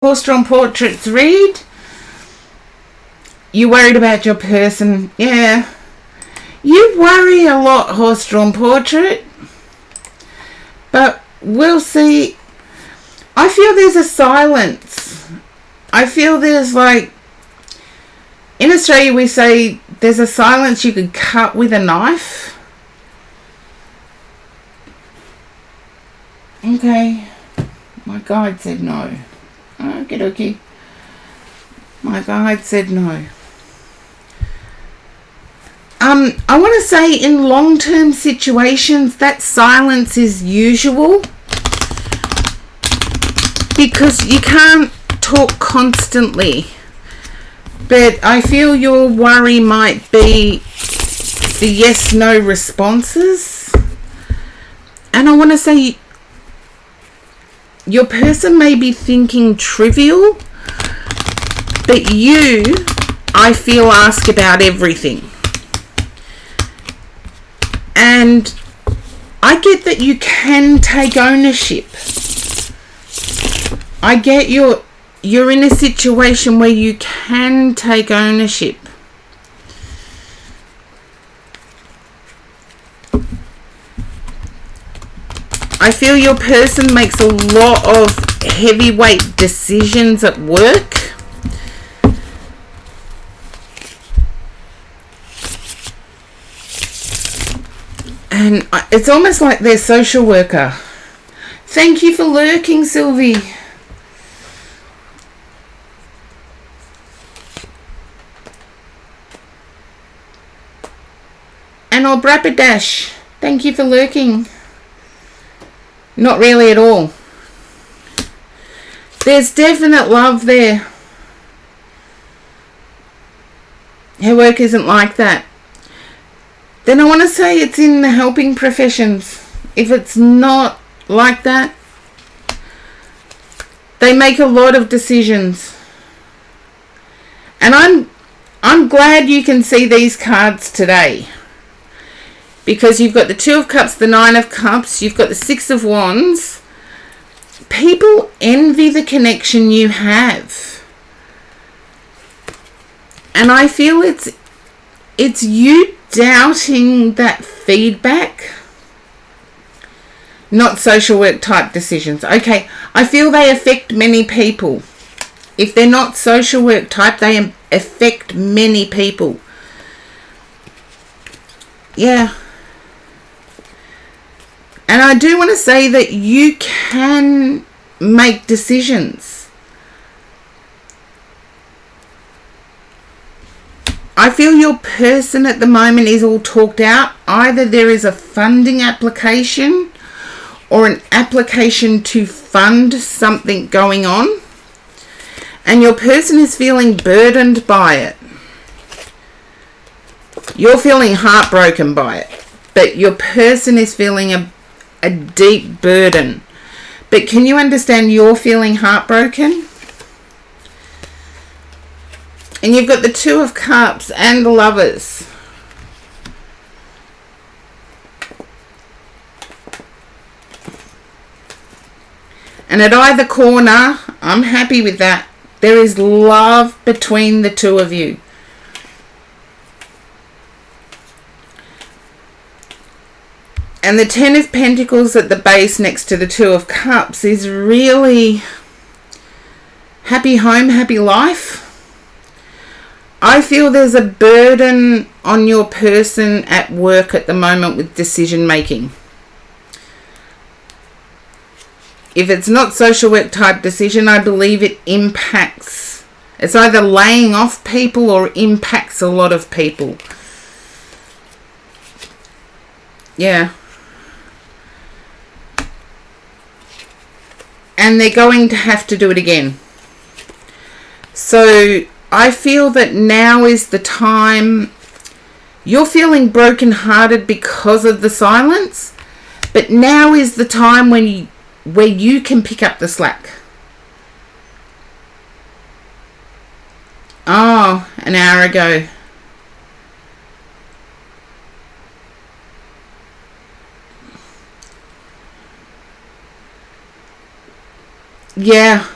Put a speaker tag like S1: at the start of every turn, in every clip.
S1: Horse-drawn portraits read. You worried about your person. Yeah. You worry a lot, horse-drawn portrait. But we'll see. I feel there's a silence. I feel there's like... In Australia we say there's a silence you could cut with a knife. Okay. My guide said no. Okie dokie. My guide said no. I want to say in long-term situations that silence is usual because you can't talk constantly. But I feel your worry might be the yes-no responses. And I want to say your person may be thinking trivial, but you, I feel, ask about everything. And I get that you can take ownership. I get you're in a situation where you can take ownership. I feel your person makes a lot of heavyweight decisions at work. And it's almost like they're social worker. Thank you for lurking, Sylvie. And I'll Brapadash. Thank you for lurking. Not really at all. There's definite love there. Her work isn't like that. Then I want to say it's in the helping professions. If it's not like that, they make a lot of decisions. And I'm glad you can see these cards today. Because you've got the Two of Cups, the Nine of Cups, you've got the Six of Wands. People envy the connection you have. And I feel it's you doubting that feedback. Not social work type decisions. Okay, I feel they affect many people. If they're not social work type, they affect many people. Yeah. And I do want to say that you can make decisions. I feel your person at the moment is all talked out. Either there is a funding application or an application to fund something going on. And your person is feeling burdened by it. You're feeling heartbroken by it. But your person is feeling a deep burden. But can you understand you're feeling heartbroken? And you've got the Two of Cups and the Lovers. And at either corner, I'm happy with that. There is love between the two of you. And the Ten of Pentacles at the base next to the Two of Cups is really happy home, happy life. I feel there's a burden on your person at work at the moment with decision making. If it's not social work type decision, I believe it impacts. It's either laying off people or impacts a lot of people. Yeah. And they're going to have to do it again. So I feel that now is the time. You're feeling brokenhearted because of the silence, but now is the time where you can pick up the slack. Oh, an hour ago. Yeah.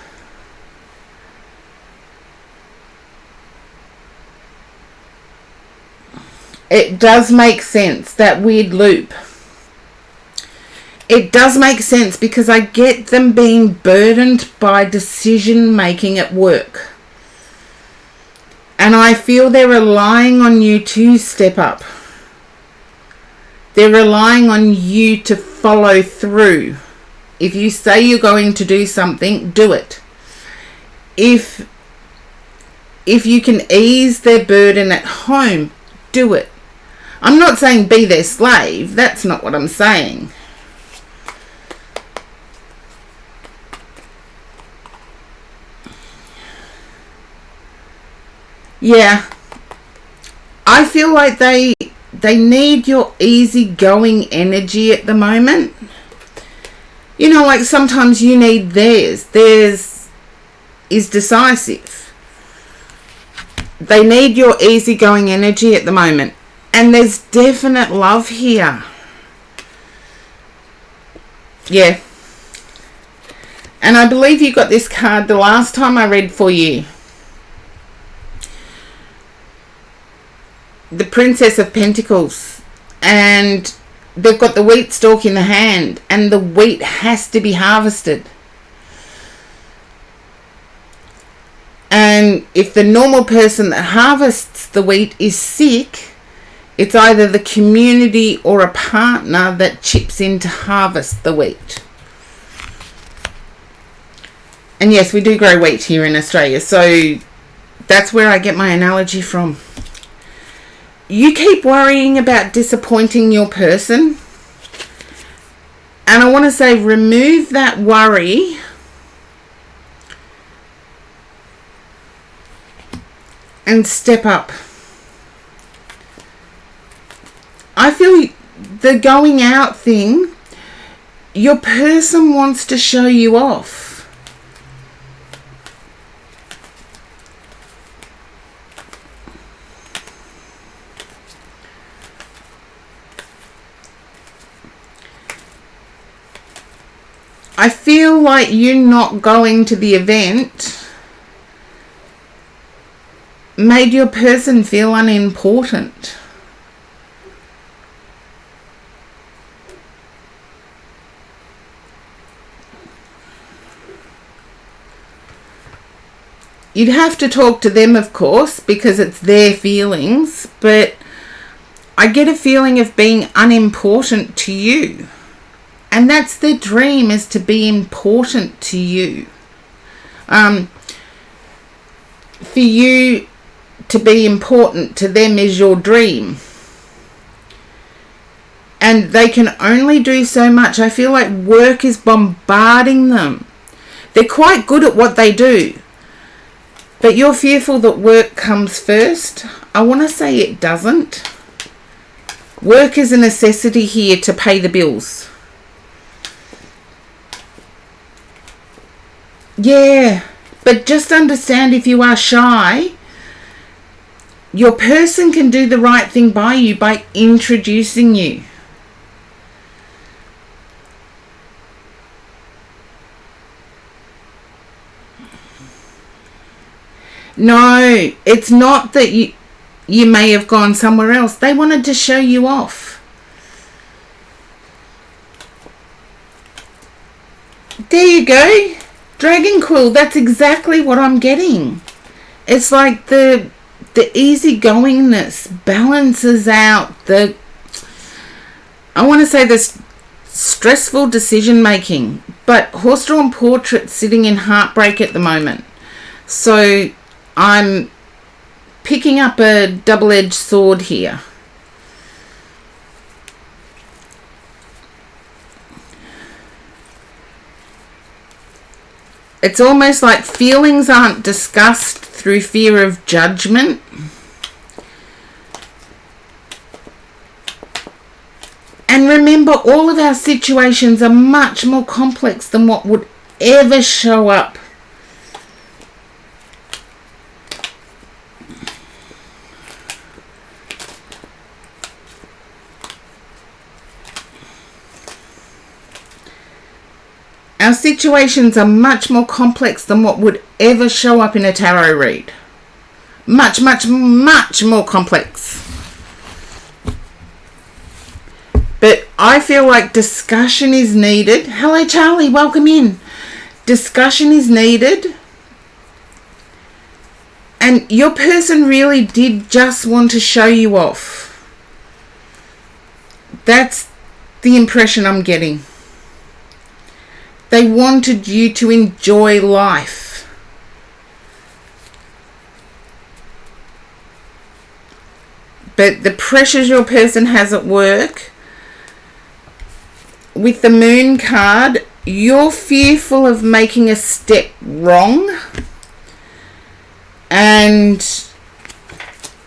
S1: It does make sense, that weird loop. It does make sense because I get them being burdened by decision making at work. And I feel they're relying on you to step up. They're relying on you to follow through. If you say you're going to do something, do it. If you can ease their burden at home, do it. I'm not saying be their slave. That's not what I'm saying. Yeah. I feel like they need your easygoing energy at the moment. You know, like sometimes you need theirs. Theirs is decisive. They need your easygoing energy at the moment. And there's definite love here. Yeah. And I believe you got this card the last time I read for you. The Princess of Pentacles. And they've got the wheat stalk in the hand. And the wheat has to be harvested. And if the normal person that harvests the wheat is sick, it's either the community or a partner that chips in to harvest the wheat. And yes, we do grow wheat here in Australia, so that's where I get my analogy from. You keep worrying about disappointing your person, and I want to say remove that worry and step up. I feel the going out thing, your person wants to show you off. I feel like you not going to the event made your person feel unimportant. You'd have to talk to them, of course, because it's their feelings, but I get a feeling of being unimportant to you. And that's their dream, is to be important to you. For you to be important to them is your dream. And they can only do so much. I feel like work is bombarding them. They're quite good at what they do. But you're fearful that work comes first. I want to say it doesn't. Work is a necessity here to pay the bills. Yeah, but just understand, if you are shy, your person can do the right thing by you by introducing you. No, it's not that you may have gone somewhere else. They wanted to show you off. There you go. Dragon Quill, that's exactly what I'm getting. It's like the easygoingness balances out the, I want to say, this stressful decision making. But horse-drawn portrait's sitting in heartbreak at the moment. So I'm picking up a double-edged sword here. It's almost like feelings aren't discussed through fear of judgment. And remember, all of our situations are much more complex than what would ever show up. Our situations are much more complex than what would ever show up in a tarot read. Much, much, much more complex. I feel like discussion is needed. Hello, Charlie. Welcome in. Discussion is needed. And your person really did just want to show you off. That's the impression I'm getting. They wanted you to enjoy life. But the pressures your person has at work, with the Moon card, you're fearful of making a step wrong. And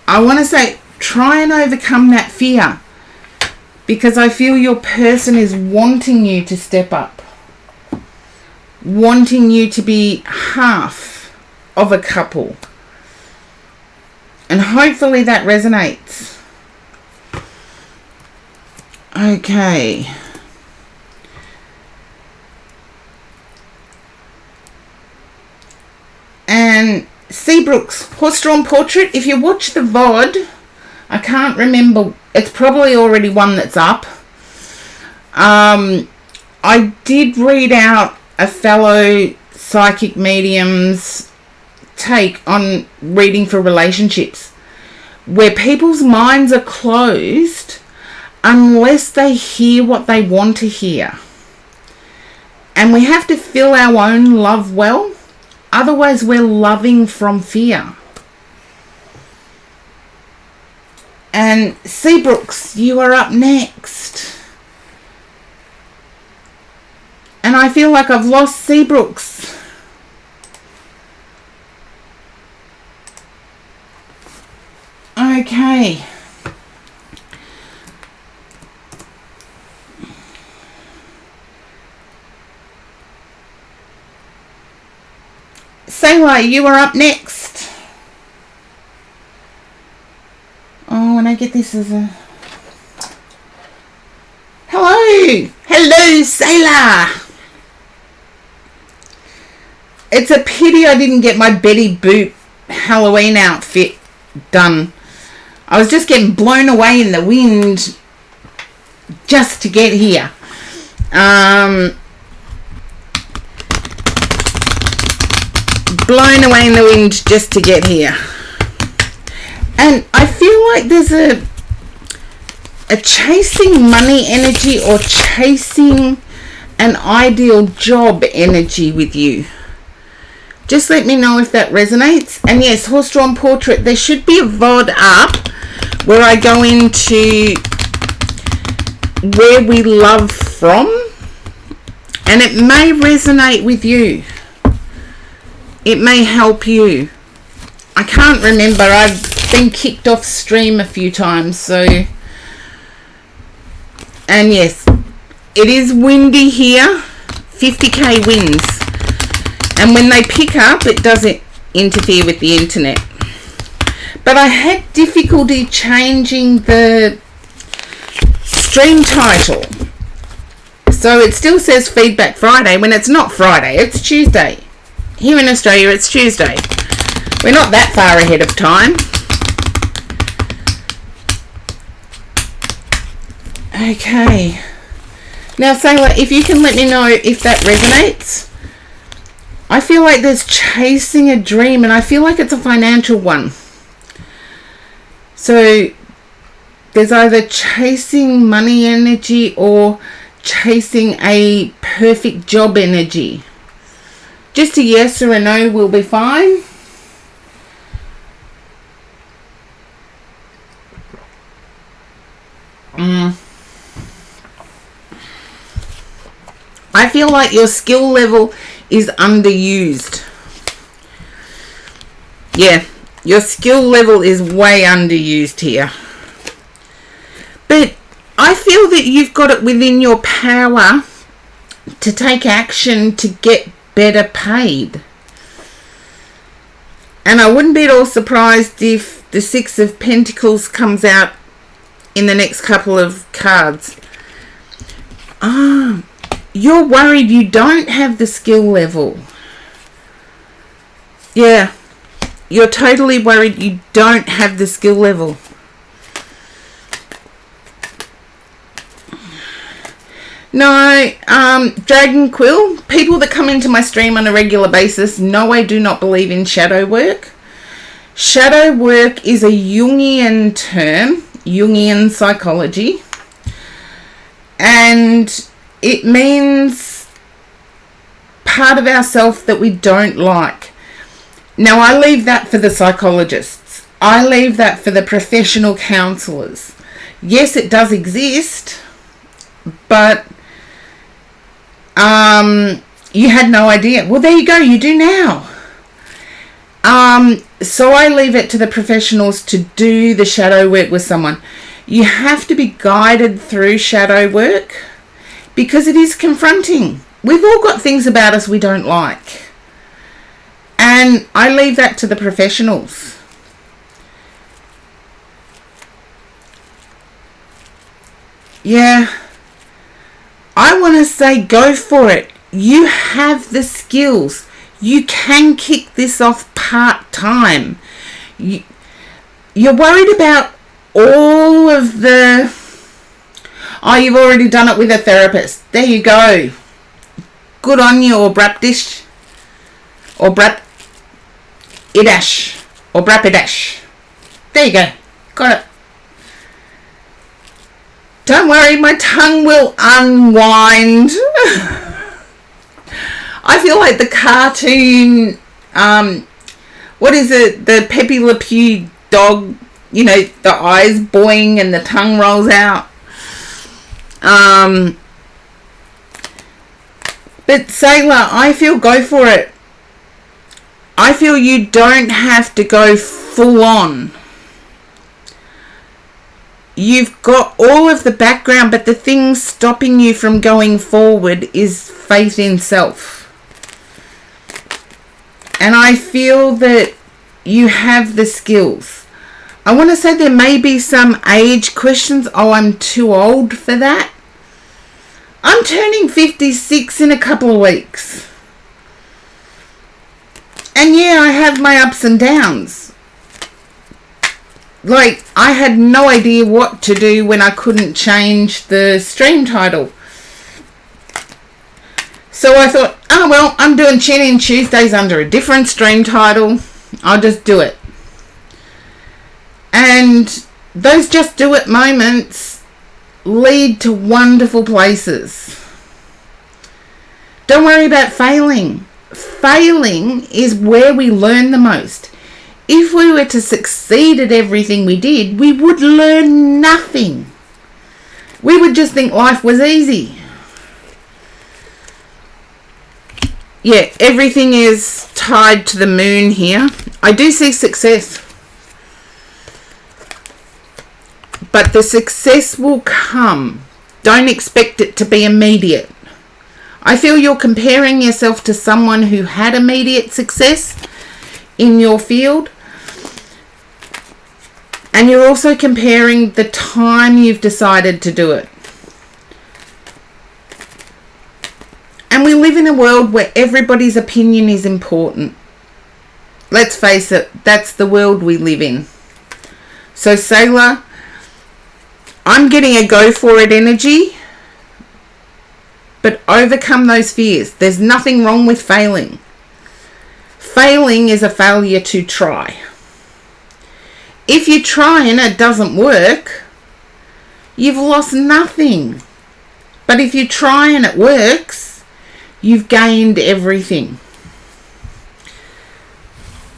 S1: I want to say, try and overcome that fear. Because I feel your person is wanting you to step up. Wanting you to be half of a couple. And hopefully that resonates. Okay. And Seabrook's horse-drawn portrait, if you watch the VOD, I can't remember, it's probably already one that's up. I did read out a fellow psychic medium's take on reading for relationships, where people's minds are closed unless they hear what they want to hear. And we have to fill our own love well. Otherwise, we're loving from fear. And Seabrooks, you are up next. And I feel like I've lost Seabrooks. Okay. Sailor, you are up next. Oh, and I get this as a... Hello! Hello, Sailor! It's a pity I didn't get my Betty Boop Halloween outfit done. I was just getting blown away in the wind just to get here. Blown away in the wind just to get here. And I feel like there's a chasing money energy or chasing an ideal job energy with you. Just let me know if that resonates. And yes, horse-drawn portrait. There should be a VOD up where I go into where we love from. And it may resonate with you. It may help you. I can't remember. I've been kicked off stream a few times. So, and yes, it is windy here. 50k winds. And when they pick up, it doesn't interfere with the internet. But I had difficulty changing the stream title. So it still says Feedback Friday when it's not Friday, it's Tuesday. Here in Australia, it's Tuesday. We're not that far ahead of time. Okay. Now, Sailor, if you can let me know if that resonates. I feel like there's chasing a dream, and I feel like it's a financial one. So there's either chasing money energy or chasing a perfect job energy. Just a yes or a no will be fine. I feel like your skill level is underused. Yeah, your skill level is way underused here. But I feel that you've got it within your power to take action to get better paid. And I wouldn't be at all surprised if the Six of Pentacles comes out in the next couple of cards. You're worried you don't have the skill level. Yeah, you're totally worried you don't have the skill level. No, Dragon Quill, people that come into my stream on a regular basis, no, I do not believe in shadow work. Shadow work is a Jungian term, Jungian psychology, and it means part of ourself that we don't like. Now, I leave that for the psychologists. I leave that for the professional counsellors. Yes, it does exist, but you had no idea. Well, there you go, you do now. So I leave it to the professionals to do the shadow work with someone. You have to be guided through shadow work because it is confronting. We've all got things about us we don't like. And I leave that to the professionals. Yeah. I want to say go for it. You have the skills. You can kick this off part-time. You're worried about all of the... Oh, you've already done it with a therapist. There you go. Good on you, or Brapdish. Or Brap-Idash. Or Brap-Idash. There you go. Got it. Don't worry, my tongue will unwind. I feel like the cartoon, what is it? The Pepe Le Pew dog, you know, the eyes boing and the tongue rolls out. But Sailor, I feel go for it. I feel you don't have to go full on. You've got all of the background, but the thing stopping you from going forward is faith in self. And I feel that you have the skills. I want to say there may be some age questions. Oh, I'm too old for that. I'm turning 56 in a couple of weeks. And yeah, I have my ups and downs. Like, I had no idea what to do when I couldn't change the stream title. So I thought, oh well, I'm doing Chin In Tuesdays under a different stream title. I'll just do it. And those just do it moments lead to wonderful places. Don't worry about failing. Failing is where we learn the most. If we were to succeed at everything we did, we would learn nothing. We would just think life was easy. Yeah, everything is tied to the moon here. I do see success. But the success will come. Don't expect it to be immediate. I feel you're comparing yourself to someone who had immediate success in your field. And you're also comparing the time you've decided to do it. And we live in a world where everybody's opinion is important. Let's face it, that's the world we live in. So Sailor, I'm getting a go for it energy, but overcome those fears. There's nothing wrong with failing. Failing is a failure to try. If you try and it doesn't work, you've lost nothing. But if you try and it works, you've gained everything.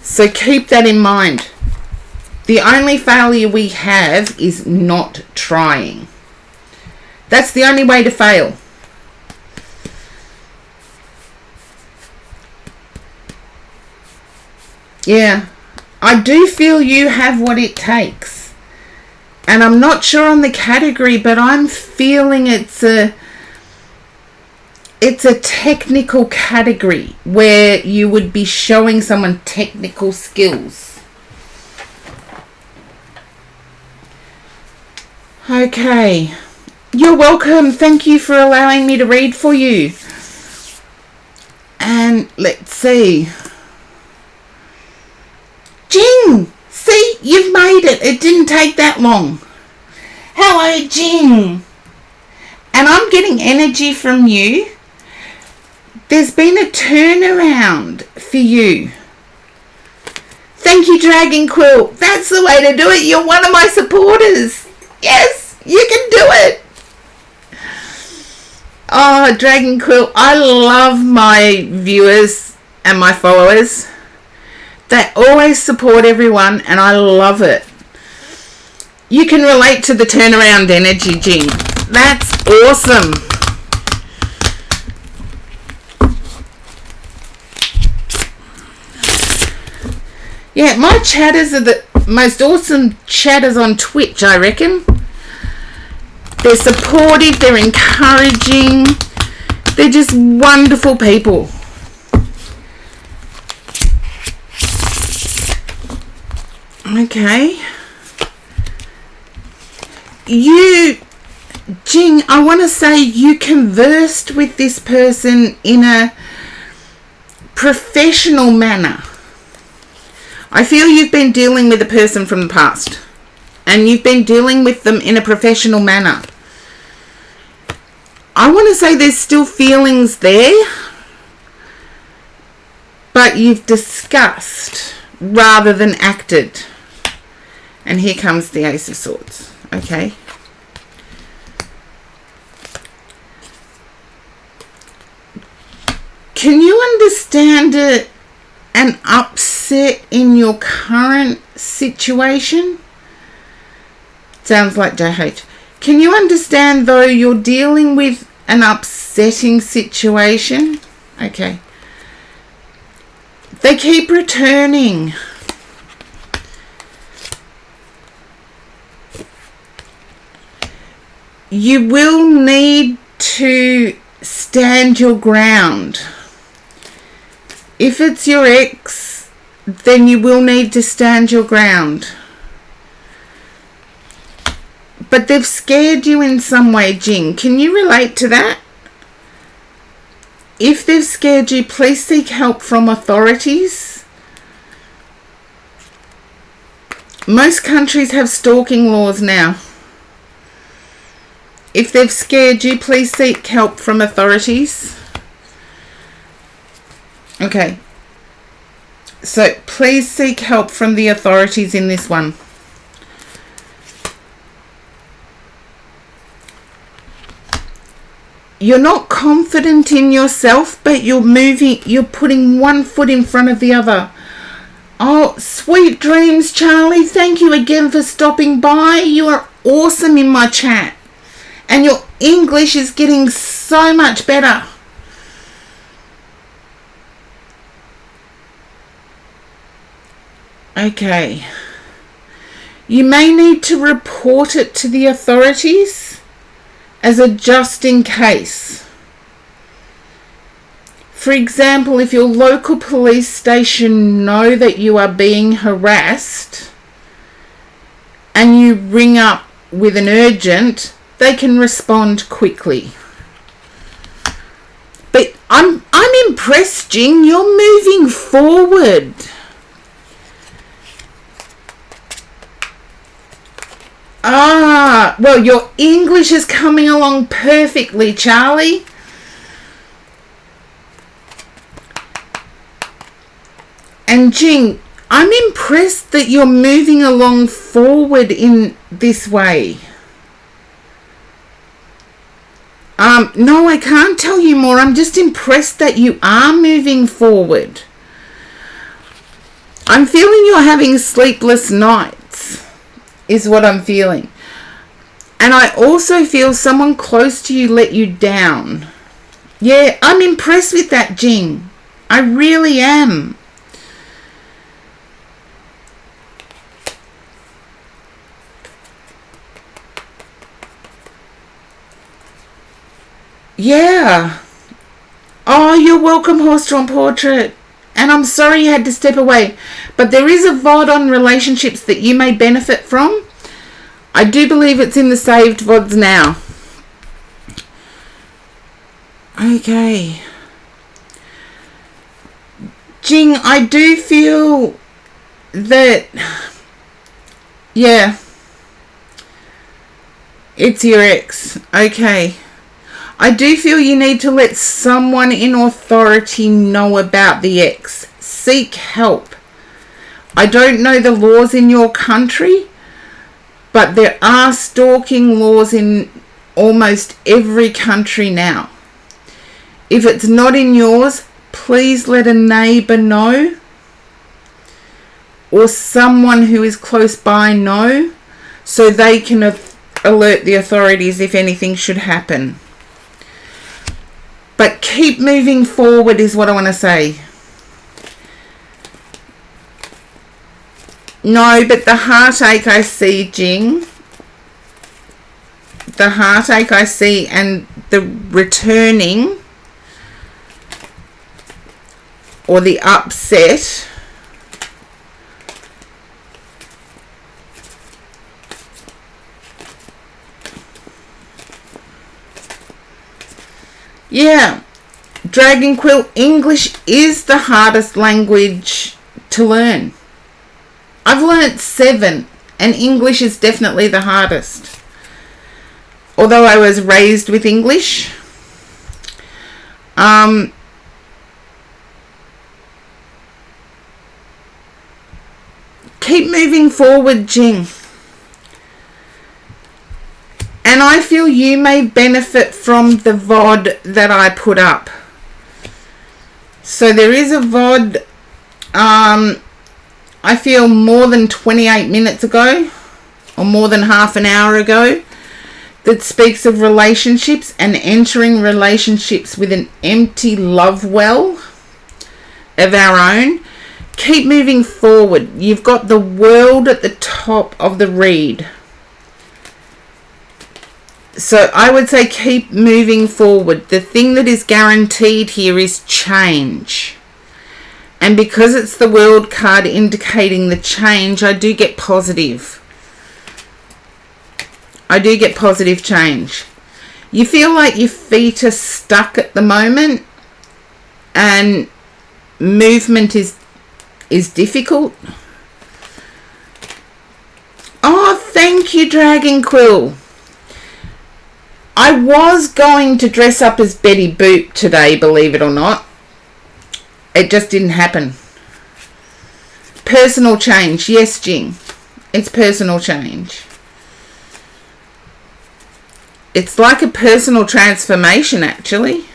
S1: So keep that in mind. The only failure we have is not trying. That's the only way to fail. Yeah, I do feel you have what it takes. And I'm not sure on the category, but I'm feeling it's a technical category where you would be showing someone technical skills. Okay. You're welcome. Thank you for allowing me to read for you. And let's see. Jing! See, you've made it. It didn't take that long. Hello, Jing. And I'm getting energy from you. There's been a turnaround for you. Thank you, Dragon Quill. That's the way to do it. You're one of my supporters. Yes, you can do it. Oh, Dragon Quill, I love my viewers and my followers. They always support everyone, and I love it. You can relate to the turnaround energy, Jing. That's awesome. Yeah, my chatters are the most awesome chatters on Twitch, I reckon. They're supportive, they're encouraging, they're just wonderful people. Okay. You, Jing, I want to say you conversed with this person in a professional manner. I feel you've been dealing with a person from the past, and you've been dealing with them in a professional manner. I want to say there's still feelings there, but you've discussed rather than acted. And here comes the Ace of Swords. Okay. Can you understand an upset in your current situation? Sounds like JH. Can you understand, though, you're dealing with an upsetting situation? Okay. They keep returning. You will need to stand your ground. If it's your ex, then you will need to stand your ground. But they've scared you in some way, Jing. Can you relate to that? If they've scared you, please seek help from authorities. Most countries have stalking laws now. If they've scared you, please seek help from authorities. Okay. So please seek help from the authorities in this one. You're not confident in yourself, but you're putting one foot in front of the other. Oh, sweet dreams, Charlie. Thank you again for stopping by. You are awesome in my chat. And your English is getting so much better. Okay. You may need to report it to the authorities as a just in case. For example, if your local police station know that you are being harassed and you ring up with an urgent, they can respond quickly. But I'm impressed, Jing. You're moving forward. Well, your English is coming along perfectly, Charlie. And Jing, I'm impressed that you're moving along forward in this way. No, I can't tell you more. I'm just impressed that you are moving forward. I'm feeling you're having sleepless nights, is what I'm feeling. And I also feel someone close to you let you down. Yeah, I'm impressed with that, Jing. I really am. Yeah. Oh, you're welcome, Horse-Drawn Portrait. And I'm sorry you had to step away. But there is a VOD on relationships that you may benefit from. I do believe it's in the saved VODs now. Okay. Jing, I do feel that... Yeah. It's your ex. Okay. I do feel you need to let someone in authority know about the ex. Seek help. I don't know the laws in your country, but there are stalking laws in almost every country now. If it's not in yours, please let a neighbour know, or someone who is close by know, so they can alert the authorities if anything should happen. But keep moving forward is what I want to say. No, but the heartache I see, Jing. The heartache I see and the returning or the upset yeah, Dragon Quill, English is the hardest language to learn. I've learnt 7 and English is definitely the hardest. Although I was raised with English, keep moving forward, Jing. And I feel you may benefit from the VOD that I put up. So there is a VOD, I feel more than 28 minutes ago, or more than half an hour ago, that speaks of relationships and entering relationships with an empty love well of our own. Keep moving forward. You've got the world at the top of the read. So I would say keep moving forward. The thing that is guaranteed here is change. And because it's the world card indicating the change, I do get positive. I do get positive change. You feel like your feet are stuck at the moment and movement is difficult. Oh, thank you, Dragon Quill. I was going to dress up as Betty Boop today, believe it or not. It just didn't happen. Personal change. Yes, Jing. It's personal change. It's like a personal transformation, actually.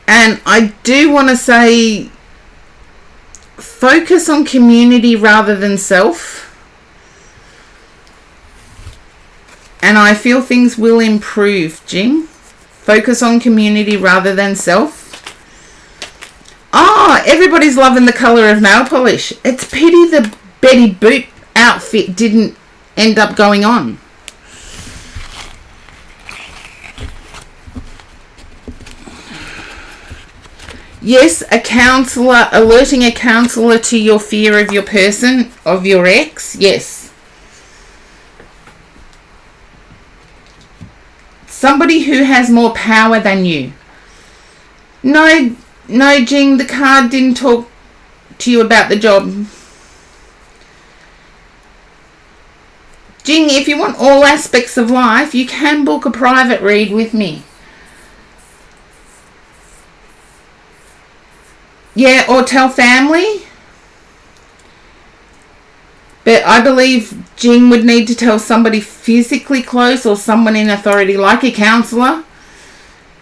S1: And I do want to say, focus on community rather than self. And I feel things will improve, Jing. Focus on community rather than self. Oh, everybody's loving the colour of nail polish. It's pity the Betty Boop outfit didn't end up going on. Yes, a counsellor, alerting a counsellor to your fear of your person, of your ex, yes. Somebody who has more power than you. No, Jing, the card didn't talk to you about the job. Jing, if you want all aspects of life, you can book a private read with me. Yeah, or tell family. But I believe Jing would need to tell somebody physically close or someone in authority, like a counsellor,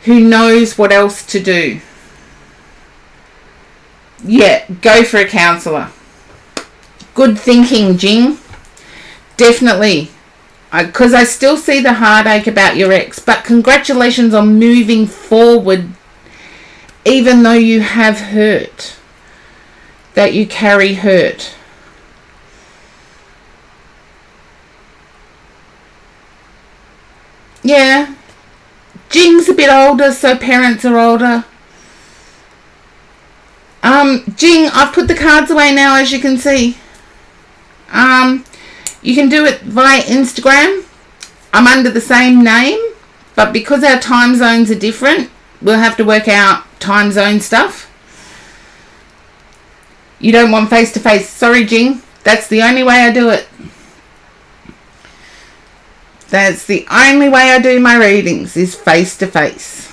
S1: who knows what else to do. Yeah, go for a counsellor. Good thinking, Jing. Definitely. Because I still see the heartache about your ex. But congratulations on moving forward, even though you have hurt. That you carry hurt. Yeah. Jing's a bit older, so parents are older. Jing, I've put the cards away now, as you can see. You can do it via Instagram. I'm under the same name, but because our time zones are different, we'll have to work out time zone stuff. You don't want face-to-face. Sorry, Jing. That's the only way I do it. That's the only way I do my readings, is face to face.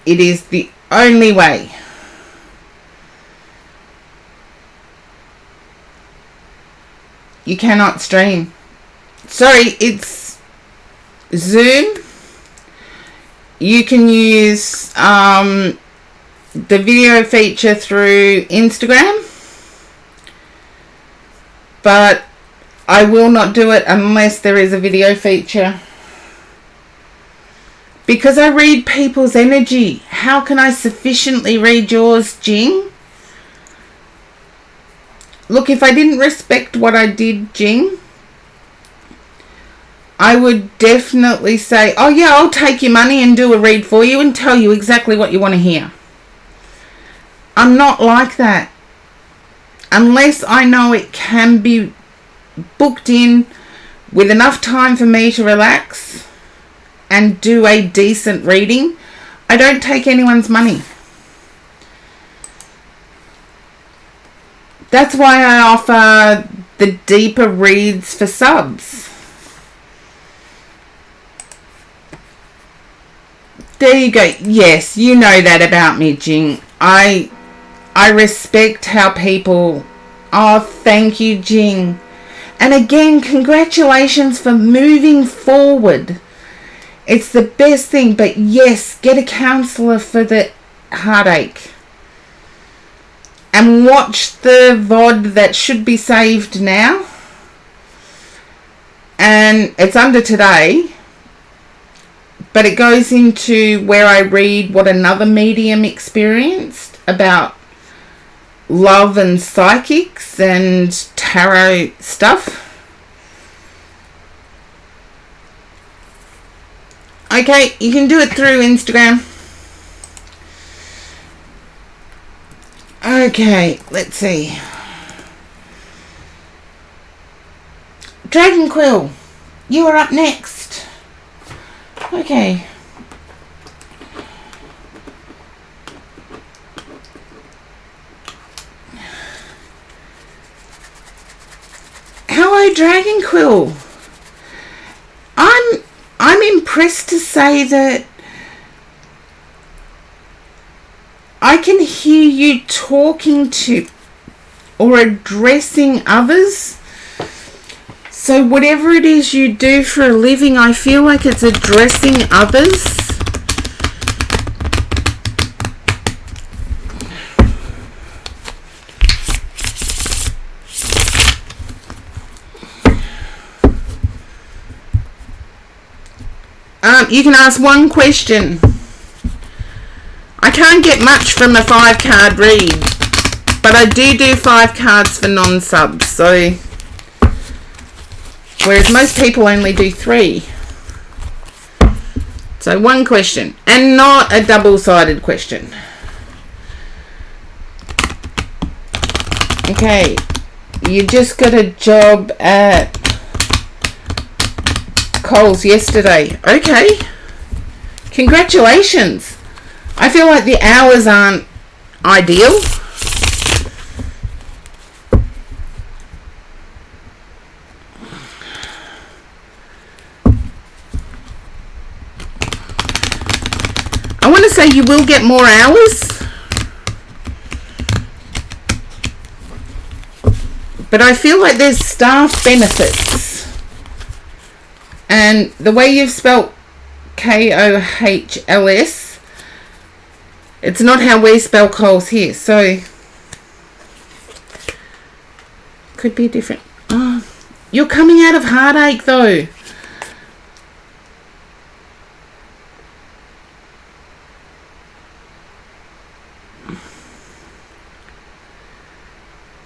S1: It is the only way. You cannot stream. Sorry, it's Zoom. You can use the video feature through Instagram, but I will not do it unless there is a video feature. Because I read people's energy. How can I sufficiently read yours, Jing? Look, if I didn't respect what I did, Jing, I would definitely say, oh yeah, I'll take your money and do a read for you and tell you exactly what you want to hear. I'm not like that. Unless I know it can be booked in with enough time for me to relax and do a decent reading, I don't take anyone's money. That's why I offer the deeper reads for subs. There you go. Yes, you know that about me, Jing. I respect how people... Oh, thank you, Jing. And again, congratulations for moving forward. It's the best thing. But yes, get a counsellor for the heartache. And watch the VOD that should be saved now. And it's under today. But it goes into where I read what another medium experienced about love and psychics and tarot stuff. Okay, you can do it through Instagram. Okay, let's see. Dragon Quill, you are up next. Okay. Hello, Dragon Quill. I'm impressed to say that I can hear you talking to or addressing others. So whatever it is you do for a living, I feel like it's addressing others. You can ask one question. I can't get much from a 5-card read, but I do 5 cards for non-subs, so whereas most people only do 3. So one question, and not a double-sided question. Okay, you just got a job at Coles yesterday. Okay, congratulations. I feel like the hours aren't ideal. I want to say you will get more hours, but I feel like there's staff benefits. And the way you've spelt Kohls, it's not how we spell Coles here, so could be different. Oh, you're coming out of heartache though.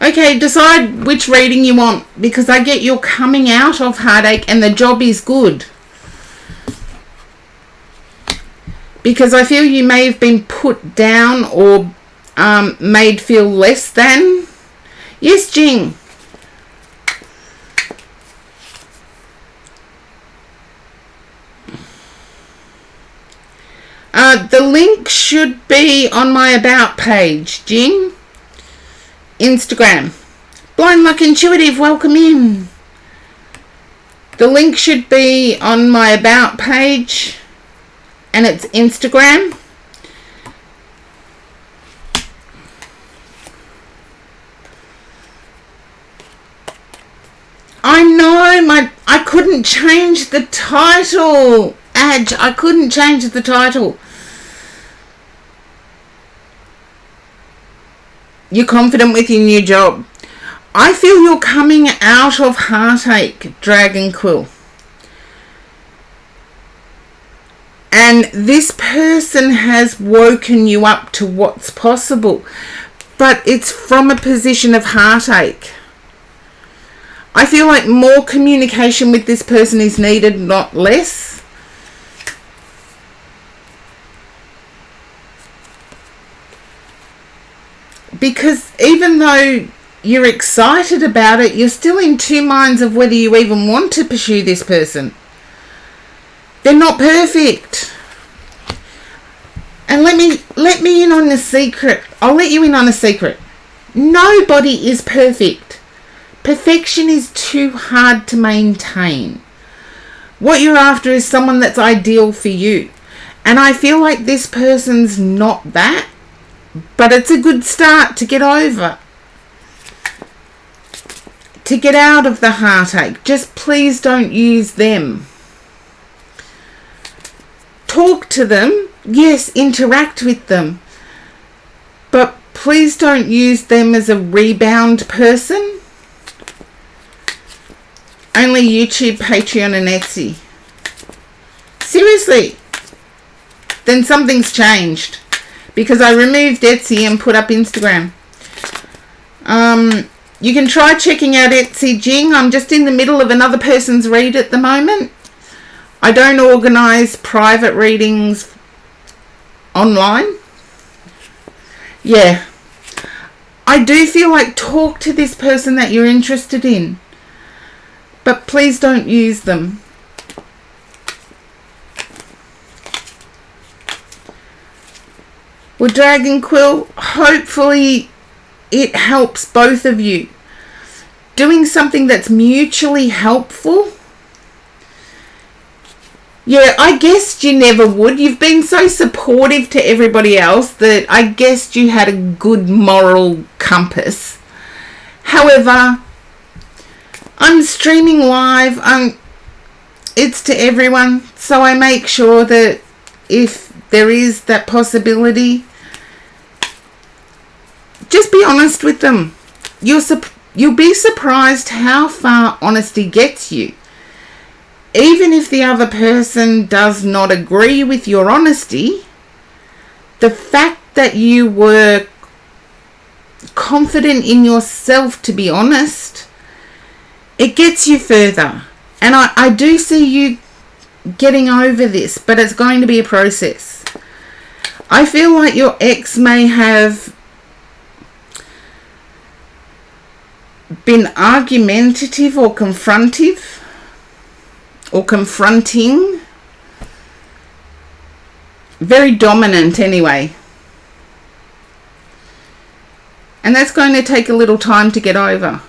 S1: Okay, decide which reading you want, because I get you're coming out of heartache and the job is good. Because I feel you may have been put down or made feel less than. Yes, Jing. The link should be on my About page, Jing. Instagram. Blind Luck Intuitive, welcome in. The link should be on my About page, and it's Instagram. I know, I couldn't change the title, Adge. I couldn't change the title. You're confident with your new job. I feel you're coming out of heartache, Dragon Quill. And this person has woken you up to what's possible. But it's from a position of heartache. I feel like more communication with this person is needed, not less. Because even though you're excited about it, you're still in two minds of whether you even want to pursue this person. They're not perfect. And let me in on the secret. I'll let you in on a secret. Nobody is perfect. Perfection is too hard to maintain. What you're after is someone that's ideal for you. And I feel like this person's not that. But it's a good start to get over. To get out of the heartache. Just please don't use them. Talk to them. Yes, interact with them. But please don't use them as a rebound person. Only YouTube, Patreon and Etsy. Seriously. Then something's changed. Because I removed Etsy and put up Instagram. You can try checking out Etsy, Jing. I'm just in the middle of another person's read at the moment. I don't organise private readings online. Yeah. I do feel like talk to this person that you're interested in. But please don't use them. Well, Dragon Quill, hopefully it helps both of you. Doing something that's mutually helpful. Yeah, I guessed you never would. You've been so supportive to everybody else that I guessed you had a good moral compass. However, I'm streaming live. It's to everyone. So I make sure that if there is that possibility, just be honest with them. You'll be surprised how far honesty gets you. Even if the other person does not agree with your honesty, the fact that you were confident in yourself to be honest, it gets you further. And I do see you getting over this, but it's going to be a process. I feel like your ex may have been argumentative or confrontive or confronting. Very dominant anyway. And that's going to take a little time to get over.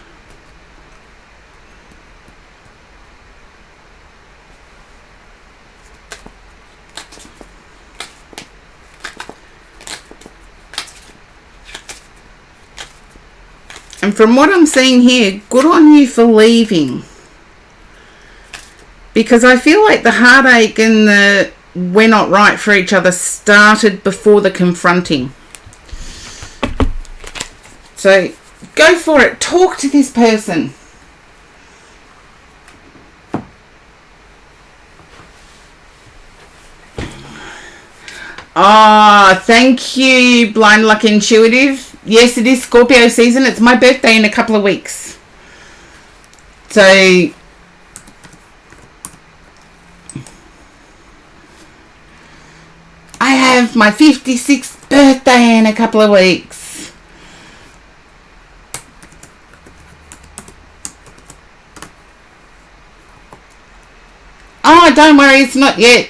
S1: And from what I'm seeing here, good on you for leaving. Because I feel like the heartache and the we're not right for each other started before the confronting. So go for it. Talk to this person. Thank you, Blind Luck Intuitive. Yes, it is Scorpio season. It's my birthday in a couple of weeks. So I have my 56th birthday in a couple of weeks. Oh, don't worry, it's not yet.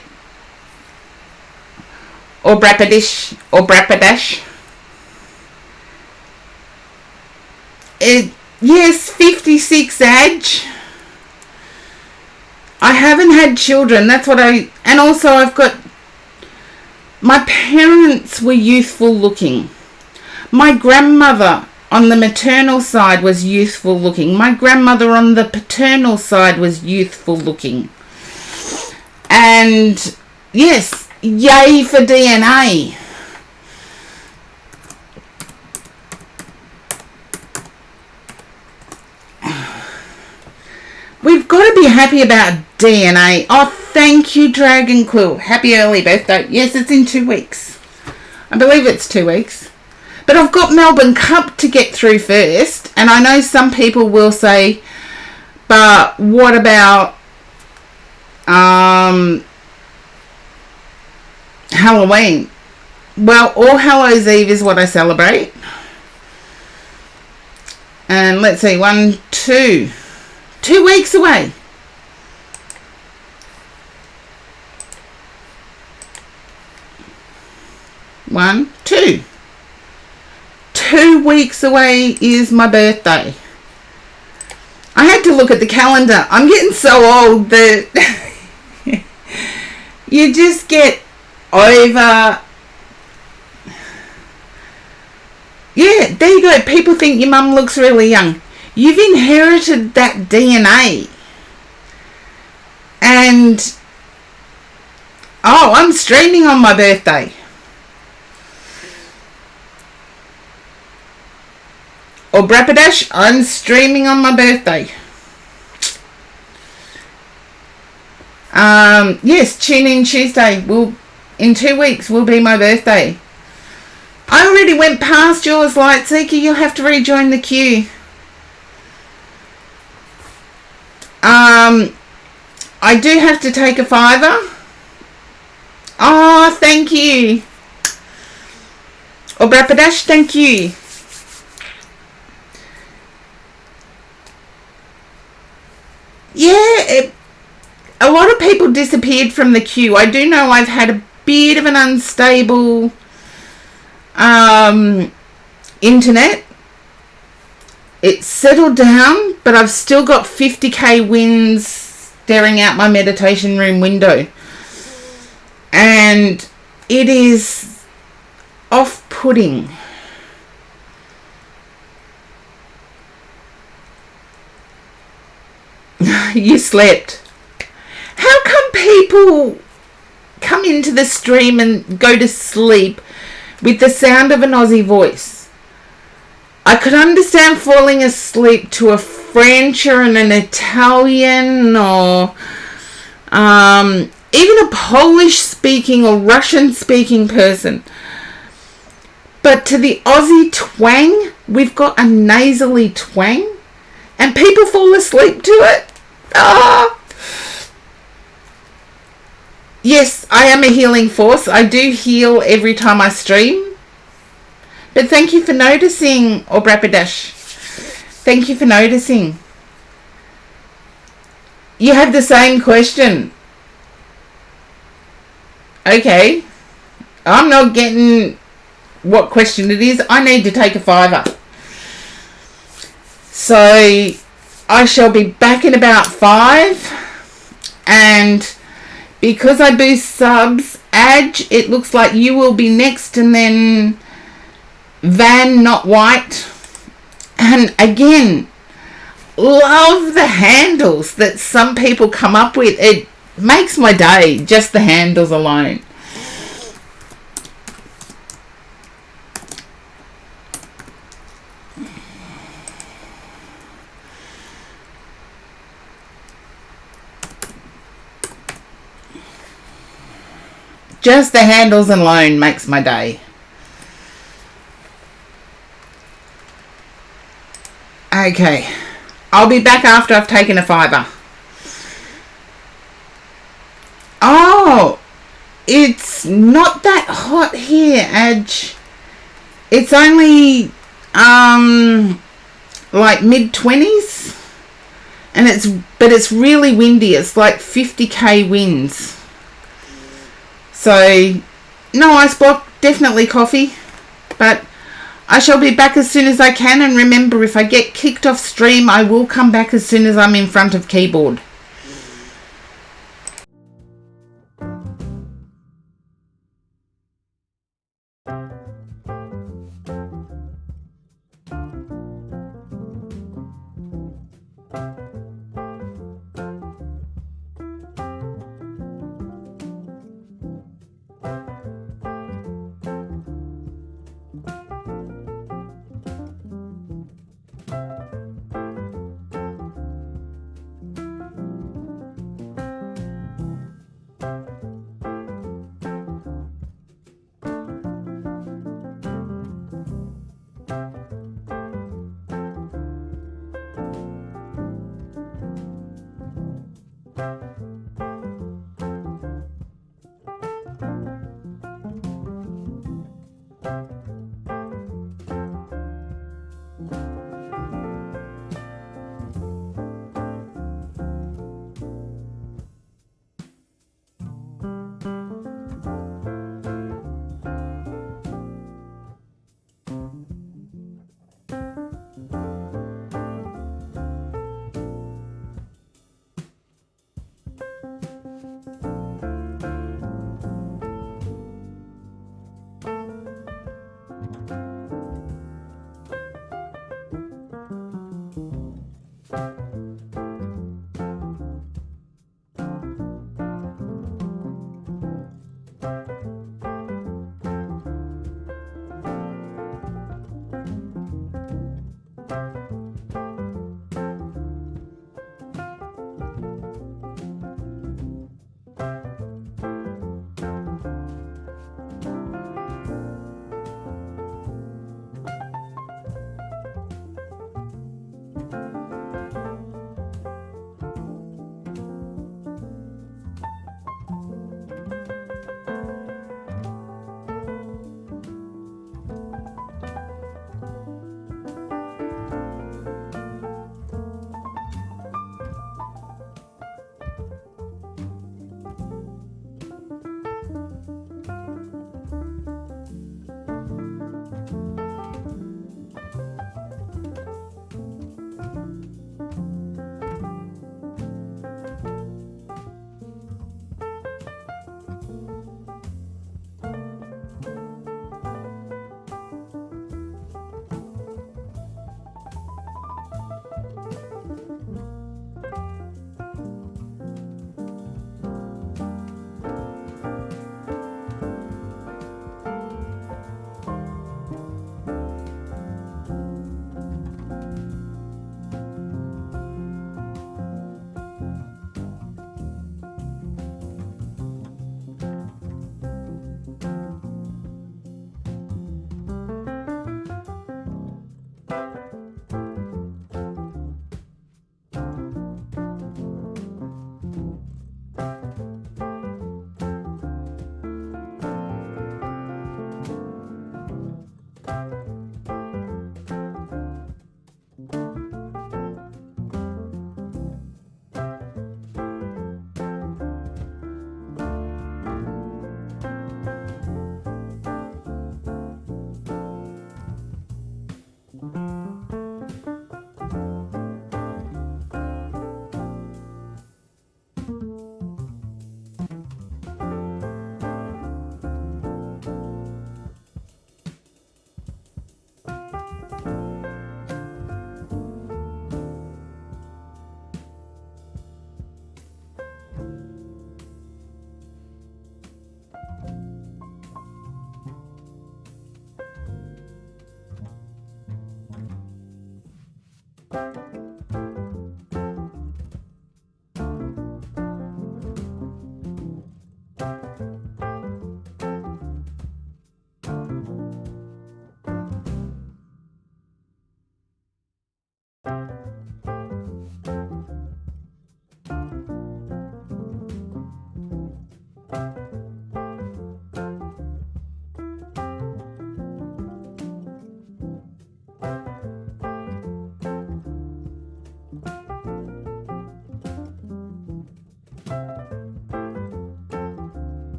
S1: or Brapadish, or Brapadash. Yes, 56 age. I haven't had children. That's what and also I've got, my parents were youthful looking. My grandmother on the maternal side was youthful looking. My grandmother on the paternal side was youthful looking. And yes, yay for DNA. We've got to be happy about DNA. Oh, thank you, Dragon Quill. Happy early birthday. Yes, it's in 2 weeks. I believe it's 2 weeks. But I've got Melbourne Cup to get through first. And I know some people will say, but what about Halloween? Well, All Hallows Eve is what I celebrate. And let's see, 2 weeks away. One, two. 2 weeks away is my birthday. I had to look at the calendar. I'm getting so old that you just get over. Yeah, there you go. People think your mum looks really young. You've inherited that DNA. And, I'm streaming on my birthday. Or Brapadash, I'm streaming on my birthday. Yes, Tune In Tuesday. In 2 weeks will be my birthday. I already went past yours, Lightseeker. You'll have to rejoin the queue. I do have to take a $5. Oh, thank you. Or Brapadash, thank you. Yeah, a lot of people disappeared from the queue. I do know I've had a bit of an unstable internet. It's settled down, but I've still got 50k wins staring out my meditation room window. And it is off-putting. You slept. How come people come into the stream and go to sleep with the sound of an Aussie voice? I could understand falling asleep to a French or an Italian or even a Polish speaking or Russian speaking person. But to the Aussie twang, we've got a nasally twang and people fall asleep to it. Yes, I am a healing force. I do heal every time I stream. But thank you for noticing, or Brapadash. Thank you for noticing. You have the same question. Okay. I'm not getting what question it is. I need to take a $5. So I shall be back in about 5. And because I boost subs, Adge, it looks like you will be next, and then Van Not White. And again, love the handles that some people come up with. It makes my day, just the handles alone. Just the handles alone makes my day. Okay. I'll be back after I've taken a $5. Oh, it's not that hot here, Adge. It's only like mid-20s, and it's really windy. It's like 50k winds. So No ice block, definitely coffee. But I shall be back as soon as I can, and remember, if I get kicked off stream, I will come back as soon as I'm in front of keyboard.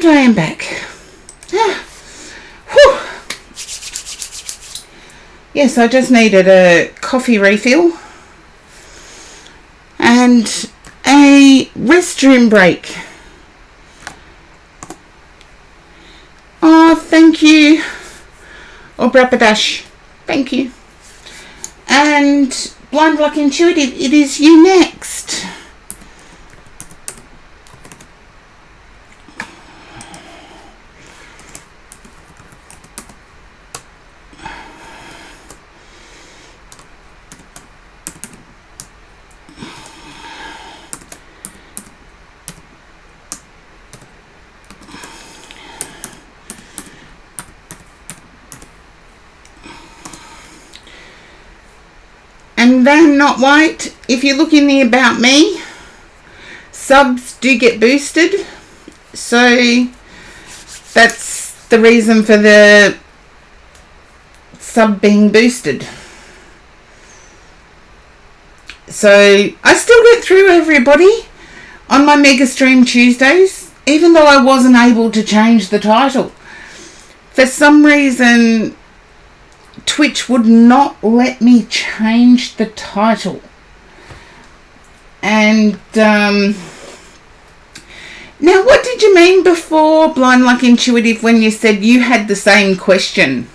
S1: And I am back. Whew. Yes, I just needed a coffee refill and a restroom break. Oh, thank you. Or Brapadash. Thank you. And Blind Luck Intuitive, it is you next. And then not white, if you look in the About Me, subs do get boosted. So that's the reason for the sub being boosted. So I still get through everybody on my Mega Stream Tuesdays, even though I wasn't able to change the title. For some reason, Twitch would not let me change the title. And now what did you mean before, Blind Luck Intuitive, when you said you had the same question?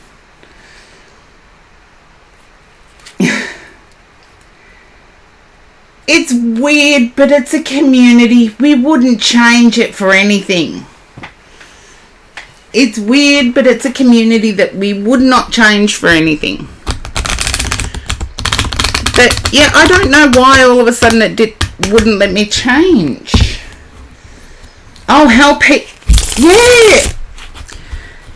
S1: It's weird, but it's a community. We wouldn't change it for anything. It's weird, but it's a community that we would not change for anything. But yeah, I don't know why all of a sudden it wouldn't let me change. Oh, help it. Yeah.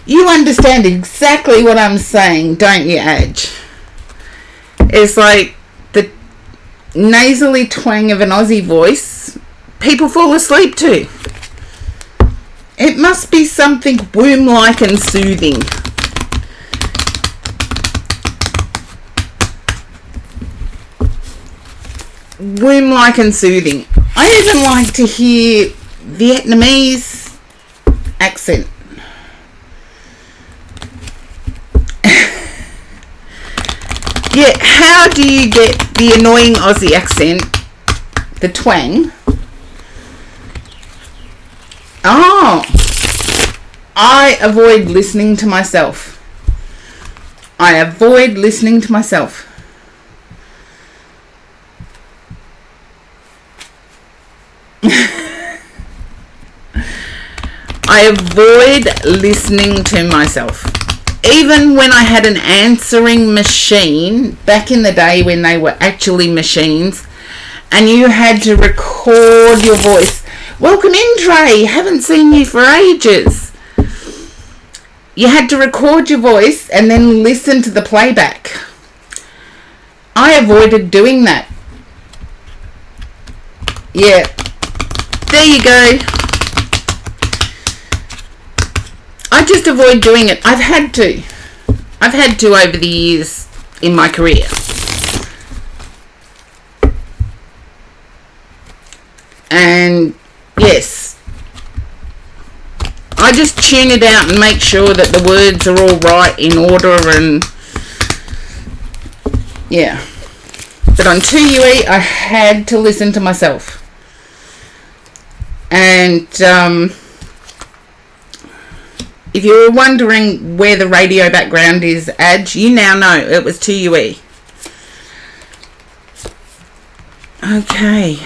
S1: You understand exactly what I'm saying, don't you, Adge? It's like the nasally twang of an Aussie voice people fall asleep to. It must be something womb-like and soothing. Womb-like and soothing. I even like to hear Vietnamese accent. Yeah, how do you get the annoying Aussie accent, the twang? Oh, I avoid listening to myself. I avoid listening to myself. I avoid listening to myself. Even when I had an answering machine, back in the day when they were actually machines, and you had to record your voice. Welcome in, Trey. Haven't seen you for ages. You had to record your voice and then listen to the playback. I avoided doing that. Yeah. There you go. I just avoid doing it. I've had to over the years in my career. And yes, I just tune it out and make sure that the words are all right in order, and yeah. But on 2UE, I had to listen to myself. And if you were wondering where the radio background is, Adge, you now know it was 2UE. Okay.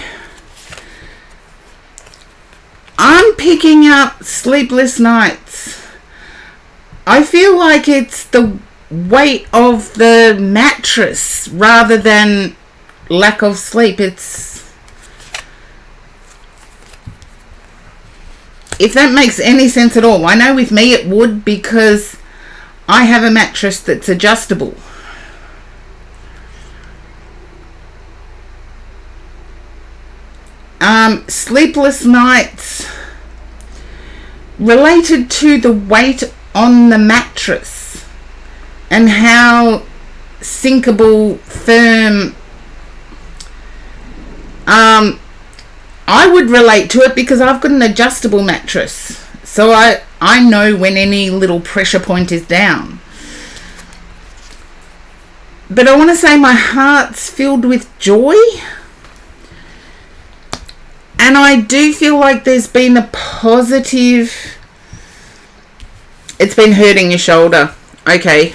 S1: I'm picking up sleepless nights. I feel like it's the weight of the mattress rather than lack of sleep. If that makes any sense at all. I know with me it would, because I have a mattress that's adjustable. Sleepless nights related to the weight on the mattress and how sinkable, firm. I would relate to it because I've got an adjustable mattress. So I know when any little pressure point is down. But I want to say my heart's filled with joy. And I do feel like there's been a positive... It's been hurting your shoulder. Okay.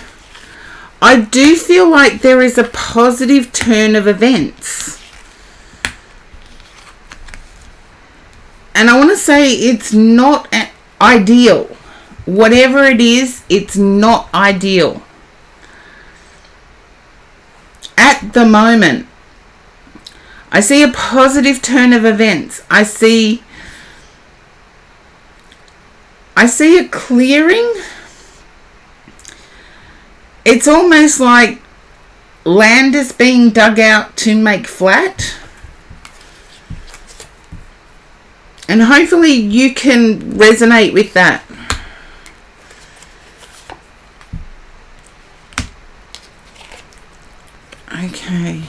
S1: I do feel like there is a positive turn of events. And I want to say it's not ideal. Whatever it is, it's not ideal. At the moment, I see a positive turn of events. I see a clearing. It's almost like land is being dug out to make flat. And hopefully you can resonate with that. Okay.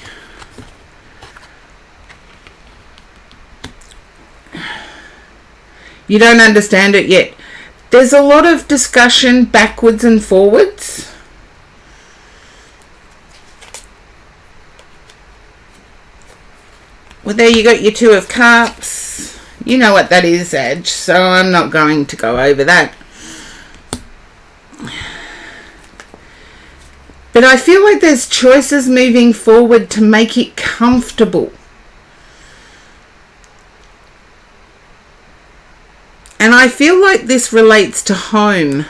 S1: You don't understand it yet. There's a lot of discussion backwards and forwards. Well, there you got your Two of Cups. You know what that is, Edge, so I'm not going to go over that. But I feel like there's choices moving forward to make it comfortable. And I feel like this relates to home.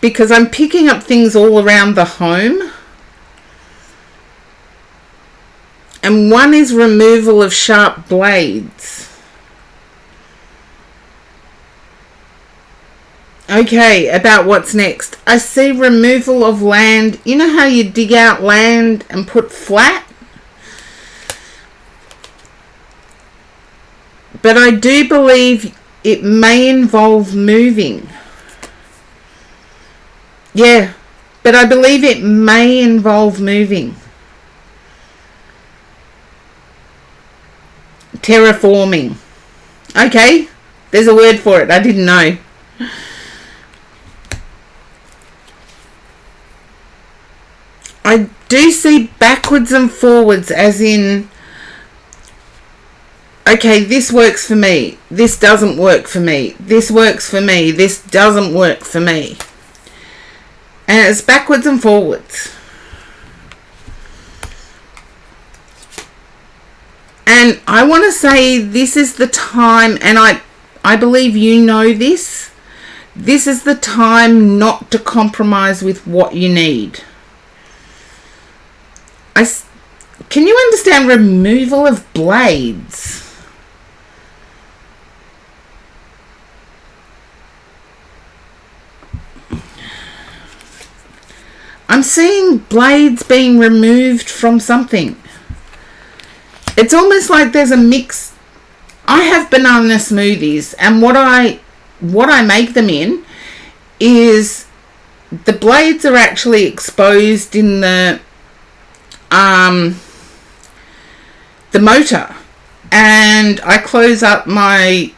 S1: Because I'm picking up things all around the home. And one is removal of sharp blades. Okay, about what's next. I see removal of land. You know how you dig out land and put flat? But I do believe it may involve moving. Yeah, but I believe it may involve moving. Terraforming. Okay, there's a word for it. I didn't know. I do see backwards and forwards, as in, okay, this works for me, this doesn't work for me, this works for me, this doesn't work for me. And it's backwards and forwards. And I want to say this is the time, and I believe you know this, this is the time not to compromise with what you need. Can you understand removal of blades? I'm seeing blades being removed from something. It's almost like there's a mix. I have banana smoothies, and what I make them in is the blades are actually exposed in the motor, and I close up my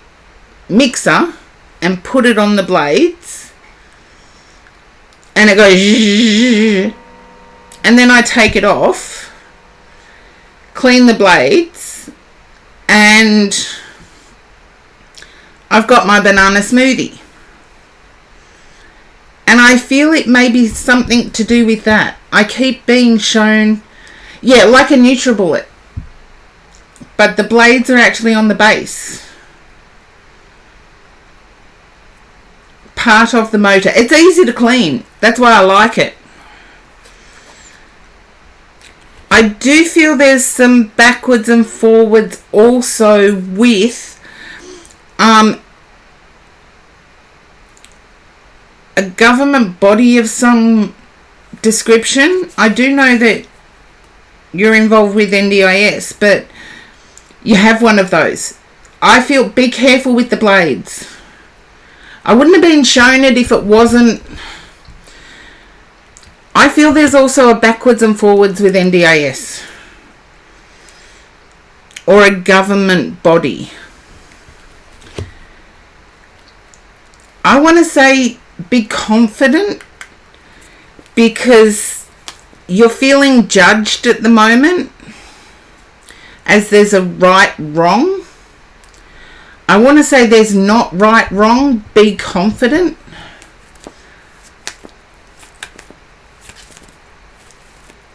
S1: mixer and put it on the blades, and it goes zzz, and then I take it off, clean the blades, and I've got my banana smoothie. And I feel it may be something to do with that. I keep being shown, yeah, like a NutriBullet, but the blades are actually on the base. Part of the motor. It's easy to clean. That's why I like it. I do feel there's some backwards and forwards also with a government body of some description. I do know that you're involved with NDIS, but you have one of those. I feel, be careful with the blades. I wouldn't have been shown it if it wasn't. I feel there's also a backwards and forwards with NDIS or a government body. want to say be confident, because you're feeling judged at the moment as there's a right wrong. I want to say there's not right wrong. Be confident.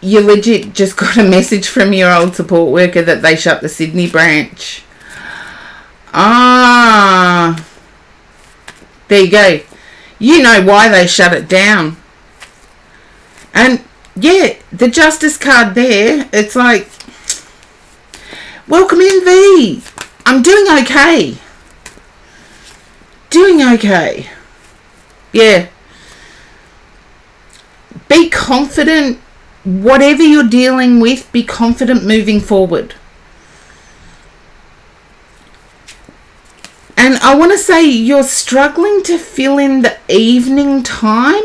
S1: You legit just got a message from your old support worker that they shut the Sydney branch. Ah, there you go. You know why they shut it down. And yeah, the justice card there, it's like, welcome in, V. I'm doing okay. Doing okay. Yeah. Be confident. Whatever you're dealing with, be confident moving forward. And I want to say you're struggling to fill in the evening time.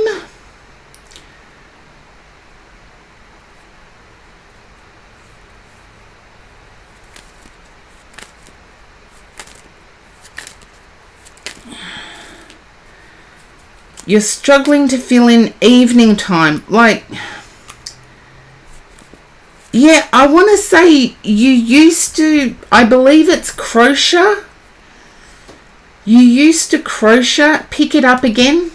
S1: You're struggling to fill in evening time. Like, yeah, I want to say you used to, I believe it's crochet. You used to crochet. Pick it up again.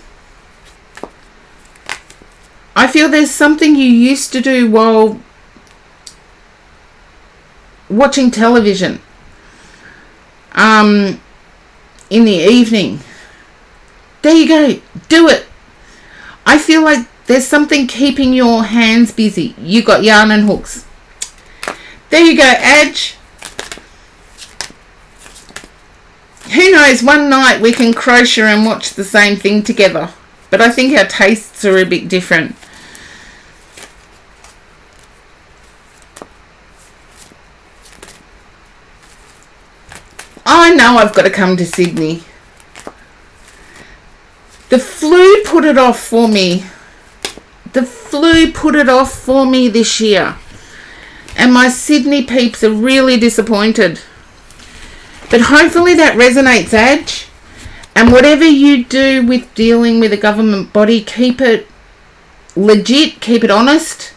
S1: I feel there's something you used to do while watching television in the evening. There you go. Do it. I feel like there's something keeping your hands busy. You got yarn and hooks. There you go, Adge. Who knows, one night we can crochet and watch the same thing together. But I think our tastes are a bit different. I know I've got to come to Sydney. The flu put it off for me. The flu put it off for me this year. And my Sydney peeps are really disappointed. But hopefully that resonates, Adge. And whatever you do with dealing with a government body, keep it legit, keep it honest.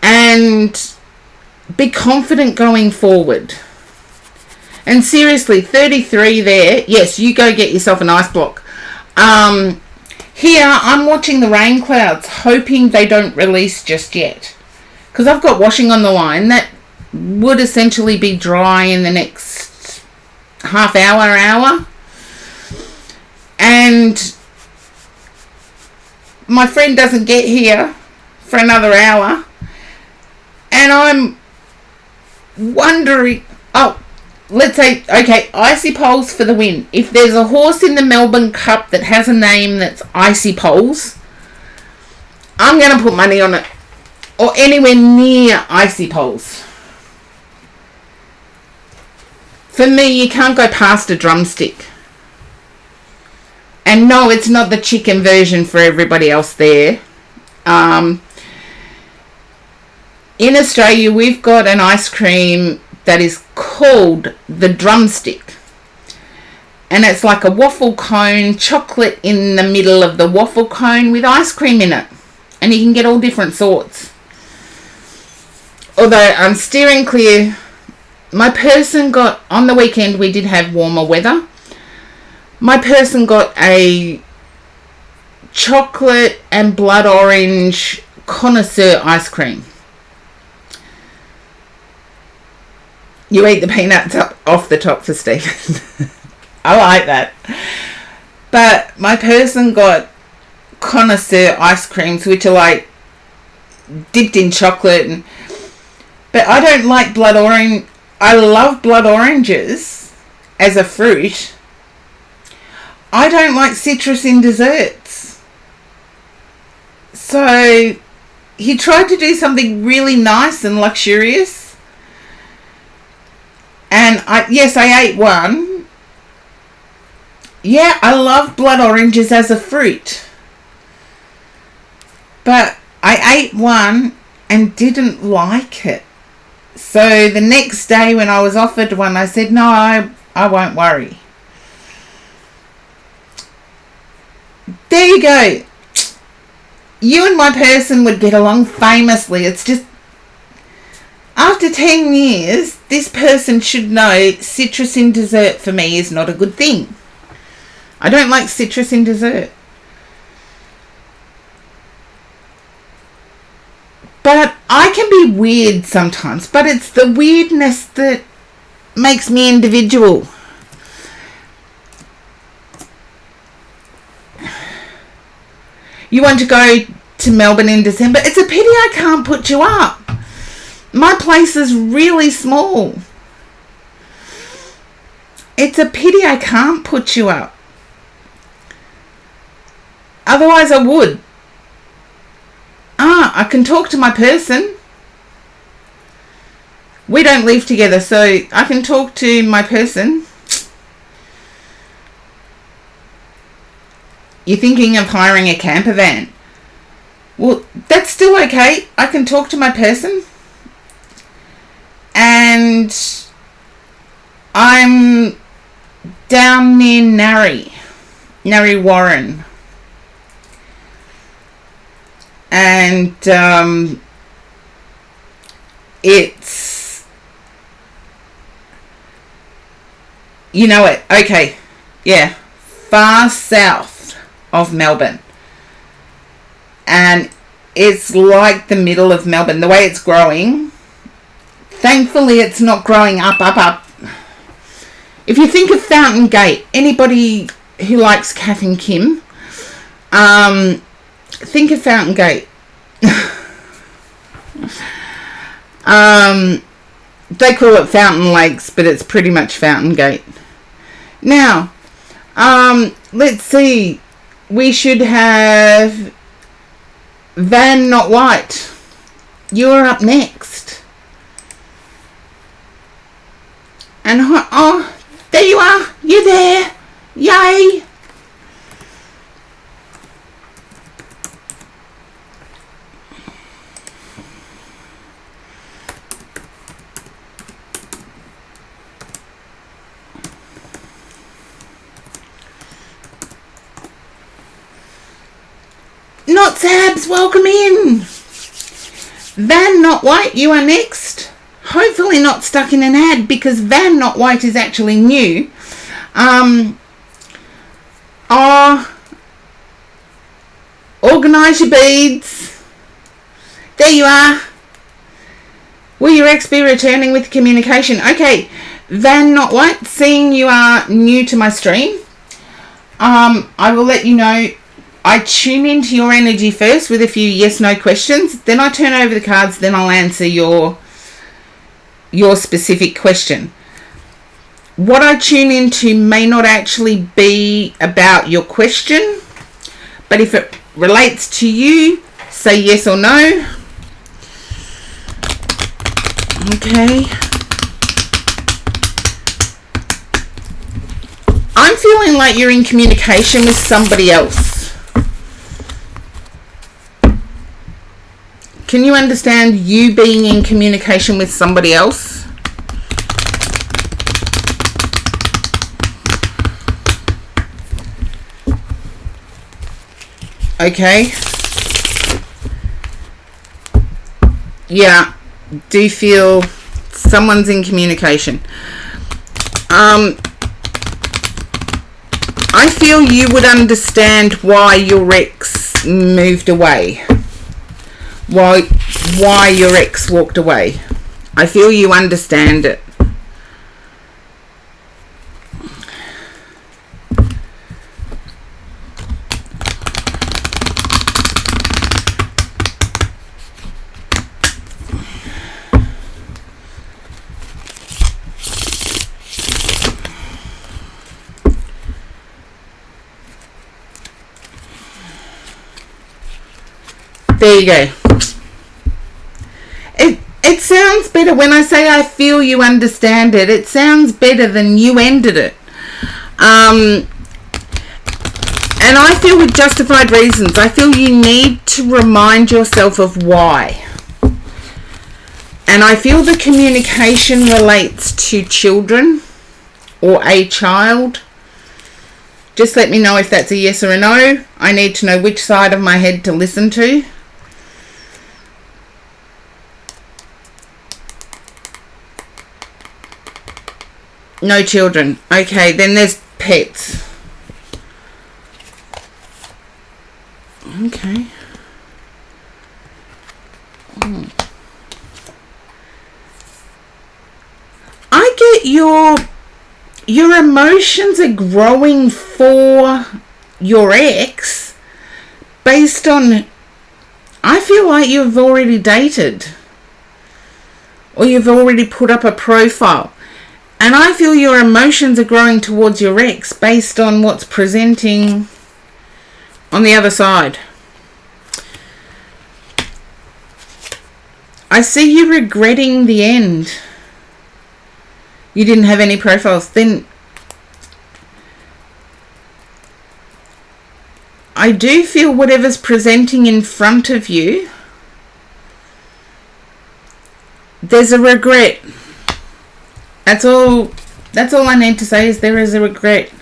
S1: And be confident going forward. And seriously, 33 there. Yes, you go get yourself an ice block. Here, I'm watching the rain clouds, hoping they don't release just yet. Because I've got washing on the line. That would essentially be dry in the next half hour. And my friend doesn't get here for another hour. And I'm wondering... Oh, let's say, okay, Icy Poles for the win. If there's a horse in the Melbourne Cup that has a name that's Icy Poles, I'm going to put money on it. Or anywhere near Icy Poles. For me, you can't go past a drumstick. And no, it's not the chicken version for everybody else there. In Australia, we've got an ice cream that is called the drumstick. And it's like a waffle cone, chocolate in the middle of the waffle cone with ice cream in it. And you can get all different sorts. Although I'm steering clear. My person got, on the weekend we did have warmer weather. My person got a chocolate and blood orange connoisseur ice cream. You eat the peanuts up off the top for Stephen. I like that. But my person got connoisseur ice creams, which are like dipped in chocolate. But I don't like blood orange. I love blood oranges as a fruit. I don't like citrus in desserts. So he tried to do something really nice and luxurious. And I ate one. Yeah, I love blood oranges as a fruit. But I ate one and didn't like it. So the next day when I was offered one, I said, no, I won't worry. there you go. You and my person would get along famously. It's just, after 10 years, this person should know citrus in dessert for me is not a good thing. I don't like citrus in dessert. But I can be weird sometimes, but it's the weirdness that makes me individual. You want to go to Melbourne in December? It's a pity I can't put you up. My place is really small. It's a pity I can't put you up. Otherwise I would. I can talk to my person. We don't live together, so I can talk to my person. You're thinking of hiring a camper van. Well, that's still okay. I can talk to my person. And I'm down near Narre Warren. And it's, you know it, okay, yeah, far south of Melbourne. And it's like the middle of Melbourne, the way it's growing. Thankfully, it's not growing up. If you think of Fountain Gate, anybody who likes Kath and Kim, think of Fountain Gate. They call it Fountain Lakes, but it's pretty much Fountain Gate. Now, let's see. We should have Van Not White. You're up next. And oh, there you are. You're there. Yay. Not Sabs, welcome in. Van Not White, you are next. Hopefully not stuck in an ad, because Van Not White is actually new. Organise your beads. There you are. Will your ex be returning with communication? Okay, Van Not White, seeing you are new to my stream, I will let you know. I tune into your energy first with a few yes/no questions. Then I turn over the cards. Then I'll answer your specific question. What I tune into may not actually be about your question, but if it relates to you, say yes or no. Okay. I'm feeling like you're in communication with somebody else. Can you understand you being in communication with somebody else? Okay. Yeah, do you feel someone's in communication? I feel you would understand why your ex moved away. Why your ex walked away. I feel you understand it. There you go. It sounds better when I say I feel you understand it. It sounds better than you ended it. And I feel with justified reasons. I feel you need to remind yourself of why. And I feel the communication relates to children or a child. Just let me know if that's a yes or a no. I need to know which side of my head to listen to. No children. Okay, then there's pets. Okay. I get your emotions are growing for your ex based on, I feel like you've already dated or you've already put up a profile, and I feel your emotions are growing towards your ex based on what's presenting on the other side. I see you regretting the end. You didn't have any profiles. Then I do feel whatever's presenting in front of you, there's a regret. That's all I need to say, is there is a regret.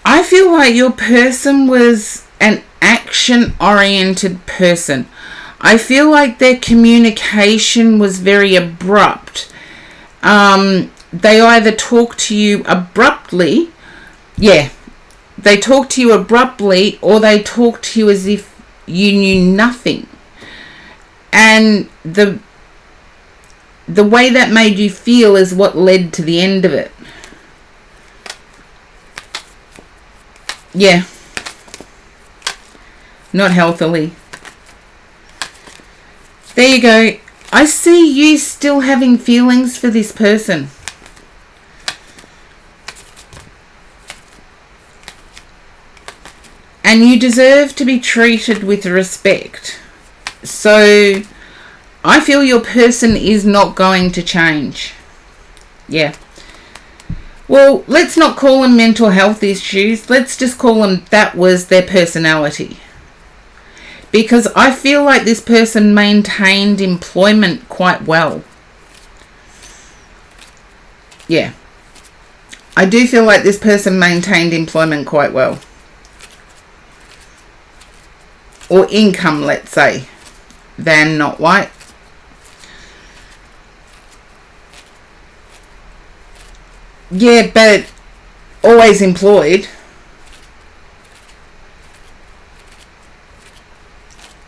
S1: I feel like your person was an action-oriented person. I feel like their communication was very abrupt. They either talk to you abruptly, they talk to you abruptly, or they talk to you as if you knew nothing. And the way that made you feel is what led to the end of it. Yeah. Not healthily. There you go. I see you still having feelings for this person. And you deserve to be treated with respect. So I feel your person is not going to change. Yeah. Well, let's not call them mental health issues. Let's just call them that was their personality. Because I feel like this person maintained employment quite well. Yeah. I do feel like this person maintained employment quite well. Or income, let's say. Van, not white. Yeah, but always employed.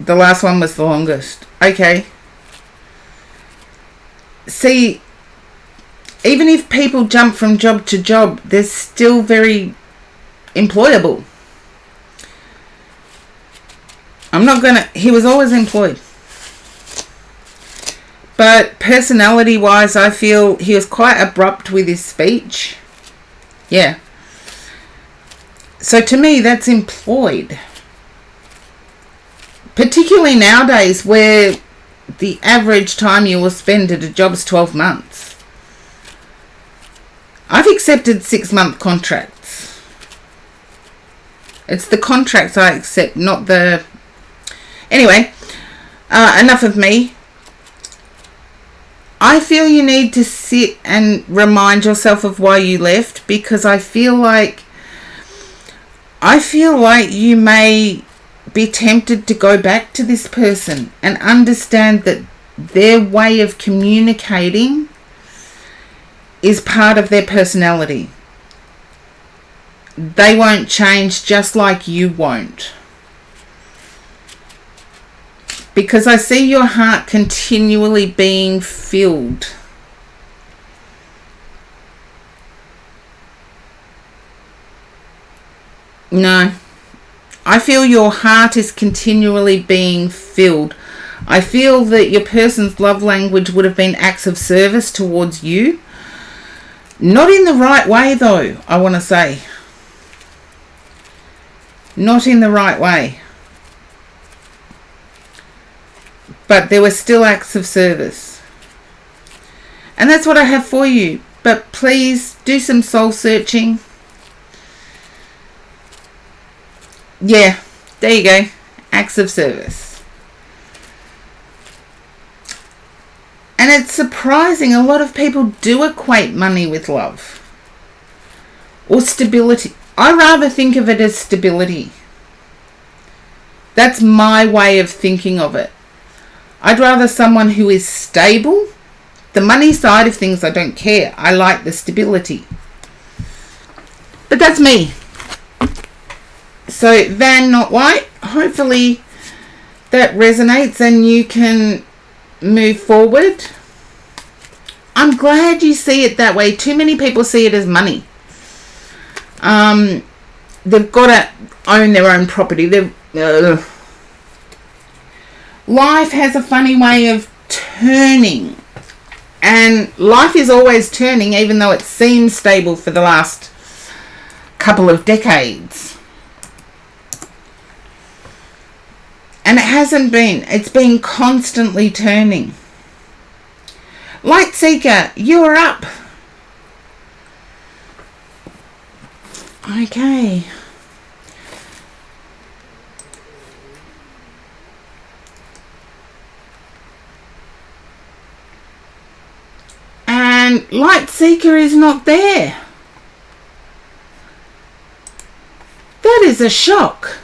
S1: The last one was the longest. Okay. See, even if people jump from job to job, they're still very employable. He was always employed. But personality-wise, I feel he was quite abrupt with his speech. Yeah. So to me, that's employed. Particularly nowadays, where the average time you will spend at a job is 12 months. I've accepted 6-month contracts. It's the contracts I accept, not the... Anyway, enough of me. I feel you need to sit and remind yourself of why you left, because I feel like you may be tempted to go back to this person and understand that their way of communicating is part of their personality. They won't change, just like you won't. Because I see your heart continually being filled. No. I feel your heart is continually being filled. I feel that your person's love language would have been acts of service towards you. Not in the right way, though, I want to say. Not in the right way. But there were still acts of service. And that's what I have for you. But please do some soul searching. Yeah, there you go. Acts of service. it's surprising, a lot of people do equate money with love or stability. I rather think of it as stability. That's my way of thinking of it. I'd rather someone who is stable. The money side of things, I don't care. I like the stability. But that's me. So, Van, not white. Hopefully that resonates and you can move forward. I'm glad you see it that way. Too many people see it as money. They've got to own their own property. Life has a funny way of turning, and life is always turning, even though it seems stable for the last couple of decades. And it hasn't been. It's been constantly turning. Light Seeker, you're up. Okay. And Light Seeker is not there. That is a shock.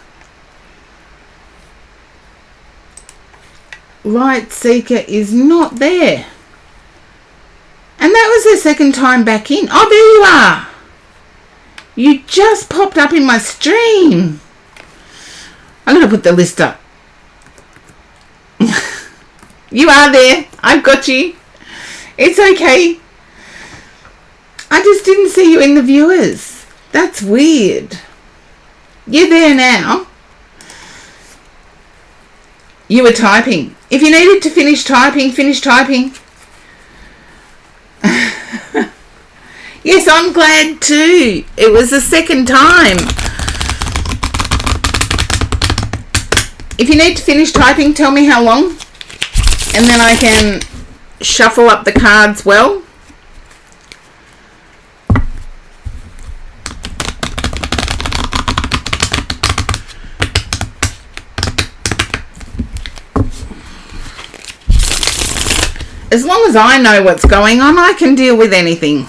S1: Light Seeker is not there. And that was the second time back in. Oh, there you are. You just popped up in my stream. I'm going to put the list up. You are there. I've got you. It's okay. I just didn't see you in the viewers. That's weird. You're there now. You were typing. If you needed to finish typing, finish typing. Yes, I'm glad too. It was the second time. If you need to finish typing, tell me how long. And then I can shuffle up the cards well. As long as I know what's going on, I can deal with anything.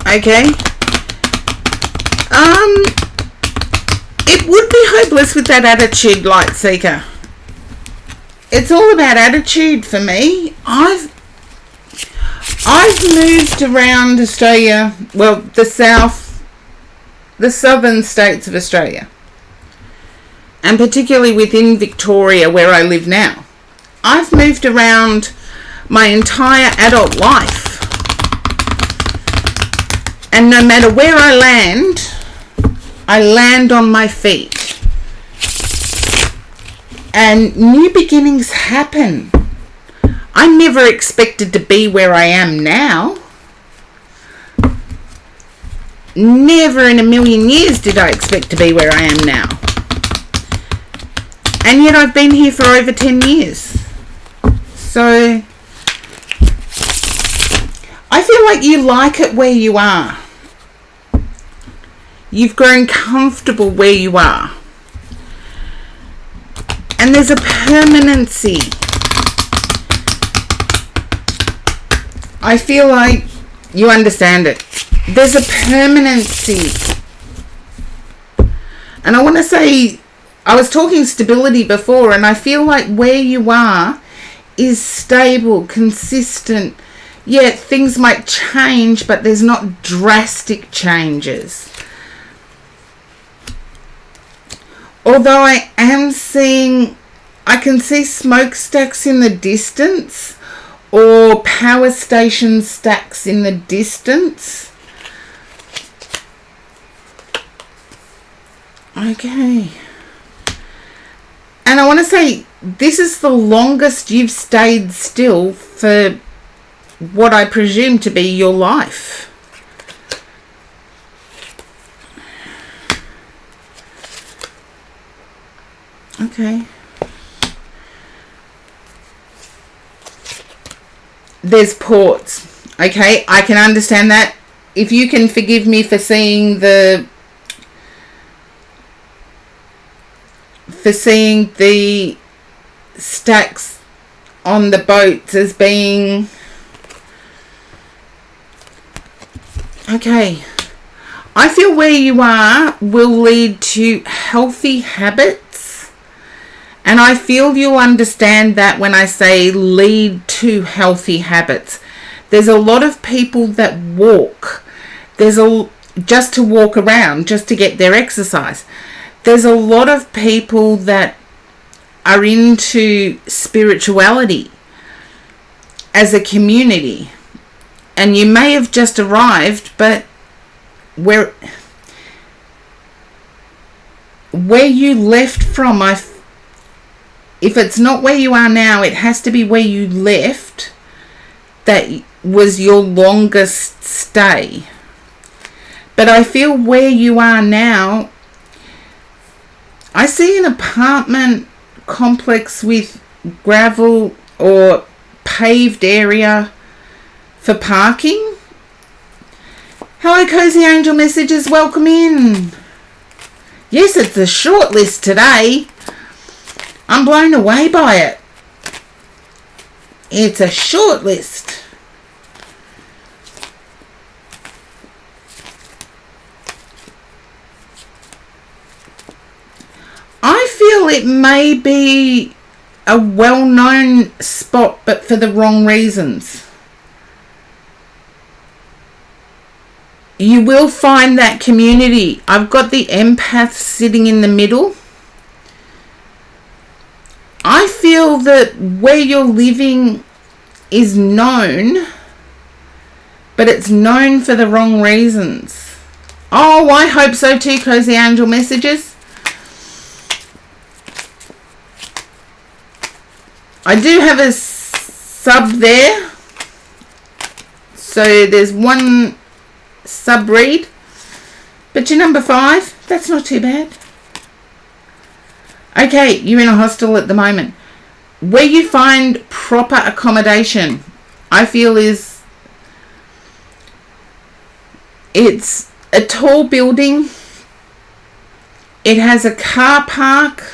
S1: Okay. It would be hopeless with that attitude, Light Seeker. It's all about attitude for me. I've moved around Australia, well, the southern states of Australia, and particularly within Victoria, where I live now. I've moved around my entire adult life. And no matter where I land on my feet. And new beginnings happen. I never expected to be where I am now. Never in a million years did I expect to be where I am now. And yet I've been here for over 10 years. So I feel like you like it where you are. You've grown comfortable where you are. And there's a permanency. I feel like you understand it. There's a permanency. And I want to say, I was talking stability before, and I feel like where you are is stable, consistent. Yeah, things might change, but there's not drastic changes. Although I am seeing, I can see smokestacks in the distance or power station stacks in the distance. Okay. And I want to say, this is the longest you've stayed still for what I presume to be your life. Okay. There's ports. Okay, I can understand that. If you can forgive me for seeing the stacks on the boats as being okay. I feel where you are will lead to healthy habits, and I feel you'll understand that when I say lead to healthy habits. There's a lot of people that walk. Just to walk around, just to get their exercise. There's a lot of people that are into spirituality as a community, and you may have just arrived, but where you left from, if it's not where you are now, it has to be where you left that was your longest stay. But I feel where you are now, I see an apartment complex with gravel or paved area for parking. Hello, Cozy Angel Messages, welcome in. Yes, it's a short list today. I'm blown away by it. It's a short list. I feel it may be a well-known spot, but for the wrong reasons. You will find that community. I've got the empath sitting in the middle. I feel that where you're living is known, but it's known for the wrong reasons. Oh, I hope so too, Cozy Angel Messages. I do have a sub there. So there's one sub read. But you're number 5. That's not too bad. Okay, you're in a hostel at the moment. Where you find proper accommodation, I feel it's a tall building. It has a car park.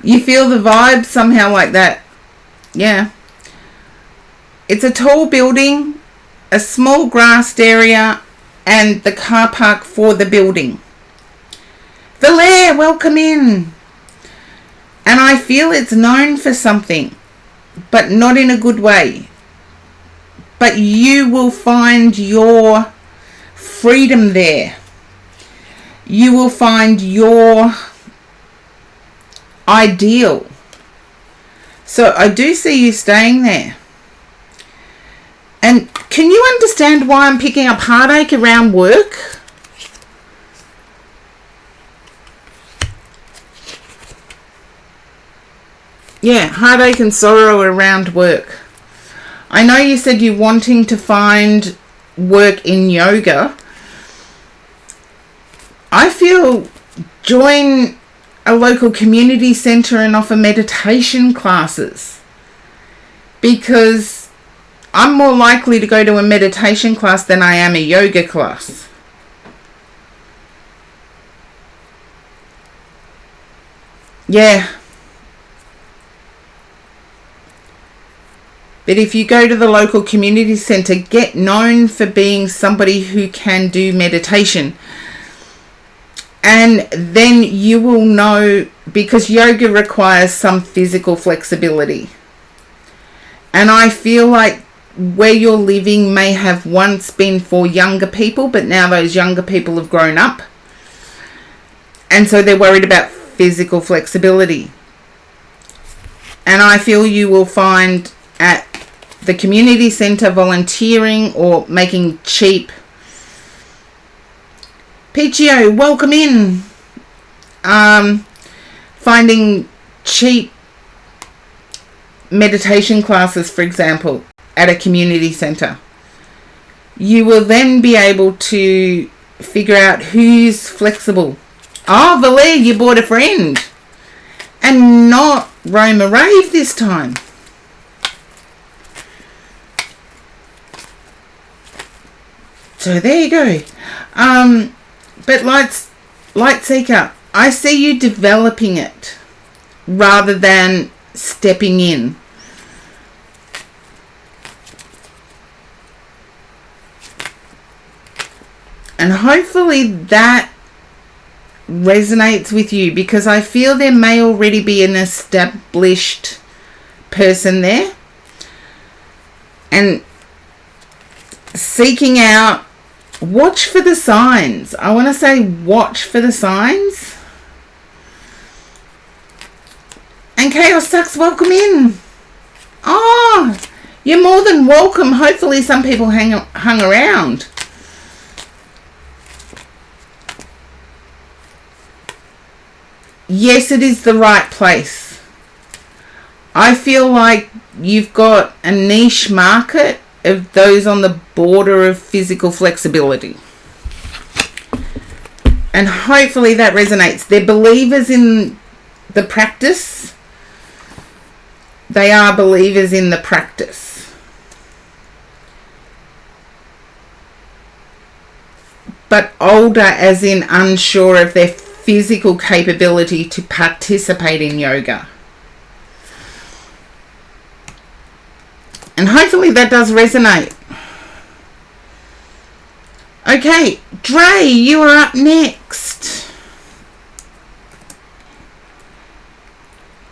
S1: You feel the vibe somehow like that. Yeah. It's a tall building, a small grassed area, and the car park for the building. Valaire, welcome in. And I feel it's known for something, but not in a good way. But you will find your freedom there. You will find your ideal. So I do see you staying there. And can you understand why I'm picking up heartache around work? Yeah, heartache and sorrow around work. I know you said you're wanting to find work in yoga. I feel join a local community centre and offer meditation classes, because I'm more likely to go to a meditation class than I am a yoga class. Yeah. But if you go to the local community centre, get known for being somebody who can do meditation. And then you will know, because yoga requires some physical flexibility. And I feel like where you're living may have once been for younger people, but now those younger people have grown up. And so they're worried about physical flexibility. And I feel you will find at the community centre volunteering or making cheap. Pichio, welcome in. Finding cheap meditation classes, for example, at a community centre. You will then be able to figure out who's flexible Oh, Valer, you bought a friend. And not Roma Rave this time. So there you go. But Light Seeker, I see you developing it rather than stepping in. And hopefully that resonates with you, because I feel there may already be an established person there. And seeking out, watch for the signs. I want to say watch for the signs. And Chaos Sucks, welcome in. Oh, you're more than welcome. Hopefully some people hung around. Yes, it is the right place. I feel like you've got a niche market of those on the border of physical flexibility. And hopefully that resonates. They're believers in the practice. They are believers in the practice. But older as in unsure of their physical capability to participate in yoga. And hopefully that does resonate. Okay, Dre, you are up next.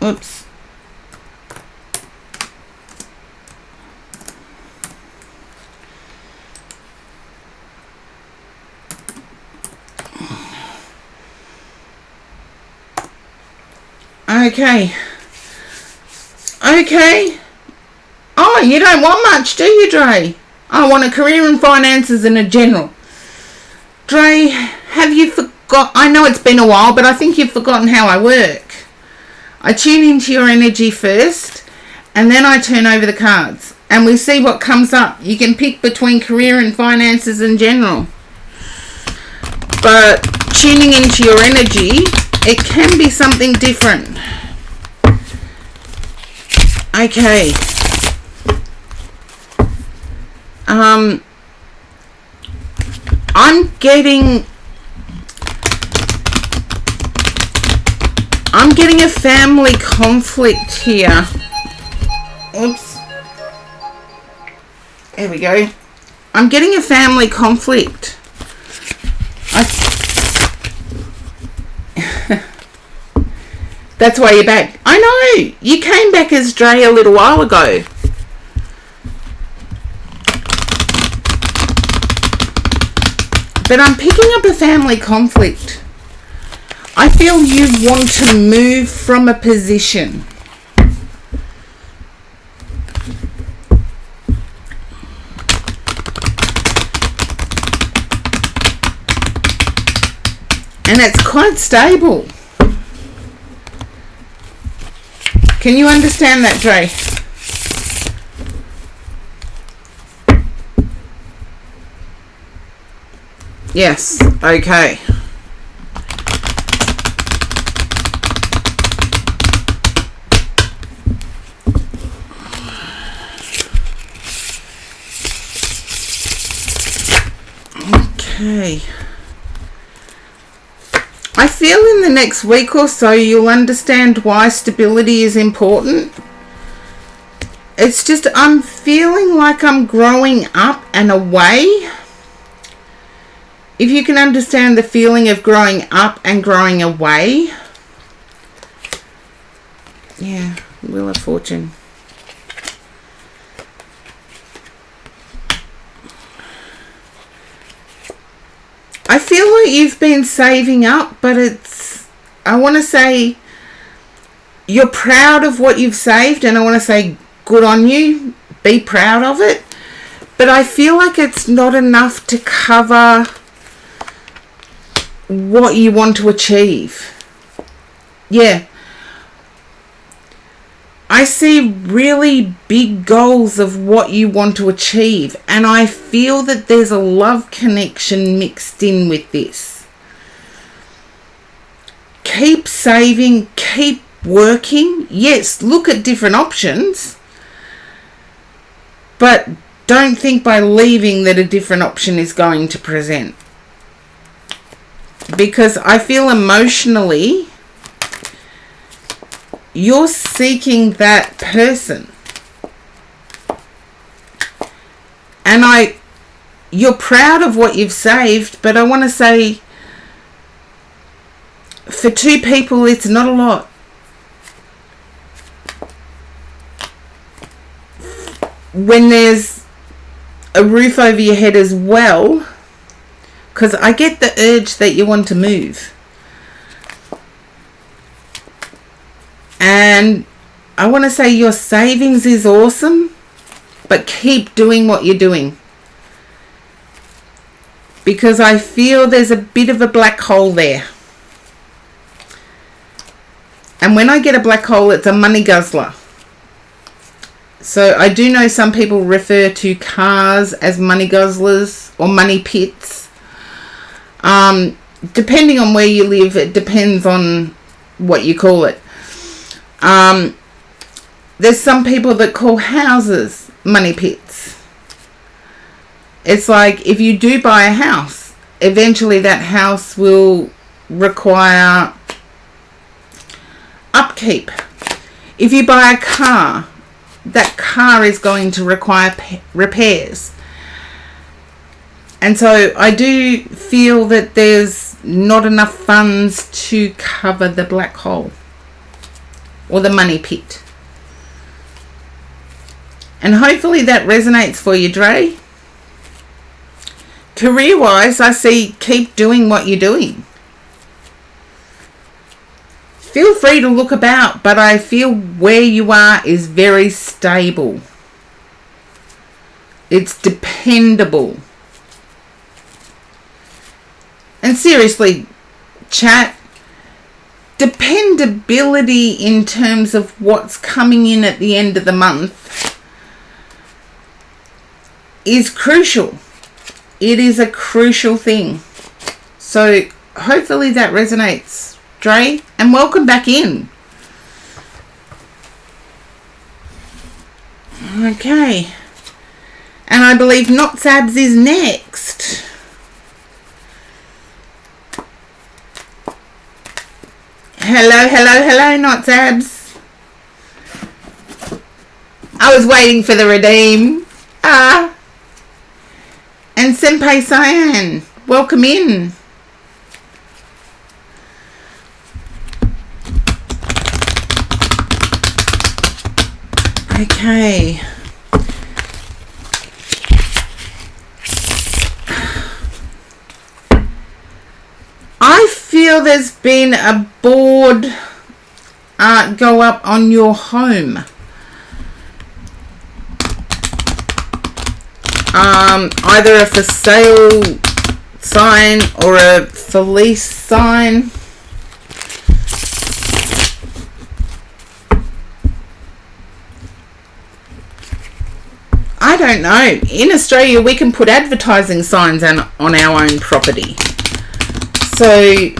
S1: Oops. Okay. Oh, you don't want much, do you, Dre? I want a career in finances and a general. Dre, have you forgot? I know it's been a while, but I think you've forgotten how I work. I tune into your energy first, and then I turn over the cards, and we see what comes up. You can pick between career and finances and general. But tuning into your energy, it can be something different. Okay. I'm getting a family conflict here. Oops. There we go. I'm getting a family conflict. That's why you're back. I know. You came back as Dre a little while ago. But I'm picking up a family conflict. I feel you want to move from a position. And it's quite stable. Can you understand that, Dre? Yes, okay. Okay. I feel in the next week or so you'll understand why stability is important. It's just I'm feeling like I'm growing up and away. If you can understand the feeling of growing up and growing away. Yeah, Wheel of Fortune. I feel like you've been saving up, but I want to say you're proud of what you've saved, and I want to say good on you. Be proud of it. But I feel like it's not enough to cover what you want to achieve. Yeah. I see really big goals of what you want to achieve, and I feel that there's a love connection mixed in with this. keep saving, keep working. Yes, look at different options, but don't think by leaving that a different option is going to present. Because I feel emotionally you're seeking that person. And you're proud of what you've saved, but I want to say for two people it's not a lot. When there's a roof over your head as well, because I get the urge that you want to move. And I want to say your savings is awesome, but keep doing what you're doing. Because I feel there's a bit of a black hole there. And when I get a black hole, it's a money guzzler. So I do know some people refer to cars as money guzzlers or money pits. Depending on where you live, it depends on what you call it. There's some people that call houses money pits. It's like if you do buy a house, eventually that house will require upkeep. If you buy a car, that car is going to require repairs. And so I do feel that there's not enough funds to cover the black hole or the money pit. And hopefully that resonates for you, Dre. Career-wise, I see keep doing what you're doing. Feel free to look about, but I feel where you are is very stable. It's dependable. And seriously, chat, dependability in terms of what's coming in at the end of the month is crucial. It is a crucial thing. So hopefully that resonates, Dre, and welcome back in. Okay. And I believe Knots Abs is next. Hello, Knots Abs. I was waiting for the redeem. And Senpai Cyan, welcome in. Okay. I feel there's been a board go up on your home. Either a for sale sign or a for lease sign. I don't know. In Australia, we can put advertising signs on our own property. So,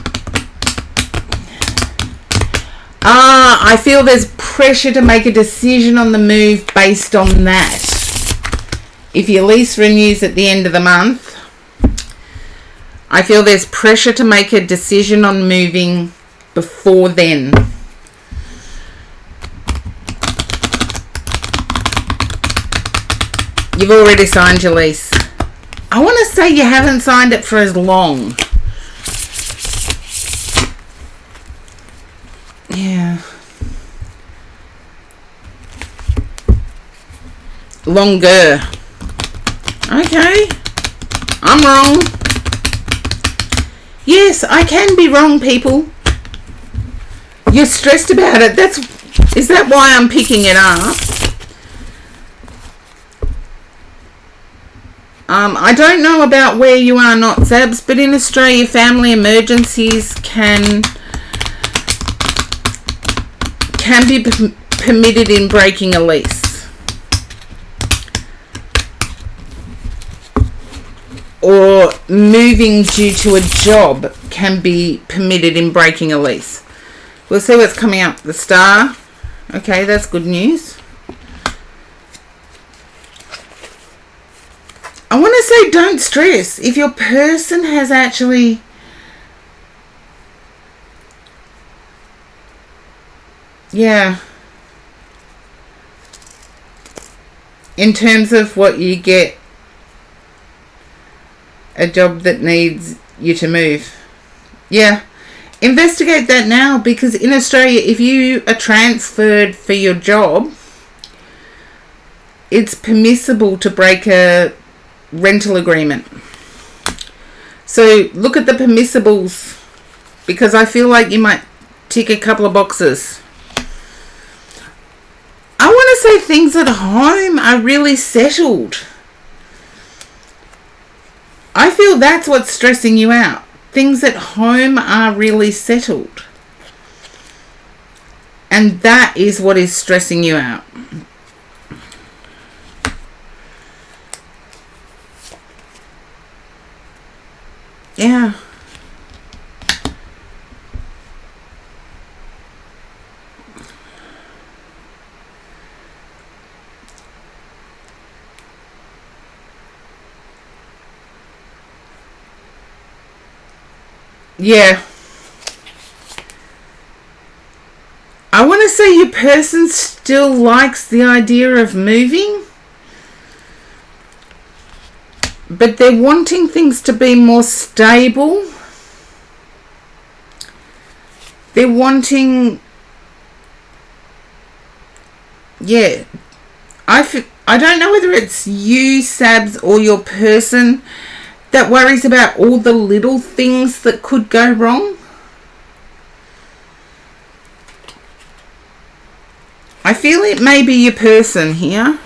S1: I feel there's pressure to make a decision on the move based on that. If your lease renews at the end of the month, I feel there's pressure to make a decision on moving before then. You've already signed your lease. I want to say you haven't signed it for as long. Yeah. Longer. Okay. I'm wrong. Yes, I can be wrong, people. You're stressed about it. Is that why I'm picking it up? I don't know about where you are, Knots Abs, but in Australia, family emergencies can be permitted in breaking a lease. Or moving due to a job can be permitted in breaking a lease. We'll see what's coming up. The Star. Okay, that's good news. I want to say don't stress. If your person has actually... Yeah. In terms of what you get, a job that needs you to move. Yeah. Investigate that now, because in Australia, if you are transferred for your job, it's permissible to break a rental agreement. So look at the permissibles, because I feel like you might tick a couple of boxes. I want to say things at home are really settled. I feel that's what's stressing you out. Things at home are really settled. And that is what is stressing you out. Yeah. Yeah. I want to say your person still likes the idea of moving, but they're wanting things to be more stable. They're wanting... Yeah. I don't know whether it's you, Sabs, or your person that worries about all the little things that could go wrong. I feel it may be your person here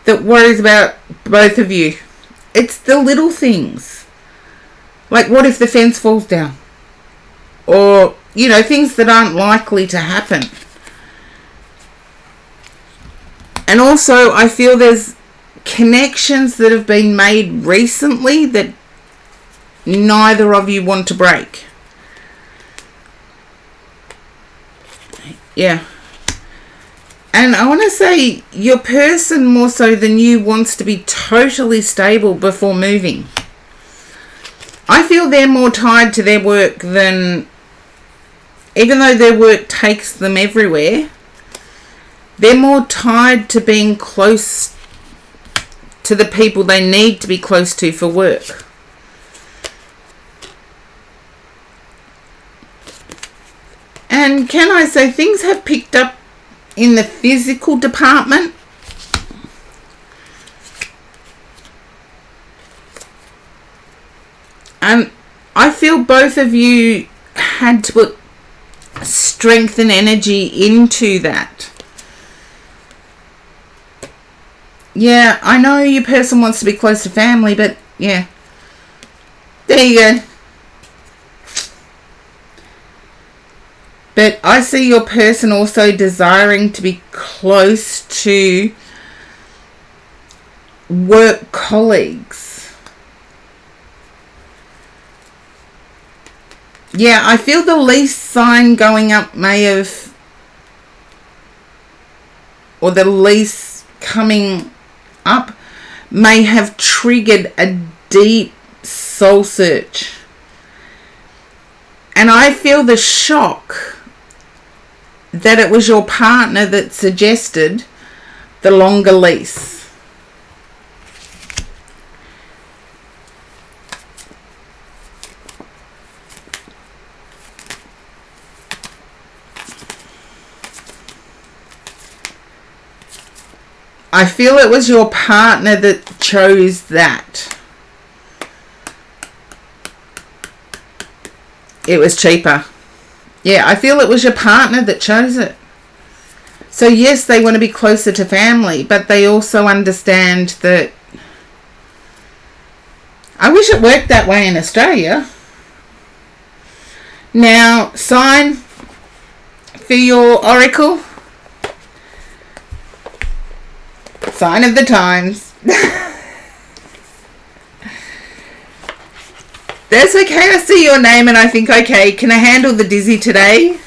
S1: that worries about both of you. It's the little things. Like, what if the fence falls down? Or, you know, things that aren't likely to happen. And also, I feel there's connections that have been made recently that neither of you want to break. Yeah. And I want to say your person, more so than you, wants to be totally stable before moving. I feel they're more tied to their work than... Even though their work takes them everywhere, they're more tied to being close to the people they need to be close to for work. And can I say things have picked up in the physical department? And I feel both of you had to put strength and energy into that. Yeah, I know your person wants to be close to family, but yeah. There you go. But I see your person also desiring to be close to work colleagues. Yeah, I feel the lease sign going up may have... Or the lease coming up may have triggered a deep soul search. And I feel the shock that it was your partner that suggested the longer lease. I feel it was your partner that chose that. It was cheaper. Yeah, I feel it was your partner that chose it. So yes, they want to be closer to family, but they also understand that... I wish it worked that way in Australia. Now, sign for your oracle. Sign of the times. That's okay. I see your name and I think, okay, can I handle the dizzy today?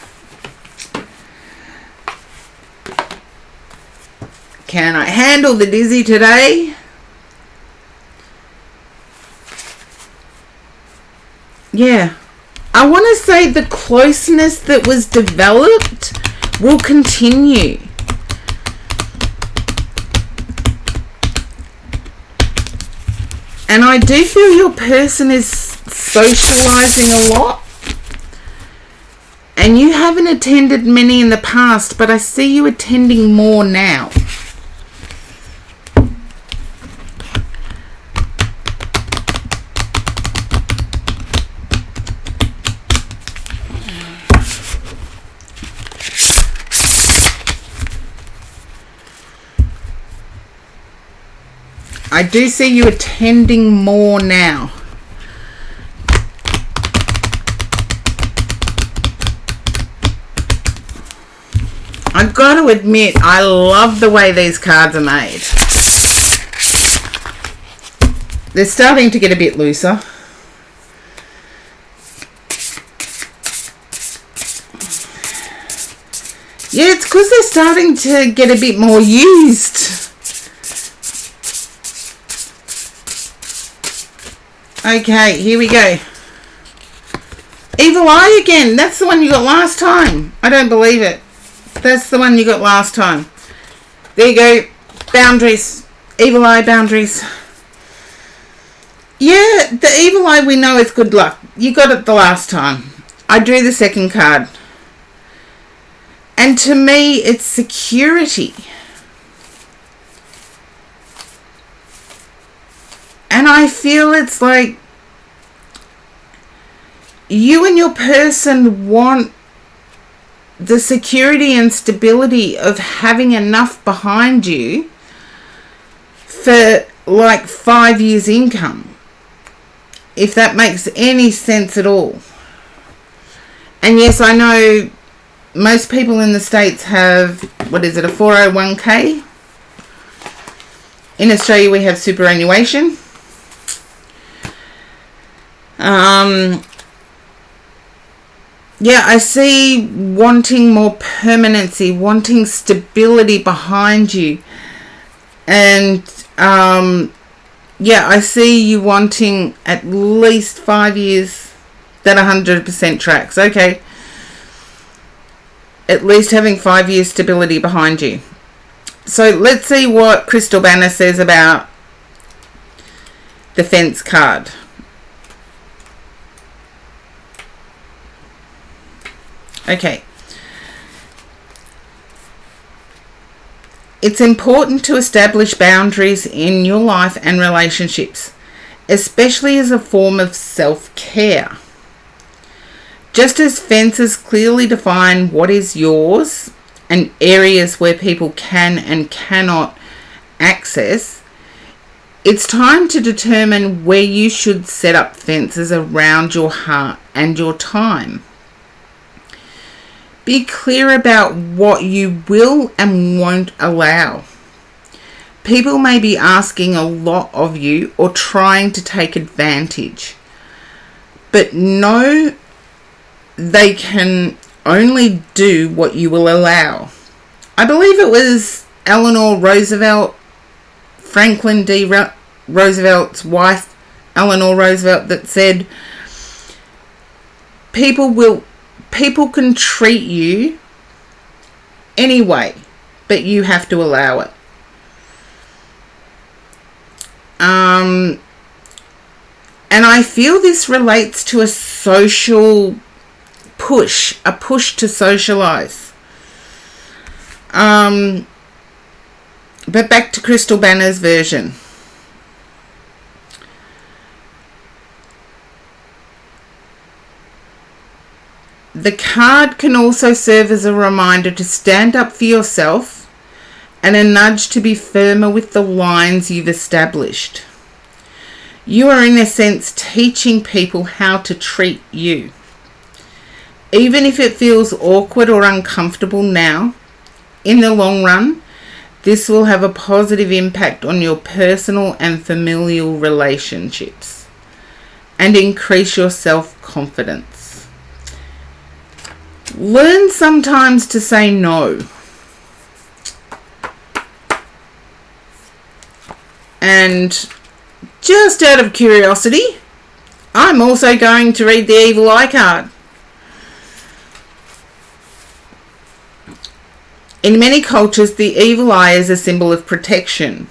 S1: Can I handle the dizzy today? Yeah. I want to say the closeness that was developed will continue. And I do feel your person is socializing a lot. And you haven't attended many in the past, but I see you attending more now. I do see you attending more now. I've got to admit, I love the way these cards are made. They're starting to get a bit looser. Yeah, it's because they're starting to get a bit more used. Okay, here we go. Evil Eye again. That's the one you got last time. I don't believe it. That's the one you got last time. There you go. Boundaries. Evil Eye, boundaries. Yeah, the Evil Eye we know is good luck. You got it the last time. I drew the second card. And to me, it's security. And I feel it's like you and your person want the security and stability of having enough behind you for like 5 years income, if that makes any sense at all. And yes, I know most people in the States have, what is it, a 401k? In Australia we have superannuation. Yeah, I see wanting more permanency, wanting stability behind you. And, yeah, I see you wanting at least 5 years. That 100% tracks. Okay. At least having 5 years stability behind you. So let's see what Crystal Banner says about the Fence card. Okay. It's important to establish boundaries in your life and relationships, especially as a form of self-care. Just as fences clearly define what is yours and areas where people can and cannot access, it's time to determine where you should set up fences around your heart and your time. Be clear about what you will and won't allow. People may be asking a lot of you or trying to take advantage, but know they can only do what you will allow. I believe it was Eleanor Roosevelt, Franklin D. Roosevelt's wife, Eleanor Roosevelt, that said, people can treat you anyway, but you have to allow it. And I feel this relates to a social push, a push to socialize. But back to Crystal Banner's version. The card can also serve as a reminder to stand up for yourself and a nudge to be firmer with the lines you've established. You are, in a sense, teaching people how to treat you. Even if it feels awkward or uncomfortable now, in the long run, this will have a positive impact on your personal and familial relationships. and increase your self-confidence. Learn sometimes to say no. And just out of curiosity, I'm also going to read the Evil Eye card. In many cultures, the evil eye is a symbol of protection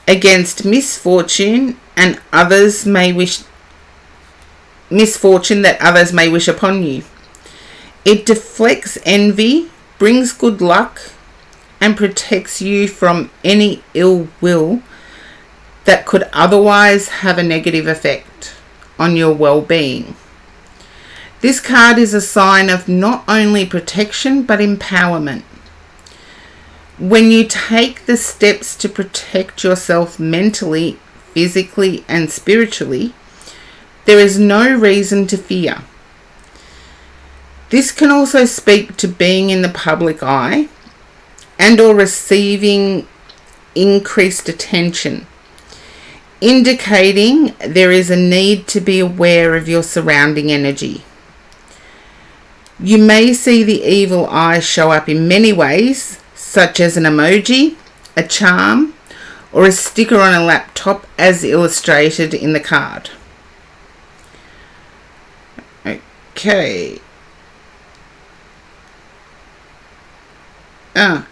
S1: against misfortune and misfortune that others may wish upon you. It deflects envy, brings good luck, and protects you from any ill will that could otherwise have a negative effect on your well-being. This card is a sign of not only protection but empowerment. When you take the steps to protect yourself mentally, physically, and spiritually, there is no reason to fear. This can also speak to being in the public eye and or receiving increased attention, indicating there is a need to be aware of your surrounding energy. You may see the evil eye show up in many ways, such as an emoji, a charm, or a sticker on a laptop as illustrated in the card. Okay.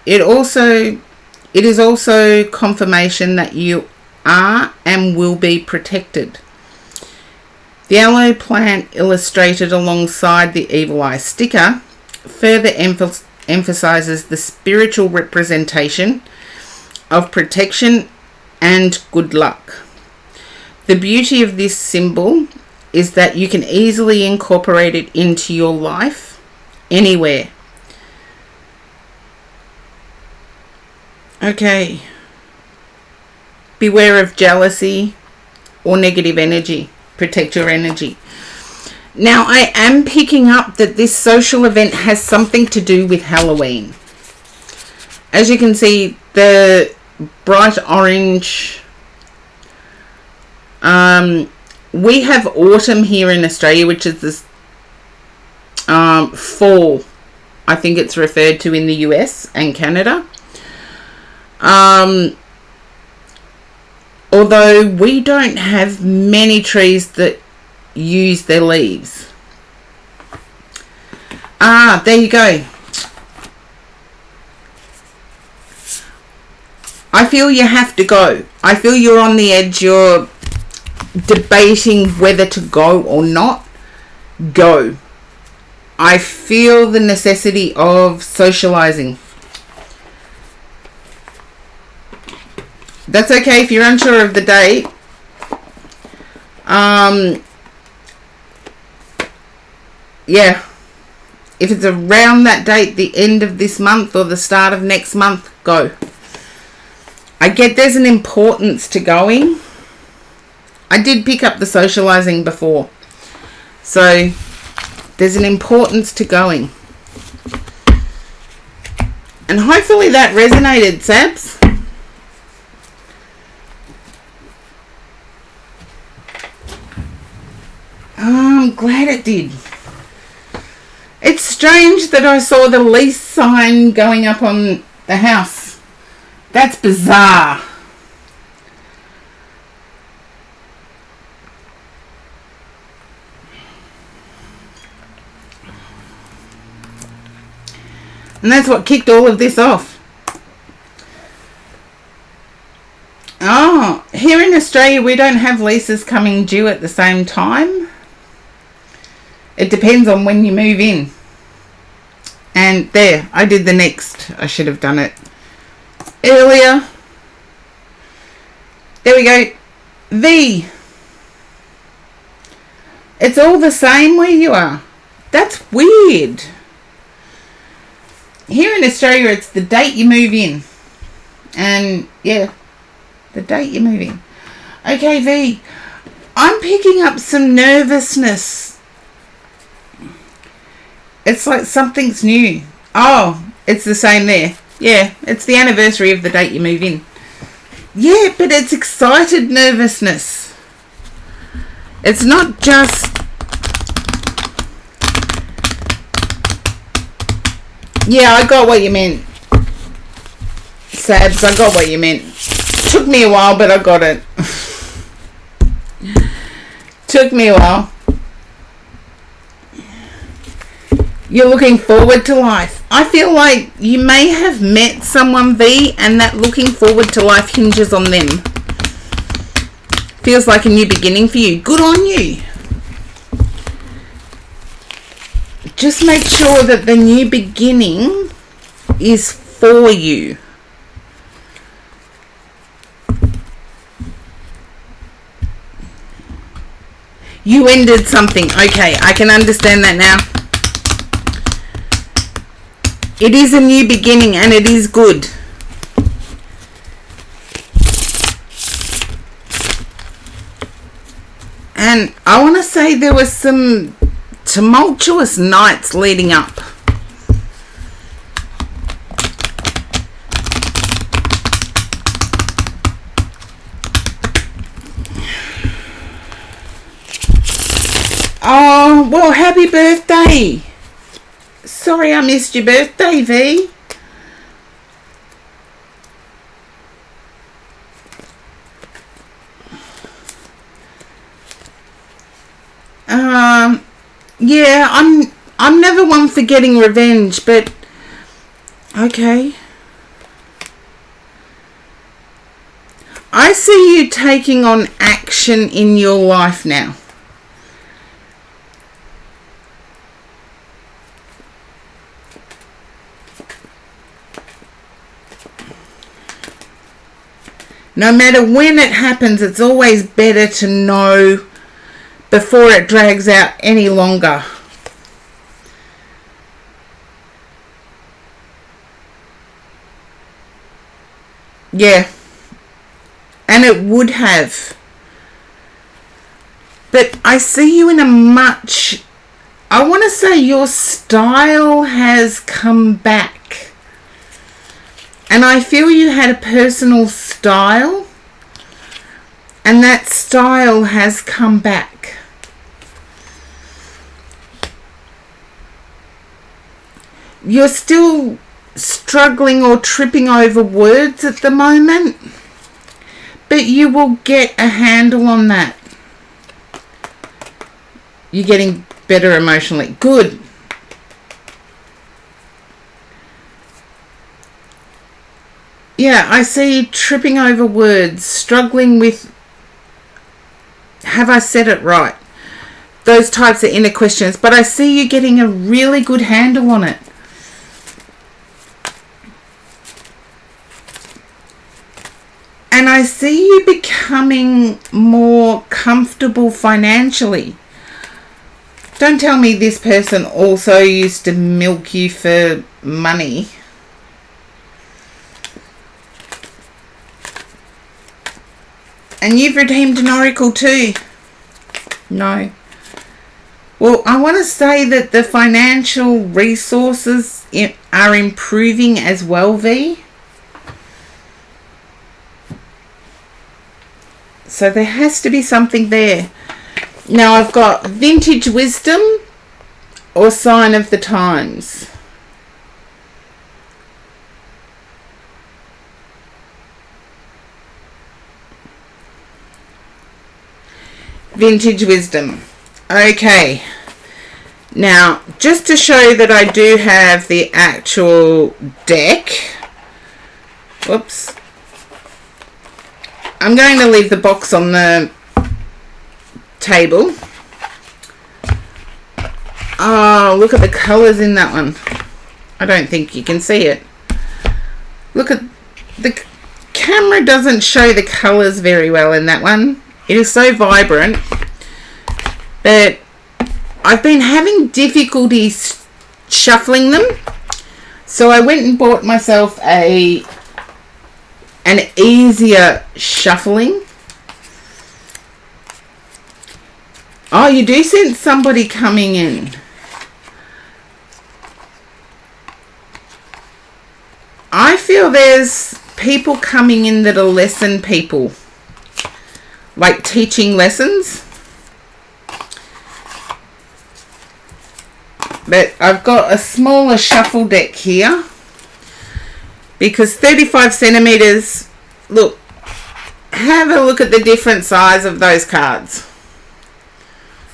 S1: It is also confirmation that you are and will be protected. The aloe plant illustrated alongside the evil eye sticker further emphasizes the spiritual representation of protection and good luck. The beauty of this symbol is that you can easily incorporate it into your life anywhere. Okay. Beware of jealousy or negative energy. Protect your energy. Now, I am picking up that this social event has something to do with Halloween. As you can see, the bright orange. We have autumn here in Australia, which is this fall. I think it's referred to in the US and Canada. Although we don't have many trees that use their leaves. There you go. I feel you have to go. I feel you're on the edge. You're debating whether to go or not. Go. I feel the necessity of socializing. That's okay if you're unsure of the date. Yeah. If it's around that date, the end of this month or the start of next month, go. I get there's an importance to going. I did pick up the socializing before. So there's an importance to going. And hopefully that resonated, Sabs. I'm glad it did. It's strange that I saw the lease sign going up on the house. That's bizarre. And that's what kicked all of this off. Oh, here in Australia we don't have leases coming due at the same time. It depends on when you move in. And there, I did the next. I should have done it earlier. There we go. V. It's all the same where you are. That's weird. Here in Australia, it's the date you move in. And, yeah, the date you move in. Okay, V. I'm picking up some nervousness. It's like something's new. Oh, it's the same there. Yeah, it's the anniversary of the date you move in. Yeah, but it's excited nervousness. It's not just... Yeah, I got what you meant. Sabs, I got what you meant. Took me a while, but I got it. Took me a while. You're looking forward to life. I feel like you may have met someone, V, and that looking forward to life hinges on them. Feels like a new beginning for you. Good on you. Just make sure that the new beginning is for you. You ended something. Okay, I can understand that now. It is a new beginning and it is good. And I want to say there was some tumultuous nights leading up. Oh, well, happy birthday. Sorry I missed your birthday, V. Yeah, I'm never one for getting revenge, but okay. I see you taking on action in your life now. No matter when it happens, it's always better to know before it drags out any longer. Yeah. And it would have. But I see you in a much... I want to say your style has come back. And I feel you had a personal style. And that style has come back. You're still struggling or tripping over words at the moment, but you will get a handle on that. You're getting better emotionally. Good. Yeah, I see you tripping over words, struggling with, have I said it right? Those types of inner questions, but I see you getting a really good handle on it. And I see you becoming more comfortable financially. Don't tell me this person also used to milk you for money. And you've redeemed an oracle too. No. Well, I want to say that the financial resources are improving as well, V. So there has to be something there. Now I've got vintage wisdom or sign of the times. Vintage wisdom. Okay. Now, just to show that I do have the actual deck. Whoops. I'm going to leave the box on the table. Oh, look at the colours in that one. I don't think you can see it. Look at the camera doesn't show the colours very well in that one. It is so vibrant. But I've been having difficulties shuffling them. So I went and bought myself an easier shuffling. Oh, you do sense somebody coming in. I feel there's people coming in that are lesson people. Like teaching lessons. But I've got a smaller shuffle deck here because 35 centimeters, look, have a look at the different size of those cards.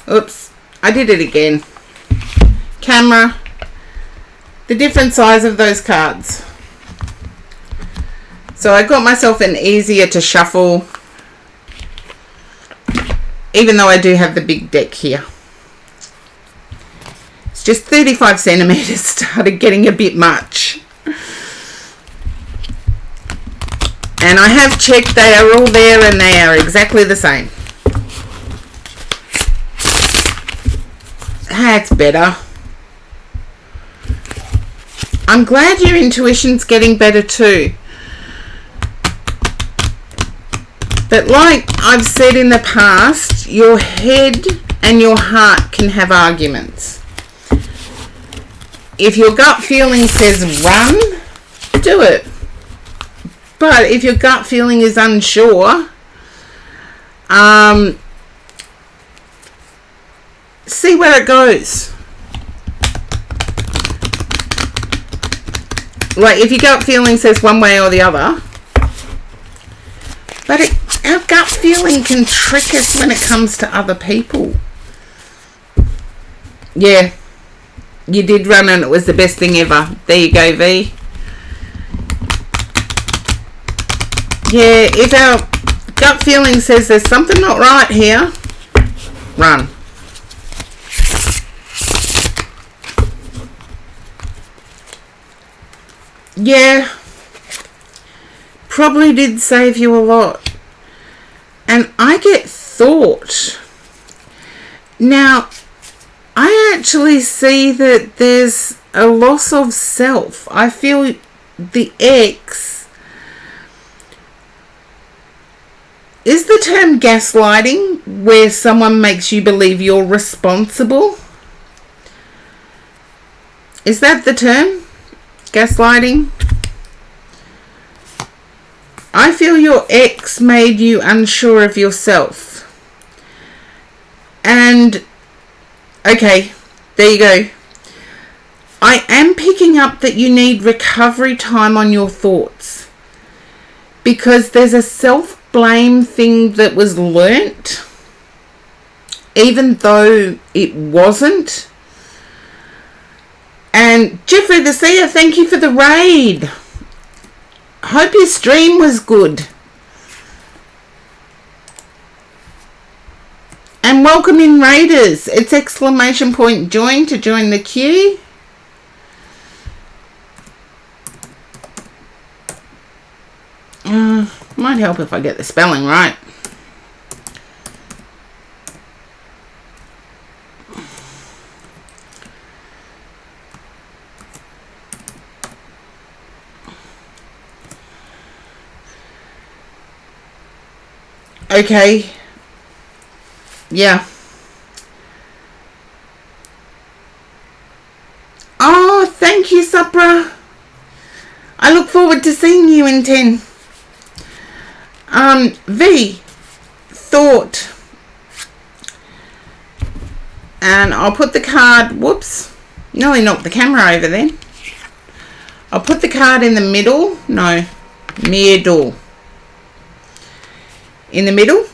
S1: Oops, I did it again. Camera, the different size of those cards. So I got myself an easier to shuffle, even though I do have the big deck here. It's just 35 centimeters started getting a bit much. And I have checked, they are all there and they are exactly the same. That's better. I'm glad your intuition's getting better too. But like I've said in the past, your head and your heart can have arguments. If your gut feeling says run, do it. But if your gut feeling is unsure, see where it goes. Like if your gut feeling says one way or the other, but our gut feeling can trick us when it comes to other people. Yeah, you did run and it was the best thing ever. There you go, V. Yeah, if our gut feeling says there's something not right here, run. Yeah, probably did save you a lot. And I get thought. Now, I actually see that there's a loss of self. I feel the X is the term gaslighting, where someone makes you believe you're responsible. Is that the term? Gaslighting? I feel your ex made you unsure of yourself. And, okay, there you go. I am picking up that you need recovery time on your thoughts. Because there's a self-blame thing that was learnt, even though it wasn't. And Jeffrey the Seer, thank you for the raid. Hope your stream was good. And welcome in raiders. It's exclamation point join to join the queue. Might help if I get the spelling right. Okay. Yeah. Oh, thank you, Supra. I look forward to seeing you in 10. V. Thought. And I'll put the card... Whoops. Nearly knocked the camera over then. I'll put the card in the middle. No. Middle. In the middle,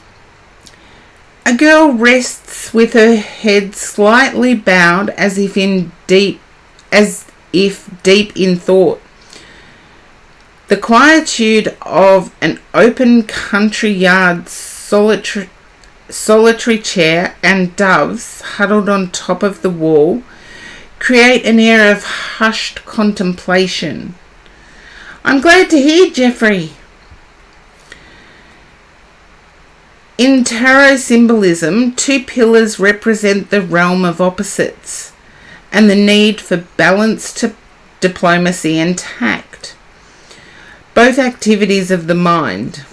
S1: a girl rests with her head slightly bowed as if deep in thought. The quietude of an open country yard, solitary chair and doves huddled on top of the wall create an air of hushed contemplation. I'm glad to hear, Jeffrey. In tarot symbolism, two pillars represent the realm of opposites and the need for balance, diplomacy and tact, both activities of the mind.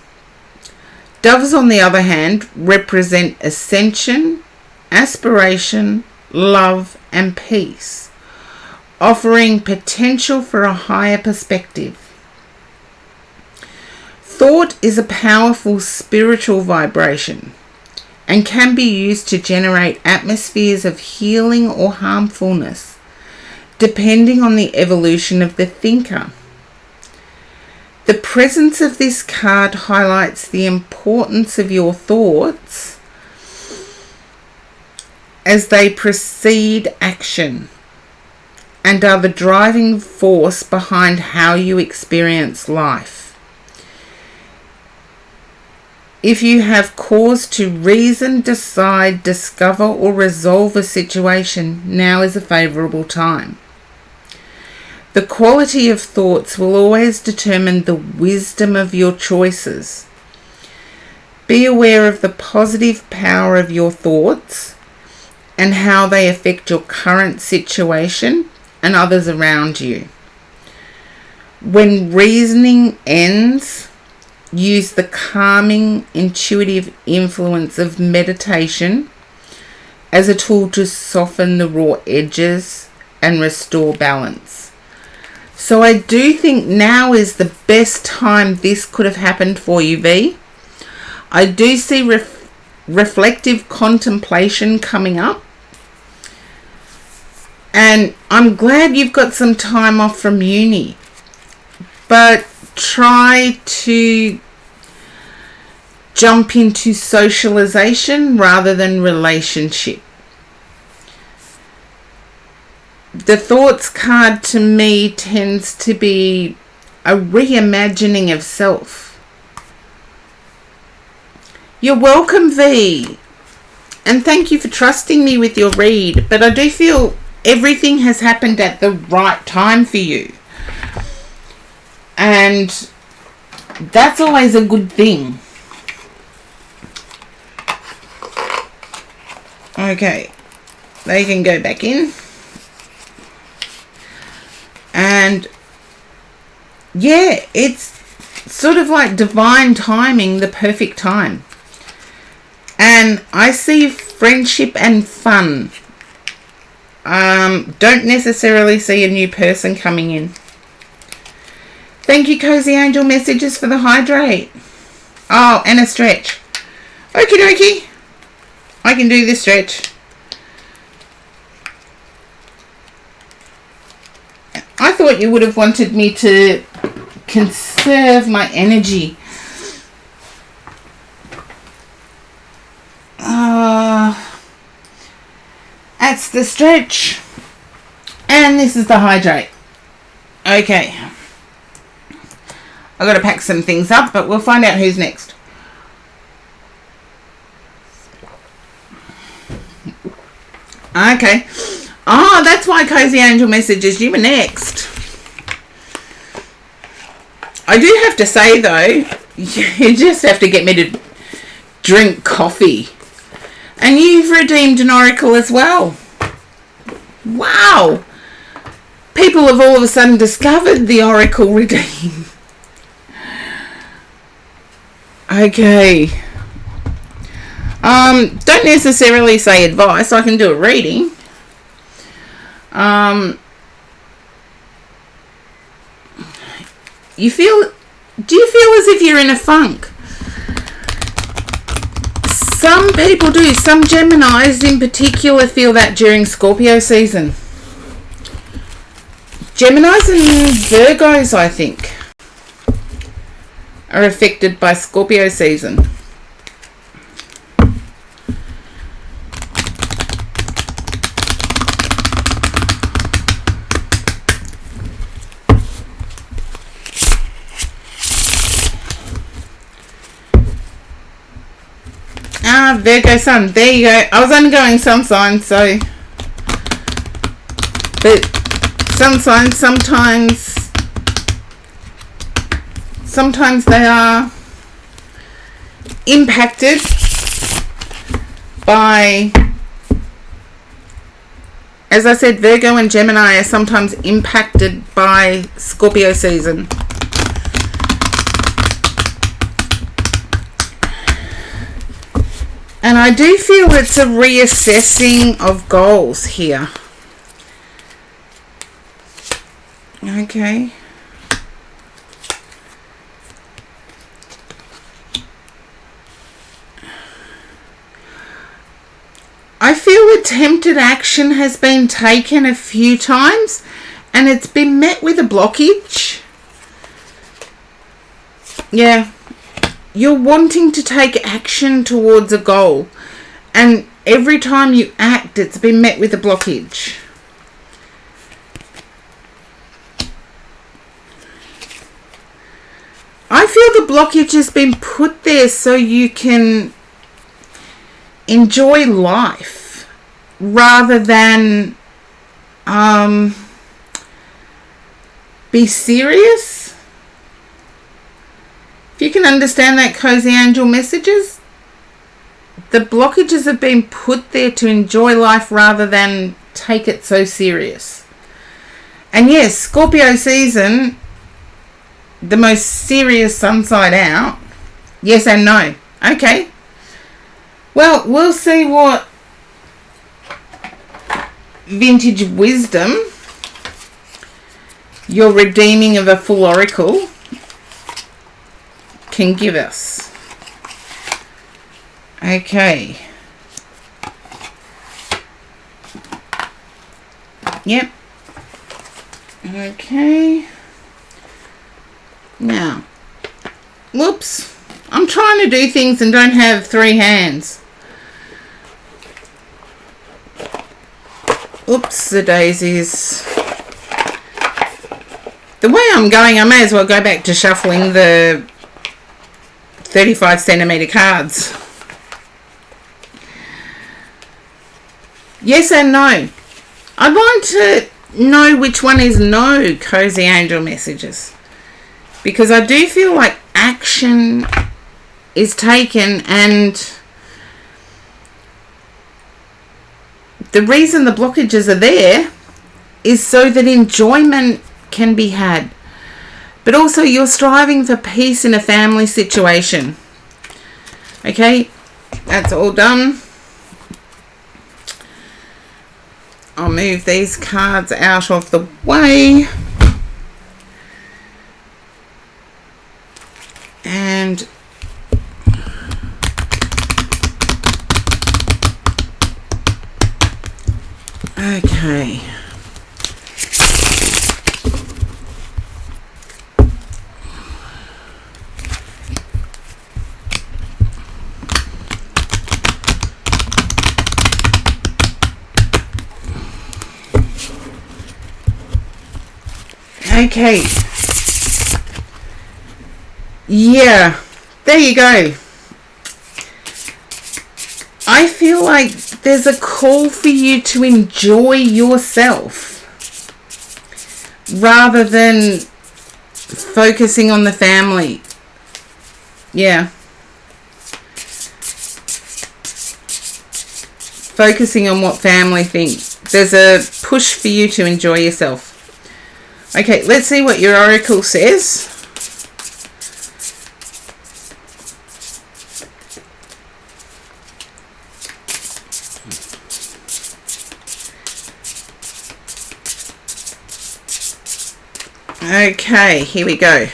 S1: Doves, on the other hand, represent ascension, aspiration, love and peace, offering potential for a higher perspective. Thought is a powerful spiritual vibration and can be used to generate atmospheres of healing or harmfulness, depending on the evolution of the thinker. The presence of this card highlights the importance of your thoughts as they precede action and are the driving force behind how you experience life. If you have cause to reason, decide, discover, or resolve a situation, now is a favourable time. The quality of thoughts will always determine the wisdom of your choices. Be aware of the positive power of your thoughts and how they affect your current situation and others around you. When reasoning ends, use the calming, intuitive influence of meditation as a tool to soften the raw edges and restore balance. So I do think now is the best time this could have happened for you, V. I do see reflective contemplation coming up. And I'm glad you've got some time off from uni. But try to jump into socialization rather than relationship. The thoughts card to me tends to be a reimagining of self. You're welcome, V. And thank you for trusting me with your read. But I do feel everything has happened at the right time for you. And that's always a good thing. Okay. They can go back in. And yeah, it's sort of like divine timing, the perfect time. And I see friendship and fun. Don't necessarily see a new person coming in. Thank you, Cozy Angel Messages, for the hydrate. Oh, and a stretch. Okie dokie. I can do this stretch. I thought you would have wanted me to conserve my energy. That's the stretch. And this is the hydrate. Okay. I've got to pack some things up, but we'll find out who's next. Okay. Oh, that's why Cozy Angel Messages, you were next. I do have to say, though, you just have to get me to drink coffee. And you've redeemed an oracle as well. Wow. People have all of a sudden discovered the oracle redeem. Okay. Don't necessarily say advice. I can do a reading. Do you feel as if you're in a funk? Some people do. Some Geminis in particular feel that during Scorpio season. Geminis and Virgos, I think, are affected by Scorpio season. Virgo Sun, there you go. I was only going sun signs, so, but sun signs sometimes they are impacted by, as I said, Virgo and Gemini are sometimes impacted by Scorpio season. And I do feel it's a reassessing of goals here. Okay. I feel attempted action has been taken a few times and it's been met with a blockage. Yeah. You're wanting to take action towards a goal, and every time you act, it's been met with a blockage. I feel the blockage has been put there so you can enjoy life rather than be serious. If you can understand that, cozy angel messages, the blockages have been put there to enjoy life rather than take it so serious. And yes, Scorpio season, the most serious sun side out. Yes and no. Okay. Well, we'll see what vintage wisdom your redeeming of a full oracle can give us. Okay. Yep. Okay. Now, whoops, I'm trying to do things and don't have 3 hands. Oops, the daisies. The way I'm going, I may as well go back to shuffling the 35 centimetre cards. Yes and no. I'd like to know which one is no, cozy angel messages. Because I do feel like action is taken, and the reason the blockages are there is so that enjoyment can be had. But also you're striving for peace in a family situation. Okay, that's all done. I'll move these cards out of the way. And okay. Okay. Yeah, there you go. I feel like there's a call for you to enjoy yourself rather than focusing on the family. Yeah. Focusing on what family thinks. There's a push for you to enjoy yourself. Okay, let's see what your oracle says. Okay, here we go.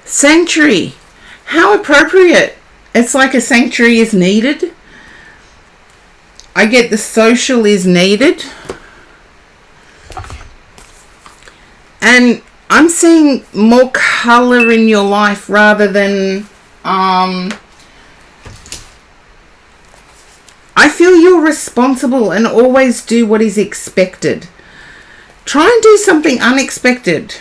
S1: Sanctuary. How appropriate. It's like a sanctuary is needed. I get the social is needed. And I'm seeing more colour in your life rather than... I feel you're responsible and always do what is expected. Try and do something unexpected.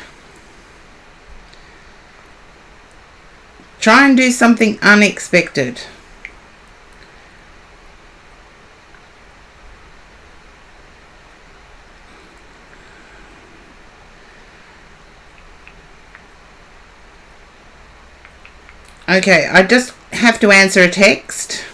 S1: Try and do something unexpected. Okay, I just have to answer a text.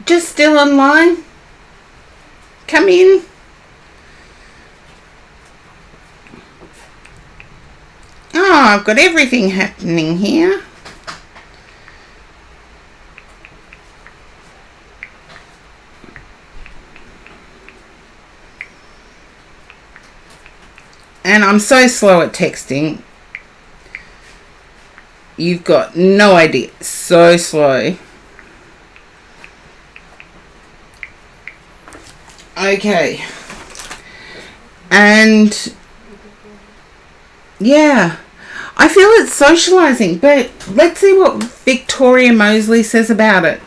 S1: Just still online. Come in. Oh, I've got everything happening here. And I'm so slow at texting. You've got no idea. So slow. Okay. And yeah, I feel it's socializing, but let's see what Victoria Mosley says about it.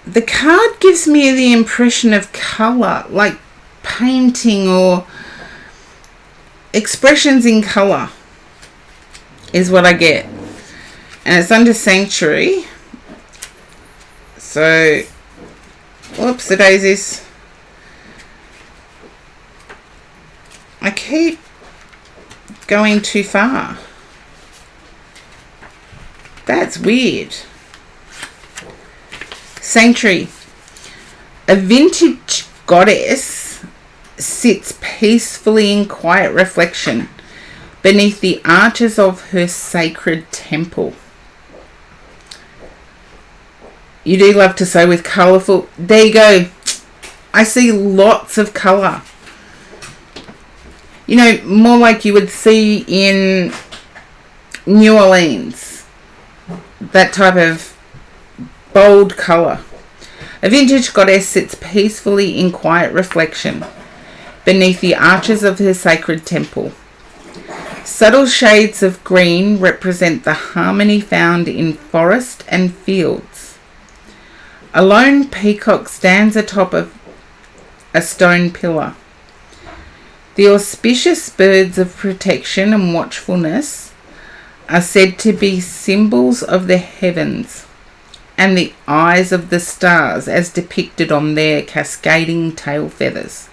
S1: The card gives me the impression of colour, like painting or expressions in colour is what I get. And it's under Sanctuary. So, whoops, the daisies. I keep going too far. That's weird. Sanctuary. A vintage goddess sits peacefully in quiet reflection beneath the arches of her sacred temple. You do love to sew with colourful. There you go. I see lots of colour. You know, more like you would see in New Orleans. That type of bold colour. A vintage goddess sits peacefully in quiet reflection beneath the arches of her sacred temple. Subtle shades of green represent the harmony found in forest and fields. A lone peacock stands atop of a stone pillar. The auspicious birds of protection and watchfulness are said to be symbols of the heavens and the eyes of the stars as depicted on their cascading tail feathers.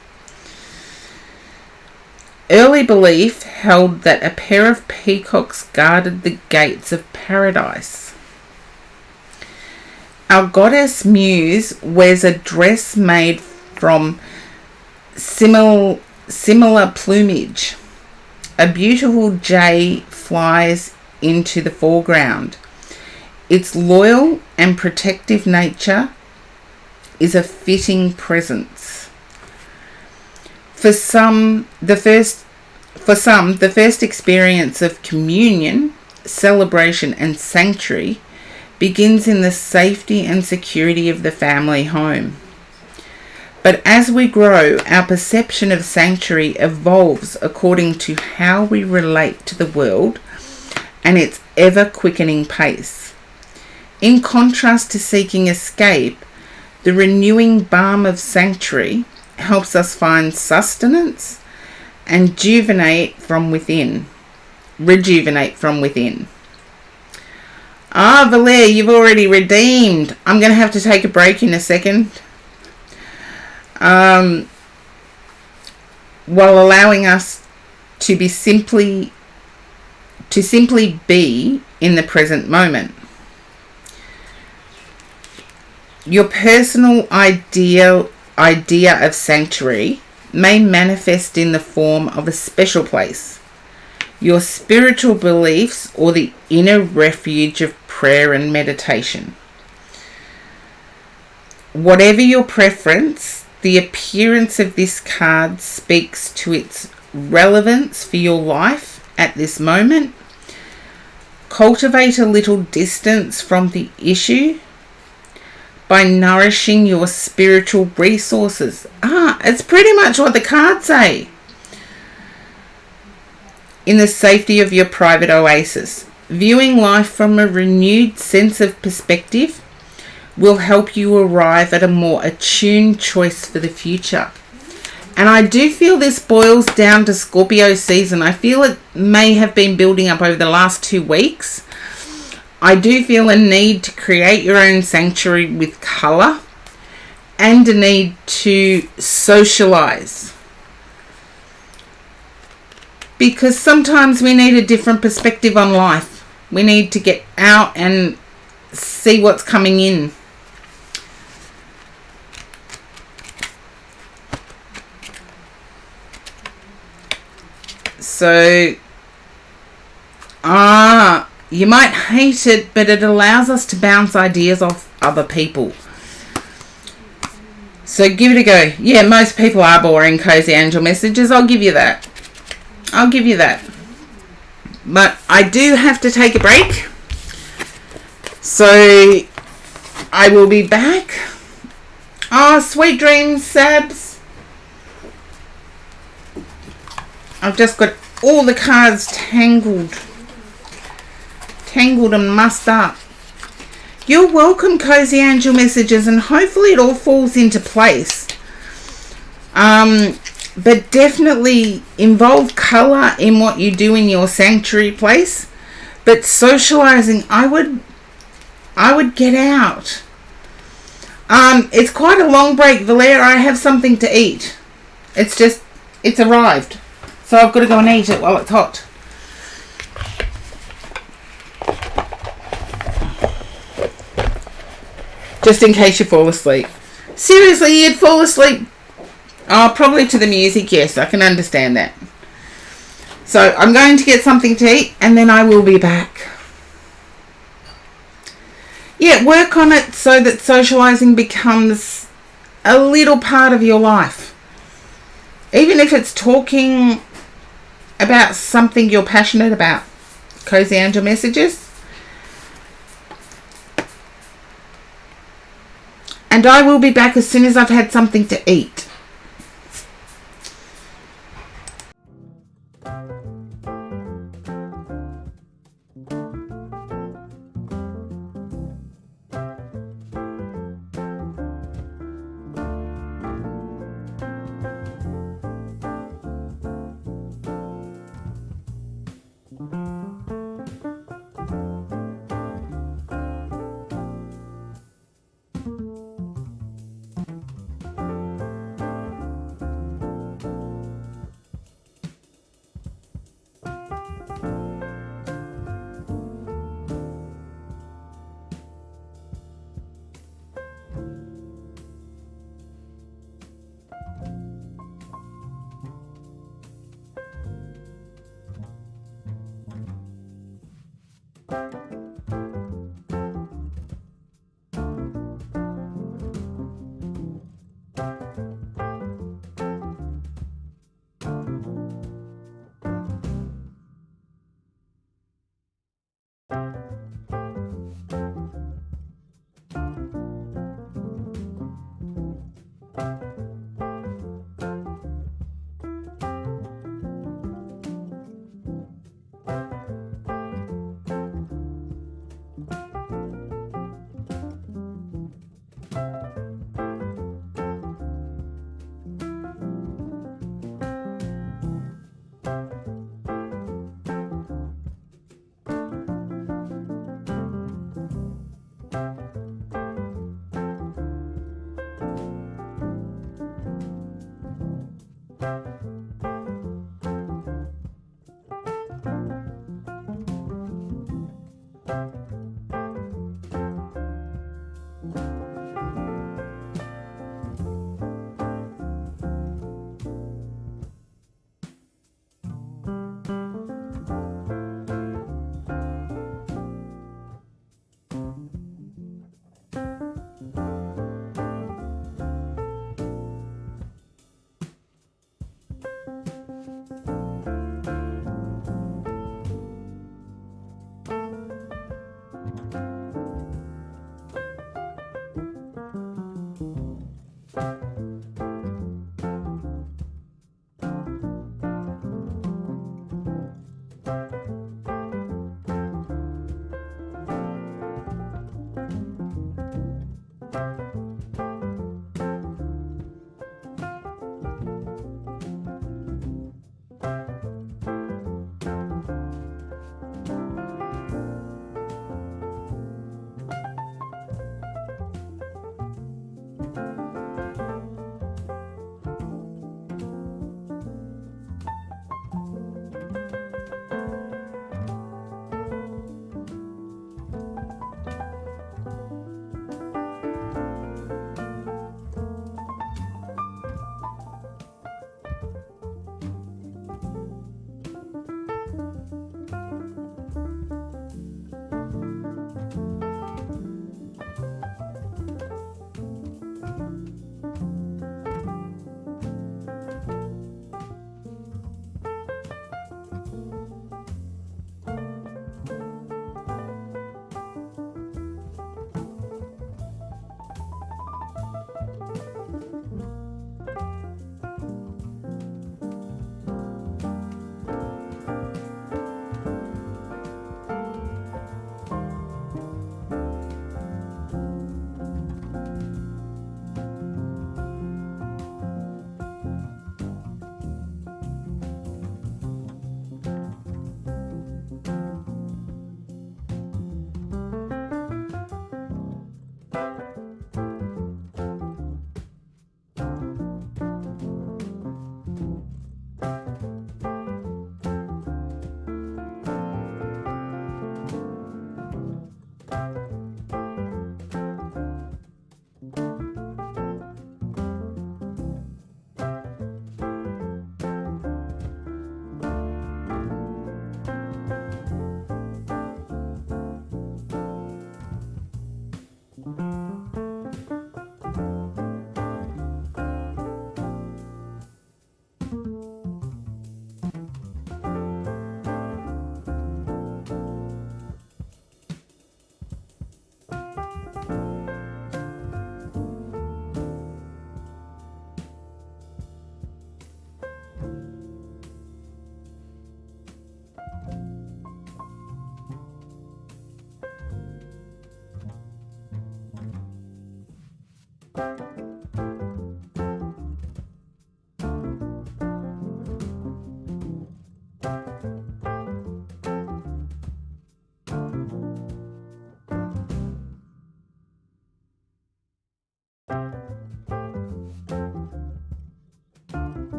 S1: Early belief held that a pair of peacocks guarded the gates of paradise. Our goddess muse wears a dress made from similar plumage. A beautiful jay flies into the foreground. Its loyal and protective nature is a fitting presence. For some, the first experience of communion, celebration, and sanctuary begins in the safety and security of the family home. But as we grow, our perception of sanctuary evolves according to how we relate to the world and its ever-quickening pace. In contrast to seeking escape, the renewing balm of sanctuary helps us find sustenance and rejuvenate from within. Ah, Valer, you've already redeemed. I'm going to have to take a break in a second. While allowing us to simply be in the present moment. Your personal idea of sanctuary may manifest in the form of a special place, your spiritual beliefs, or the inner refuge of prayer and meditation. Whatever your preference, the appearance of this card speaks to its relevance for your life at this moment. Cultivate a little distance from the issue by nourishing your spiritual resources. It's pretty much what the cards say. In the safety of your private oasis. Viewing life from a renewed sense of perspective will help you arrive at a more attuned choice for the future. And I do feel this boils down to Scorpio season. I feel it may have been building up over the last 2 weeks. I do feel a need to create your own sanctuary with colour and a need to socialise. Because sometimes we need a different perspective on life. We need to get out and see what's coming in. So, you might hate it, but it allows us to bounce ideas off other people. So give it a go. Yeah, most people are boring, cozy angel messages. I'll give you that. But I do have to take a break. So I will be back. Sweet dreams, Sabs. I've just got all the cards tangled and mussed up. You're welcome, cozy angel messages, and hopefully it all falls into place. But definitely involve colour in what you do in your sanctuary place. But socializing, I would get out. It's quite a long break, Valera. I have something to eat. It's arrived. So I've got to go and eat it while it's hot. Just in case you fall asleep. Seriously, you'd fall asleep? Oh, probably to the music. Yes, I can understand that. So I'm going to get something to eat and then I will be back. Yeah, work on it so that socializing becomes a little part of your life. Even if it's talking about something you're passionate about. Cozy angel messages. And I will be back as soon as I've had something to eat.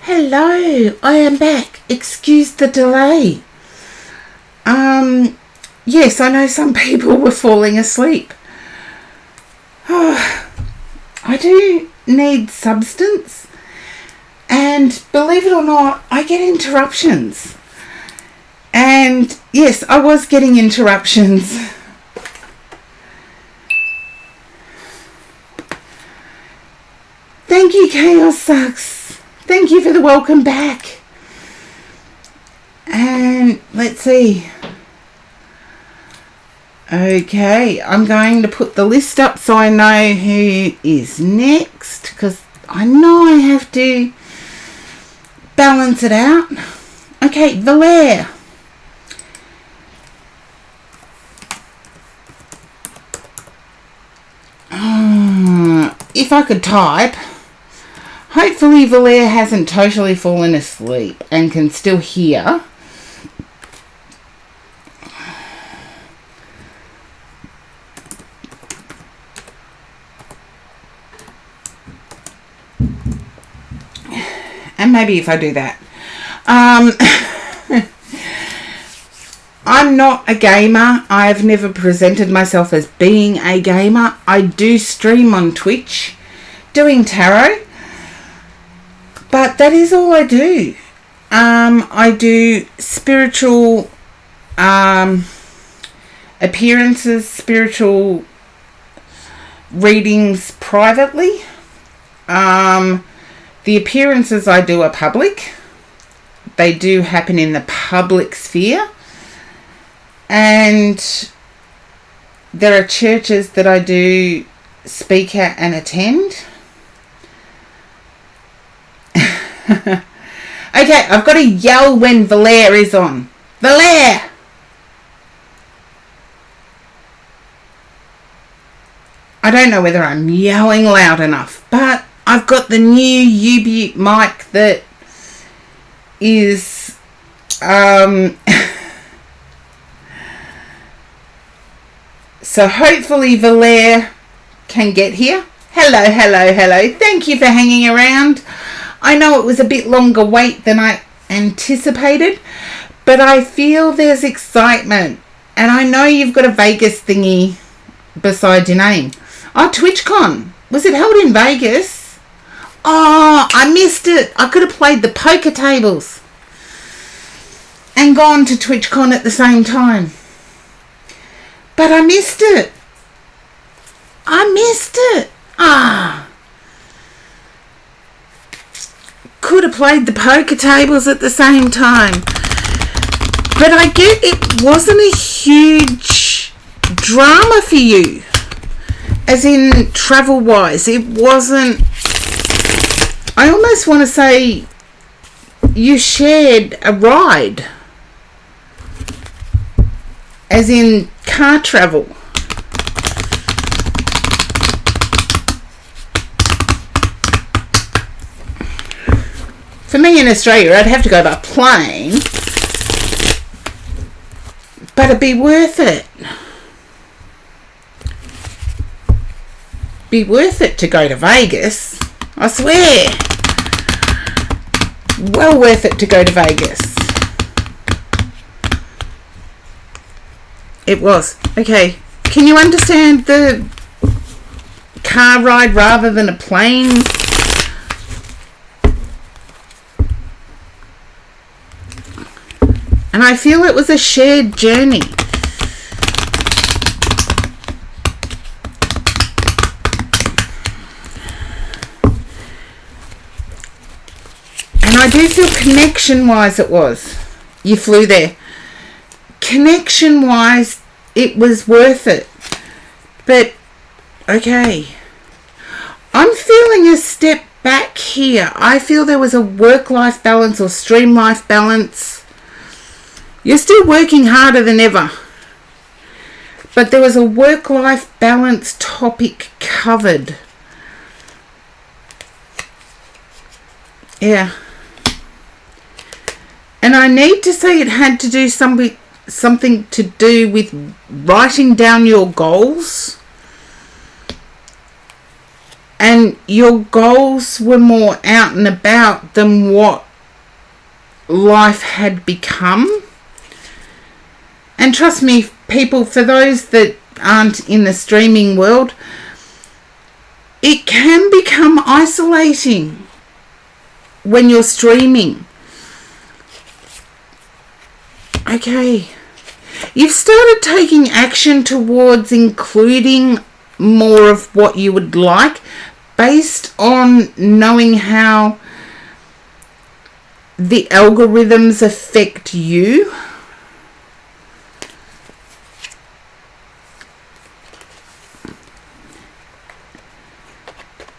S1: Hello, I am back. Excuse the delay. Yes, I know some people were falling asleep. I do need substance, and believe it or not, I get interruptions. And yes, I was getting interruptions. Thank you, Chaos Sucks. Thank you for the welcome back. And let's see. Okay, I'm going to put the list up so I know who is next, because I know I have to balance it out. Okay, Valere. If I could type. Hopefully Valere hasn't totally fallen asleep and can still hear. And maybe if I do that. I'm not a gamer. I've never presented myself as being a gamer. I do stream on Twitch doing tarot. But that is all I do. I do spiritual appearances, spiritual readings privately. The appearances I do are public. They do happen in the public sphere. And there are churches that I do speak at and attend. Okay, I've got to yell when Valere is on. Valere! I don't know whether I'm yelling loud enough, but I've got the new U-Butte mic that is so hopefully Valere can get here. Hello. Thank you for hanging around. I know it was a bit longer wait than I anticipated, But I feel there's excitement. And I know you've got a Vegas thingy beside your name. Oh, TwitchCon. Was it held in Vegas? Oh, I missed it. I could have played the poker tables and gone to TwitchCon at the same time. But I missed it. Could have played the poker tables at the same time. But I get it wasn't a huge drama for you. As in travel-wise. It wasn't... I almost want to say you shared a ride. As in car travel. For me in Australia, I'd have to go by plane. But it'd be worth it. Be worth it to go to Vegas. I swear. Well worth it to go to Vegas. It was. Okay. Can you understand the car ride rather than a plane? And I feel it was a shared journey. And I do feel connection-wise it was. You flew there. Connection-wise, it was worth it. But, okay. I'm feeling a step back here. I feel there was a work-life balance or stream-life balance. You're still working harder than ever. But there was a work-life balance topic covered. Yeah. And I need to say it had to do something to do with writing down your goals. And your goals were more out and about than what life had become. And trust me, people, for those that aren't in the streaming world, it can become isolating when you're streaming. Okay. You've started taking action towards including more of what you would like based on knowing how the algorithms affect you.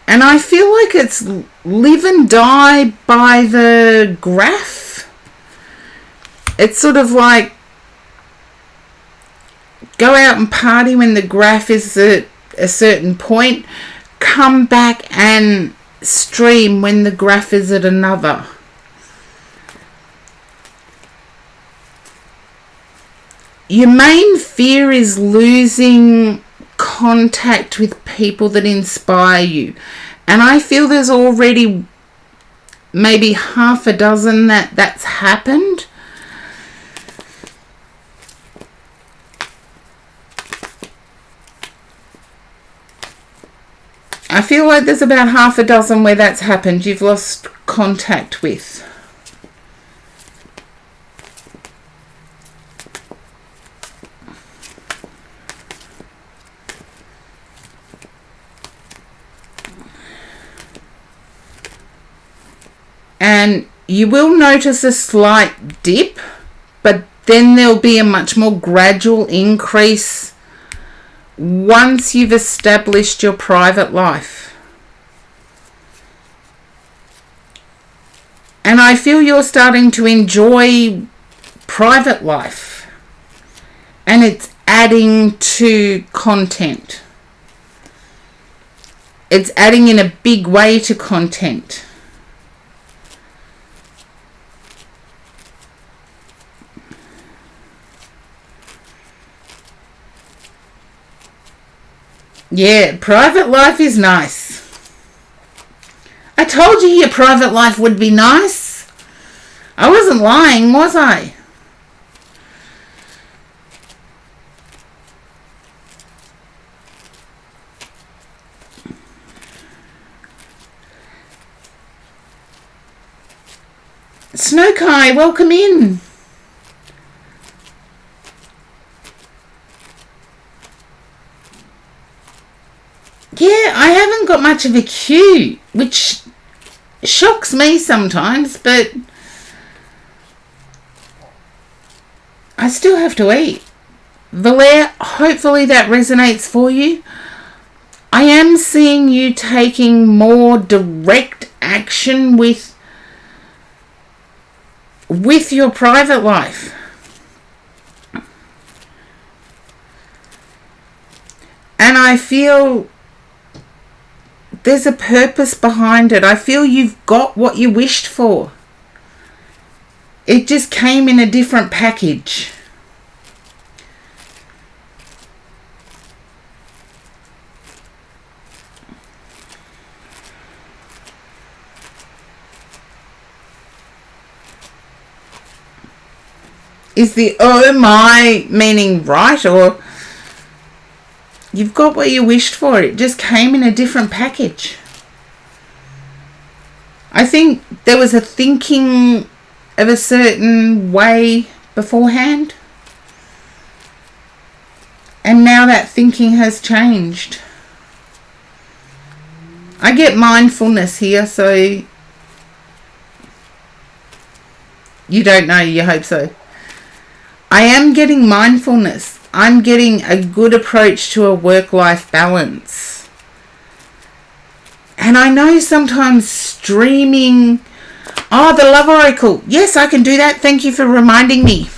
S1: And I feel like it's live and die by the graph. It's sort of like go out and party when the graph is at a certain point. Come back and stream when the graph is at another. Your main fear is losing contact with people that inspire you. And I feel there's already maybe half a dozen that's happened. I feel like there's about half a dozen where that's happened. You've lost contact with. And you will notice a slight dip, but then there'll be a much more gradual increase once you've established your private life. And I feel you're starting to enjoy private life. And it's adding to content. It's adding in a big way to content. Yeah, private life is nice. I told you your private life would be nice. I wasn't lying, was I? Snowkai, welcome in. Yeah, I haven't got much of a queue, which shocks me sometimes, but I still have to eat. Valere, hopefully that resonates for you. I am seeing you taking more direct action with your private life. And I feel there's a purpose behind it. I feel you've got what you wished for. It just came in a different package. Is the oh my meaning right, or you've got what you wished for? It just came in a different package. I think there was a thinking of a certain way beforehand, and now that thinking has changed. I get mindfulness here, so you don't know, you hope so. I am getting mindfulness. I'm getting a good approach to a work-life balance. And I know sometimes streaming... Oh, the Love Oracle. Yes, I can do that. Thank you for reminding me.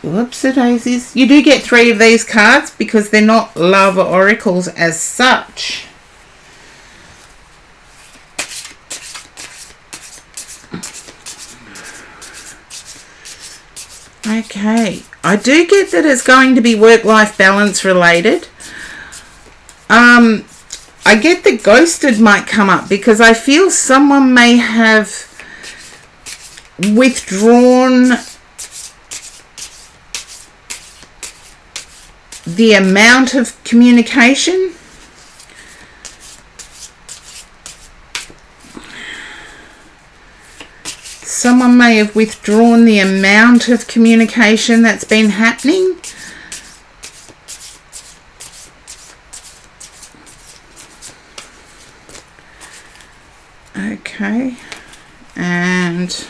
S1: Whoopsie-daisies. You do get 3 of these cards because they're not love oracles as such. Okay. I do get that it's going to be work-life balance related. I get that ghosted might come up because I feel someone may have withdrawn the amount of communication. Someone may have withdrawn the amount of communication that's been happening. Okay. And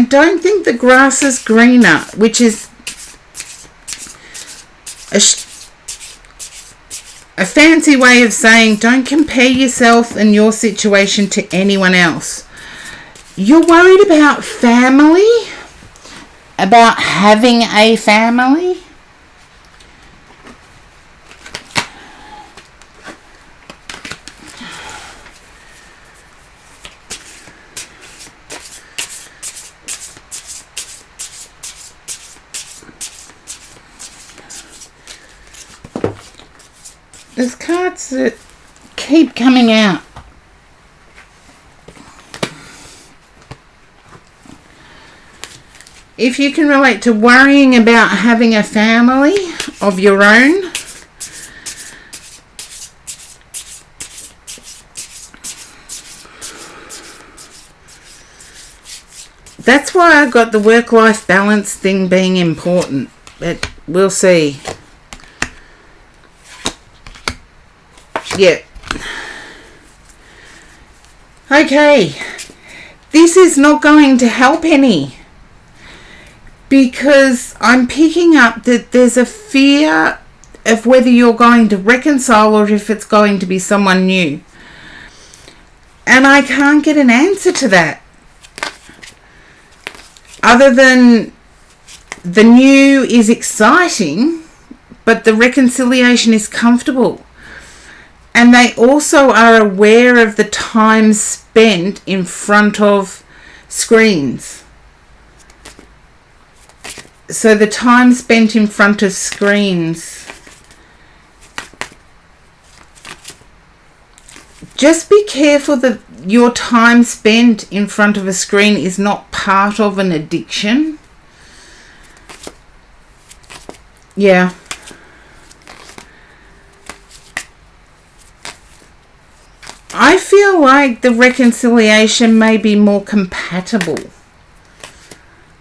S1: don't think the grass is greener, which is a fancy way of saying don't compare yourself and your situation to anyone else. You're worried about family, about having a family. There's cards that keep coming out. If you can relate to worrying about having a family of your own, that's why I got the work-life balance thing being important. But we'll see. Yeah. Okay. This is not going to help any. Because I'm picking up that there's a fear of whether you're going to reconcile or if it's going to be someone new. And I can't get an answer to that. Other than the new is exciting, but the reconciliation is comfortable. And they also are aware of the time spent in front of screens. So the time spent in front of screens just be careful that your time spent in front of a screen is not part of an addiction. Yeah. I feel like the reconciliation may be more compatible.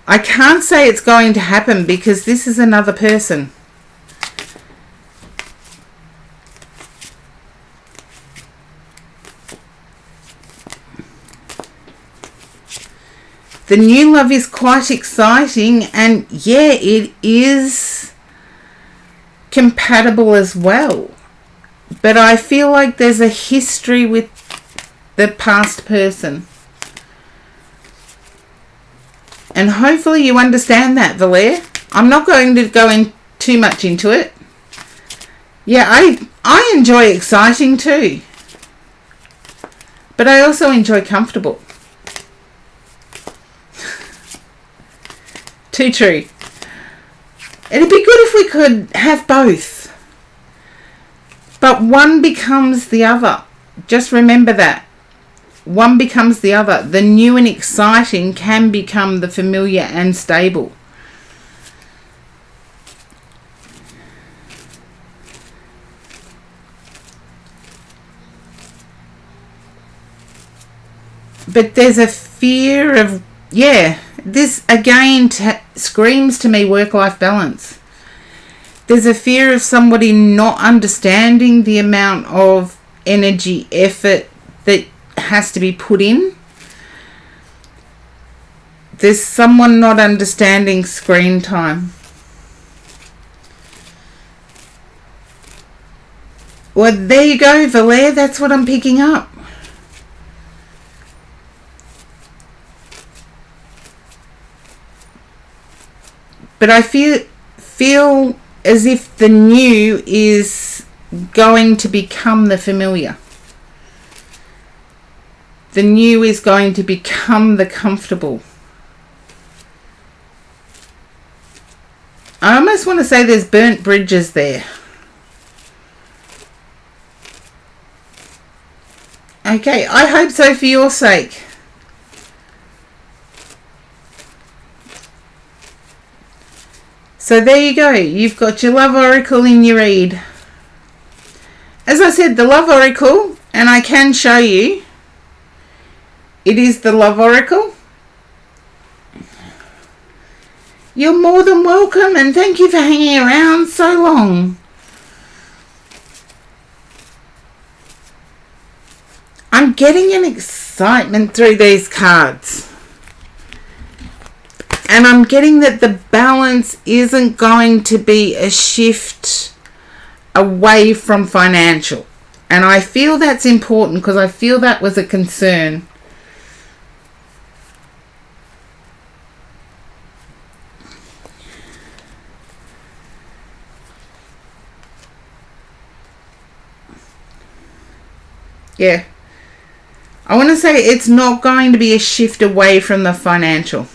S1: I can't say it's going to happen because this is another person. The new love is quite exciting, and yeah, it is compatible as well. But I feel like there's a history with the past person. And hopefully you understand that, Valere. I'm not going to go in too much into it. Yeah, I enjoy exciting too. But I also enjoy comfortable. Too true. It'd be good if we could have both. But one becomes the other. Just remember that. One becomes the other. The new and exciting can become the familiar and stable. But there's a fear of, yeah, this again screams to me work-life balance. There's a fear of somebody not understanding the amount of energy, effort that has to be put in. There's someone not understanding screen time. Well, there you go, Valere. That's what I'm picking up. But I feel as if the new is going to become the familiar. The new is going to become the comfortable. I almost want to say there's burnt bridges there. Okay, I hope so for your sake. So there you go. You've got your love oracle in your read. As I said, the love oracle, and I can show you, it is the love oracle. You're more than welcome, and thank you for hanging around so long. I'm getting an excitement through these cards. And I'm getting that the balance isn't going to be a shift away from financial. And I feel that's important because I feel that was a concern. Yeah. I want to say it's not going to be a shift away from the financial.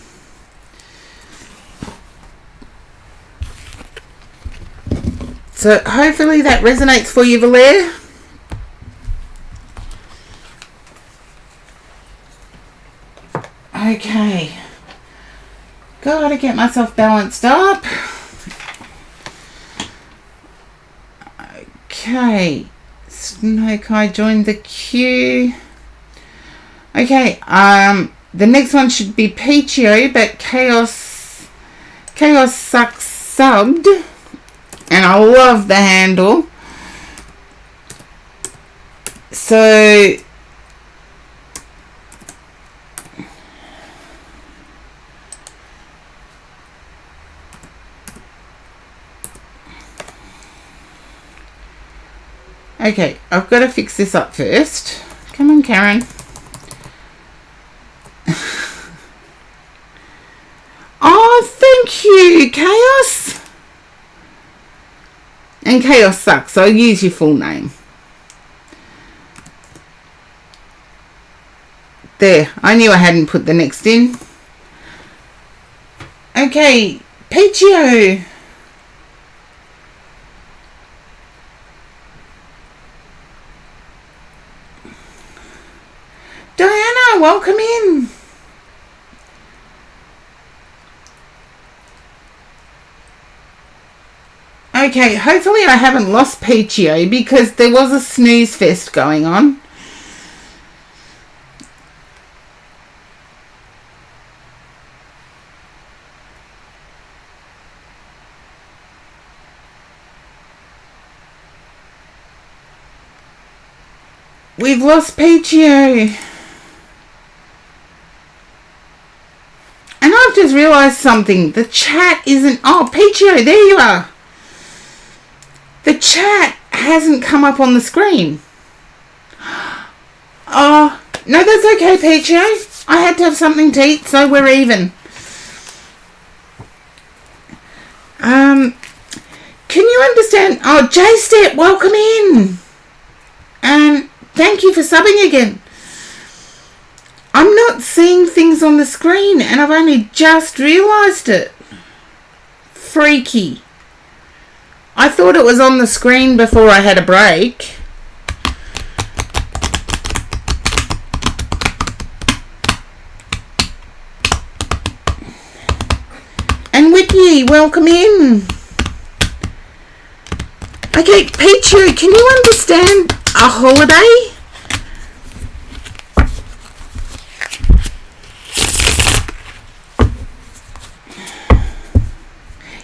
S1: So hopefully that resonates for you, Valere. Okay. Gotta get myself balanced up. Okay. Snoke, I joined the queue. Okay, the next one should be Peachio, but Chaos Sucks subbed. And I love the handle. So okay, I've got to fix this up first. Come on, Karen. Oh, thank you, Chaos. And Chaos Sucks, so I'll use your full name. There, I knew I hadn't put the next in. Okay, Peachio. welcome in. Okay, hopefully I haven't lost Peachio because there was a snooze fest going on. We've lost Peachio. And I've just realised something. The chat isn't... Oh, Peachio, there you are. The chat hasn't come up on the screen. Oh, no, that's okay, Peachio. I had to have something to eat, so we're even. Can you understand? Oh, J-Step, welcome in. And thank you for subbing again. I'm not seeing things on the screen, and I've only just realised it. Freaky. I thought it was on the screen before I had a break. And Whitney, welcome in. Okay, Peachu, can you understand a holiday?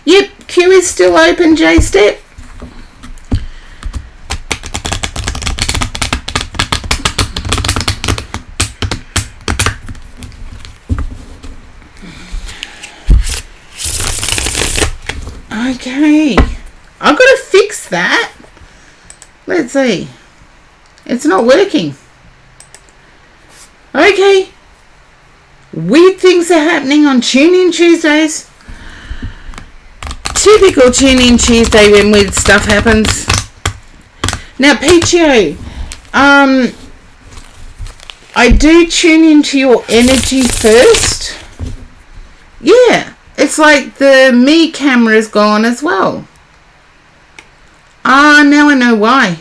S1: Yep, queue is still open, J-Step. Okay, I've got to fix that. Let's see. It's not working. Okay. Weird things are happening on Tune-In Tuesdays. Typical Tune-In Tuesday when weird stuff happens. Now, Peachio, I do tune into your energy first. Yeah, it's like the me camera's gone as well. Ah, now I know why.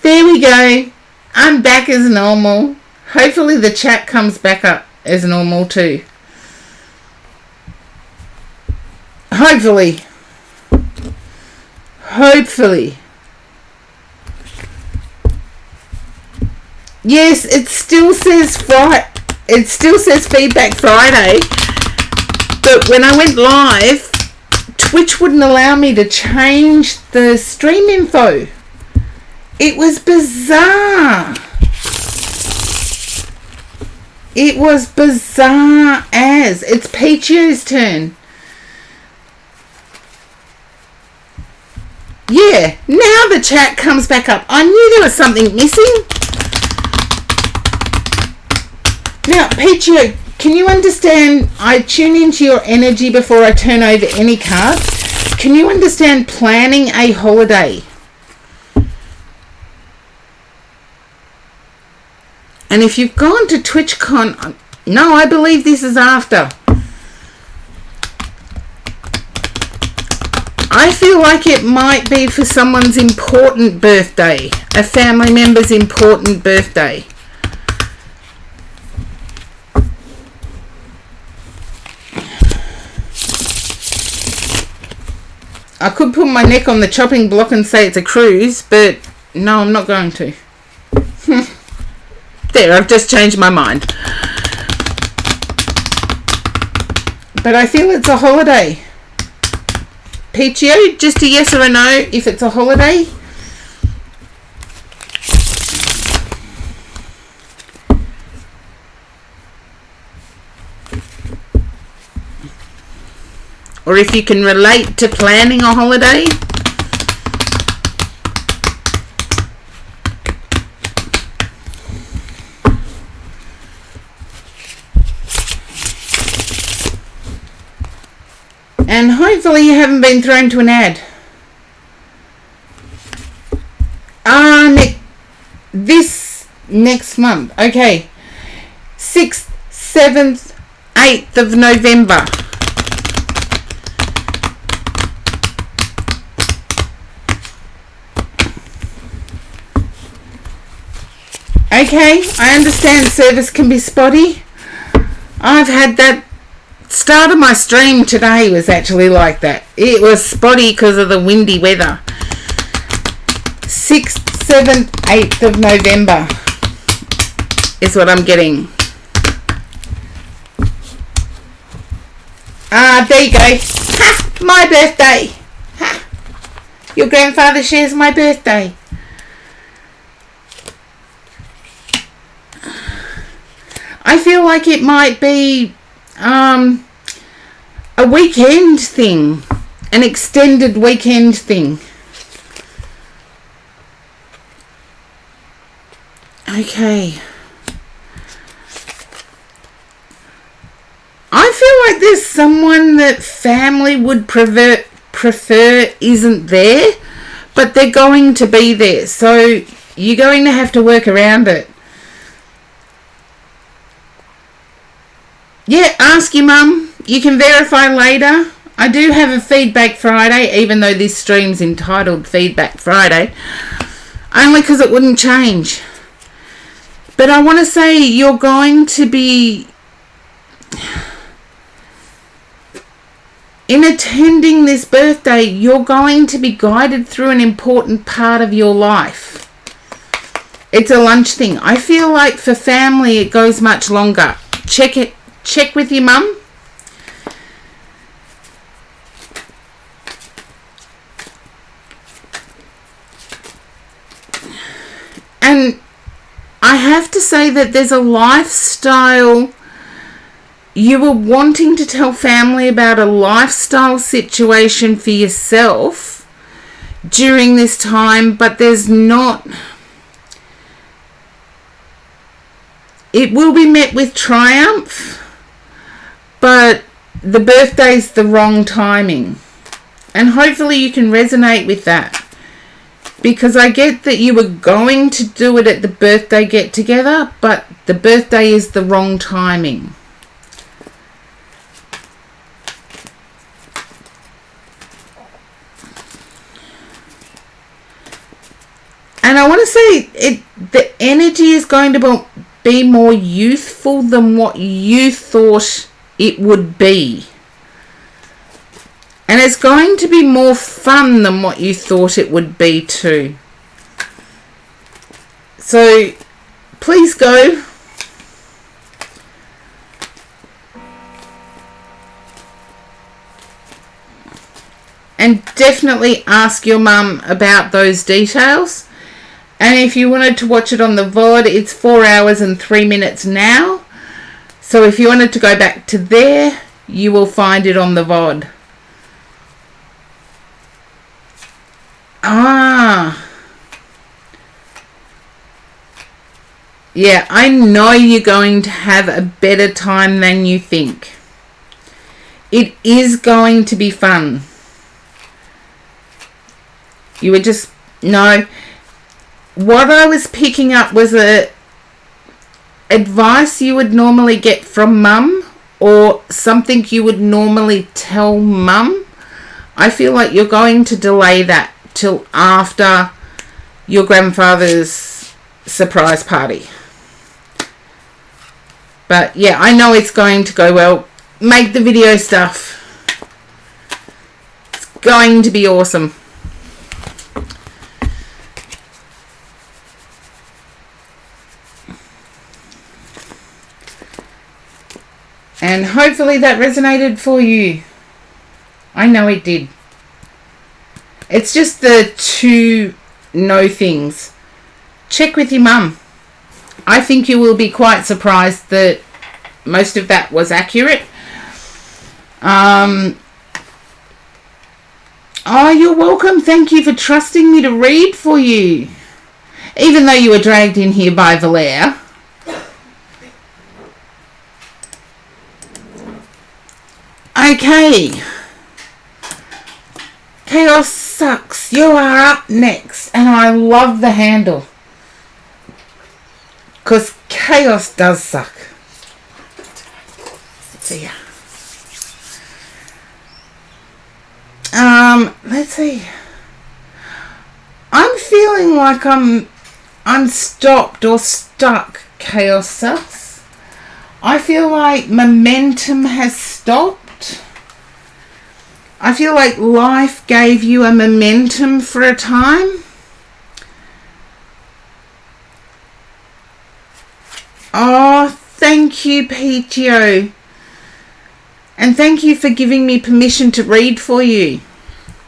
S1: There we go. I'm back as normal. Hopefully the chat comes back up as normal too. Hopefully. Yes, it still says Feedback Friday. But when I went live, Twitch wouldn't allow me to change the stream info. It was bizarre. It was bizarre as. It's Peachio's turn. Yeah, now the chat comes back up. I knew there was something missing. Now, Peachio, can you understand? I tune into your energy before I turn over any card. Can you understand planning a holiday? And if you've gone to TwitchCon, no, I believe this is after. I feel like it might be for someone's important birthday, a family member's important birthday. I could put my neck on the chopping block and say it's a cruise, but no, I'm not going to. There, I've just changed my mind. But I feel it's a holiday. Peachio, just a yes or a no if it's a holiday. Or if you can relate to planning a holiday. And hopefully you haven't been thrown to an ad. This next month. Okay. 6th, 7th, 8th of November. Okay, I understand service can be spotty. I've had that. Start of my stream today was actually like that. It was spotty because of the windy weather. 6th, 7th, 8th of November is what I'm getting. There you go. Ha! My birthday. Ha! Your grandfather shares my birthday. I feel like it might be a weekend thing, an extended weekend thing. Okay. I feel like there's someone that family would prefer isn't there, but they're going to be there. So you're going to have to work around it. Yeah, ask your mum. You can verify later. I do have a Feedback Friday, even though this stream's entitled Feedback Friday, only because it wouldn't change. But I want to say you're going to be, in attending this birthday, you're going to be guided through an important part of your life. It's a lunch thing. I feel like for family it goes much longer. Check with your mum. And I have to say that there's a lifestyle. You were wanting to tell family about a lifestyle situation for yourself during this time, but there's not. It will be met with triumph, but the birthday's the wrong timing. And hopefully you can resonate with that. Because I get that you were going to do it at the birthday get together, but the birthday is the wrong timing. And I want to say the energy is going to be more youthful than what you thought it would be. And it's going to be more fun than what you thought it would be too. So please go. And definitely ask your mum about those details. And if you wanted to watch it on the VOD, it's 4 hours and 3 minutes now. So if you wanted to go back to there, you will find it on the VOD. Yeah, I know you're going to have a better time than you think. It is going to be fun. You were just... No. What I was picking up was advice you would normally get from mum, or something you would normally tell mum. I feel like you're going to delay that till after your grandfather's surprise party. But yeah, I know it's going to go well. Make the video stuff. It's going to be awesome. And hopefully that resonated for you. I know it did. It's just the two no things. Check with your mum. I think you will be quite surprised that most of that was accurate. Oh, you're welcome. Thank you for trusting me to read for you. Even though you were dragged in here by Valere. Okay. Chaos sucks. You are up next. And I love the handle. Because chaos does suck. See ya. Let's see. I'm feeling like I'm unstopped or stuck, Chaos Sucks. I feel like momentum has stopped. I feel like life gave you a momentum for a time. Oh, thank you, PTO. And thank you for giving me permission to read for you.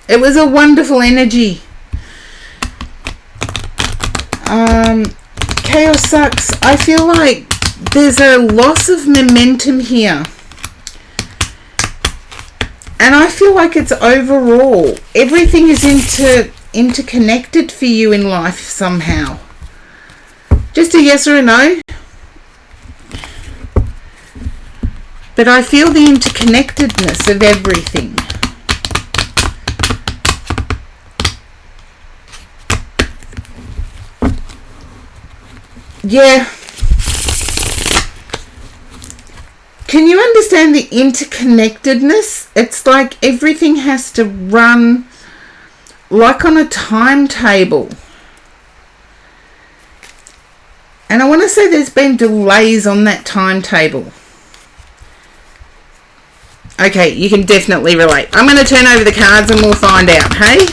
S1: It was a wonderful energy. Chaos Sucks. I feel like there's a loss of momentum here. And I feel like it's overall. Everything is interconnected for you in life somehow. Just a yes or a no. But I feel the interconnectedness of everything. Yeah. Can you understand the interconnectedness? It's like everything has to run like on a timetable. And I want to say there's been delays on that timetable. Okay, you can definitely relate. I'm going to turn over the cards and we'll find out, hey?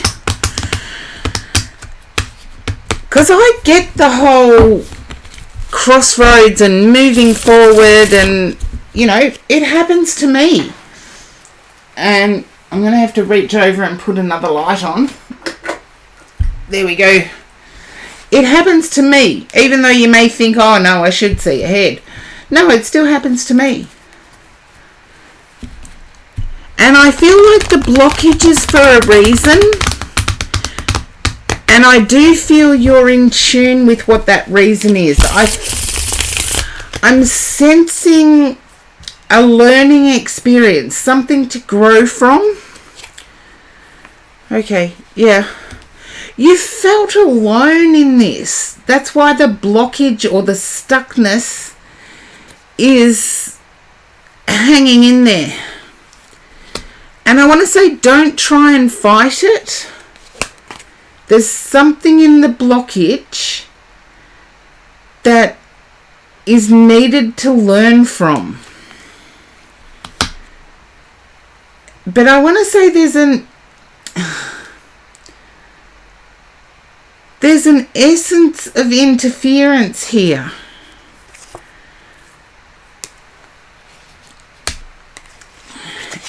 S1: Because I get the whole crossroads and moving forward, and you know, it happens to me. And I'm going to have to reach over and put another light on. There we go. It happens to me, even though you may think, oh no, I should see ahead. No, it still happens to me. And I feel like the blockage is for a reason. And I do feel you're in tune with what that reason is. I'm sensing a learning experience, something to grow from. Okay, yeah. You felt alone in this. That's why the blockage or the stuckness is hanging in there. And I want to say, don't try and fight it. There's something in the blockage that is needed to learn from. But I want to say there's an essence of interference here.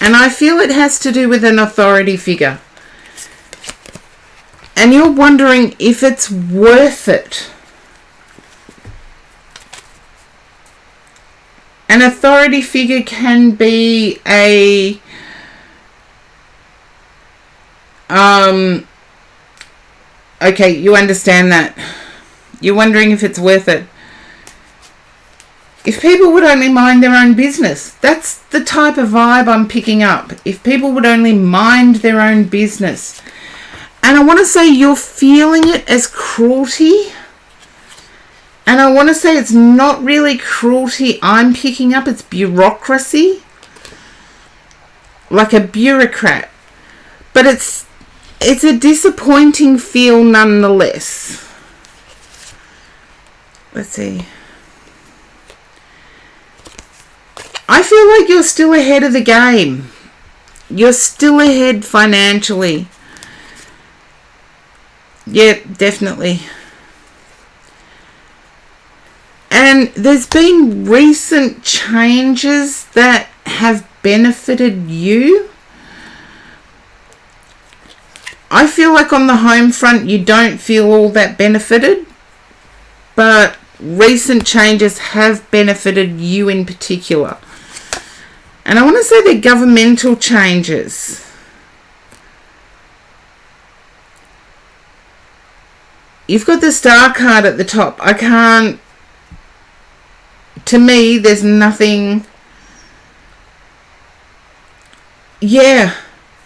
S1: And I feel it has to do with an authority figure. And you're wondering if it's worth it. An authority figure can be a okay, you understand that. You're wondering if it's worth it. If people would only mind their own business. That's the type of vibe I'm picking up. If people would only mind their own business. And I want to say you're feeling it as cruelty. And I want to say it's not really cruelty I'm picking up. It's bureaucracy. Like a bureaucrat. But it's a disappointing feel nonetheless. Let's see. I feel like you're still ahead of the game. You're still ahead financially. Yeah, definitely. And there's been recent changes that have benefited you. I feel like on the home front you don't feel all that benefited, but recent changes have benefited you in particular. And I want to say they're governmental changes. You've got the Star card at the top. To me, there's nothing. Yeah,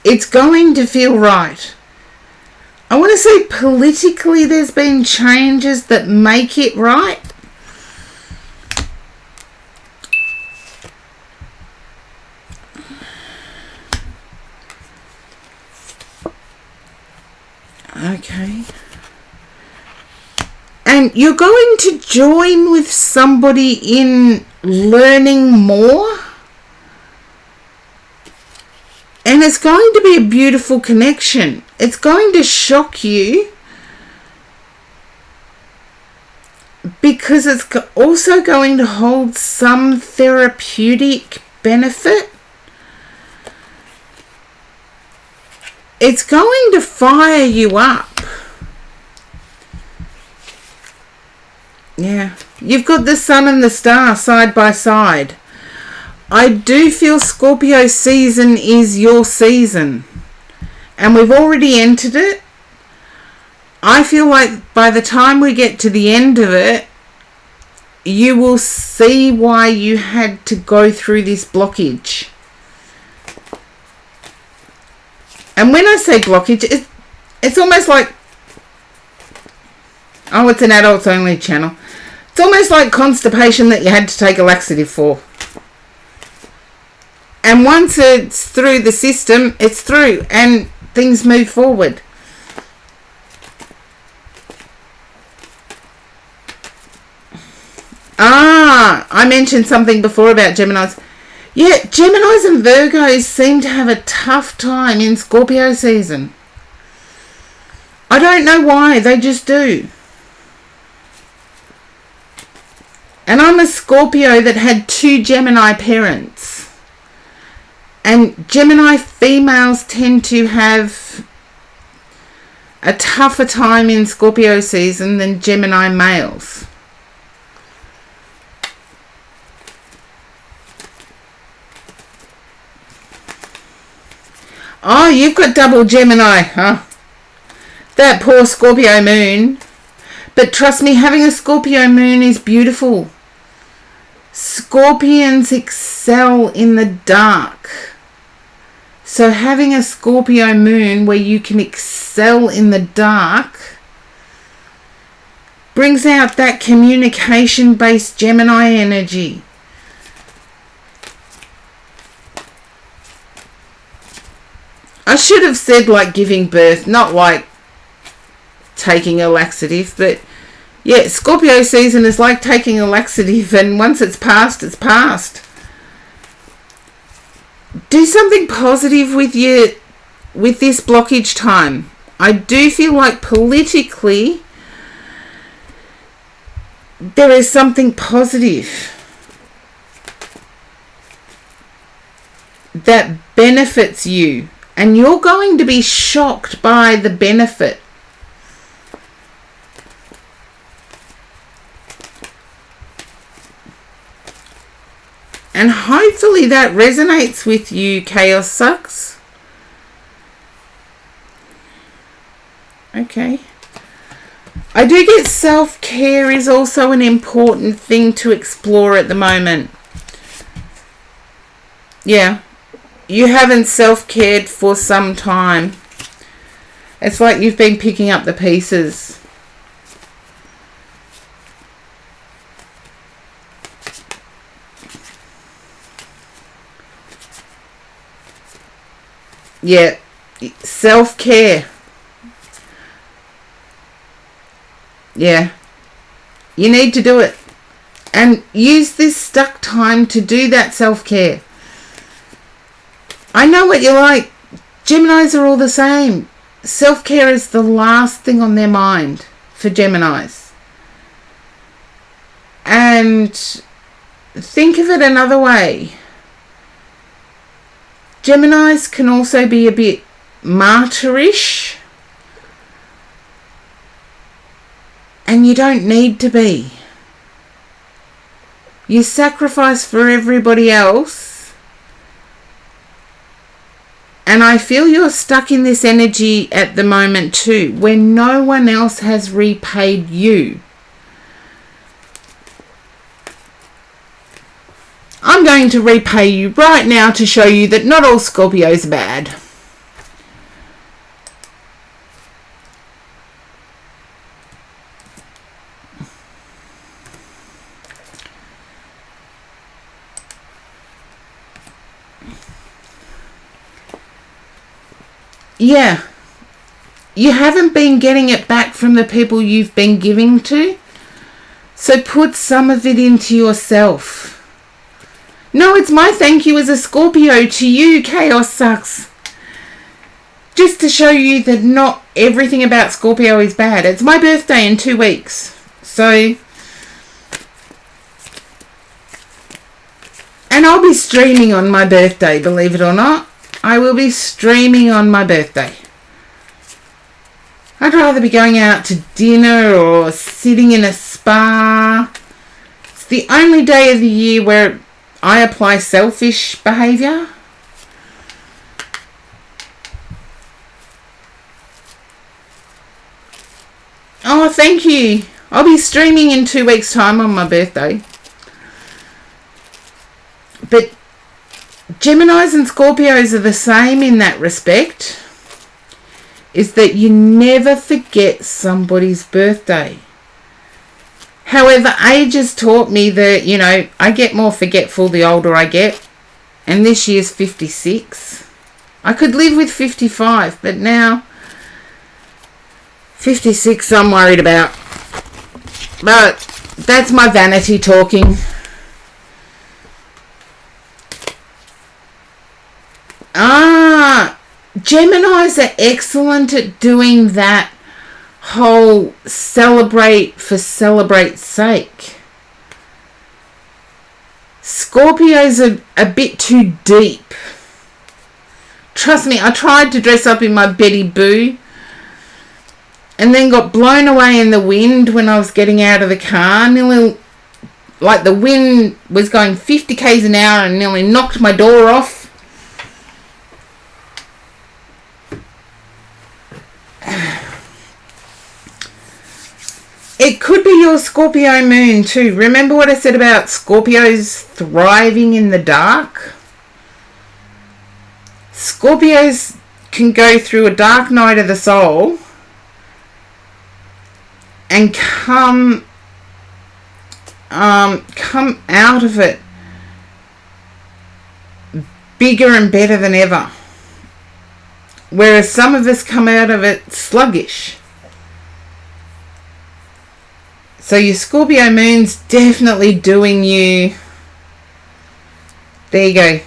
S1: it's going to feel right. I want to say politically there's been changes that make it right. Okay. And you're going to join with somebody in learning more. And it's going to be a beautiful connection. It's going to shock you because it's also going to hold some therapeutic benefit. It's going to fire you up. Yeah. You've got the sun and the star side by side. I do feel Scorpio season is your season. And we've already entered it. I feel like by the time we get to the end of it, you will see why you had to go through this blockage. And when I say blockage, it's almost like... Oh, it's an adults only channel. It's almost like constipation that you had to take a laxative for. And once it's through the system, it's through and things move forward. I mentioned something before about Geminis. Yeah, Geminis and Virgos seem to have a tough time in Scorpio season. I don't know why, they just do. And I'm a Scorpio that had 2 Gemini parents. And Gemini females tend to have a tougher time in Scorpio season than Gemini males. Oh, you've got double Gemini, huh? That poor Scorpio moon. But trust me, having a Scorpio moon is beautiful. Scorpions excel in the dark. So having a Scorpio moon where you can excel in the dark brings out that communication-based Gemini energy. I should have said like giving birth, not like taking a laxative, but yeah, Scorpio season is like taking a laxative, and once it's passed, it's passed. Do something positive with this blockage time. I do feel like politically there is something positive that benefits you, and you're going to be shocked by the benefit. And hopefully that resonates with you, Chaos Sucks. Okay. I do get self-care is also an important thing to explore at the moment. Yeah. You haven't self-cared for some time. It's like you've been picking up the pieces. Yeah, self-care. Yeah, you need to do it. And use this stuck time to do that self-care. I know what you're like. Geminis are all the same. Self-care is the last thing on their mind for Geminis. And think of it another way. Geminis can also be a bit martyrish. And you don't need to be. You sacrifice for everybody else. And I feel you're stuck in this energy at the moment too, where no one else has repaid you. I'm going to repay you right now to show you that not all Scorpios are bad. Yeah, you haven't been getting it back from the people you've been giving to. So put some of it into yourself. No, it's my thank you as a Scorpio to you, Chaos Sucks. Just to show you that not everything about Scorpio is bad. It's my birthday in 2 weeks. So, and I'll be streaming on my birthday, believe it or not. I will be streaming on my birthday. I'd rather be going out to dinner or sitting in a spa. It's the only day of the year where I apply selfish behaviour. Oh, thank you. I'll be streaming in 2 weeks' time on my birthday. But Geminis and Scorpios are the same in that respect. Is that you never forget somebody's birthday. However, age has taught me that, you know, I get more forgetful the older I get. And this year's 56. I could live with 55, but now 56 I'm worried about. But that's my vanity talking. Geminis are excellent at doing that whole celebrate for celebrate's sake. Scorpios are a bit too deep. Trust me, I tried to dress up in my Betty Boo and then got blown away in the wind when I was getting out of the car. Nearly, like the wind was going 50 k's an hour and nearly knocked my door off. It could be your Scorpio moon too. Remember what I said about Scorpios thriving in the dark? Scorpios can go through a dark night of the soul and come out of it bigger and better than ever. Whereas some of us come out of it sluggish. So your Scorpio moon's definitely doing you, there you go,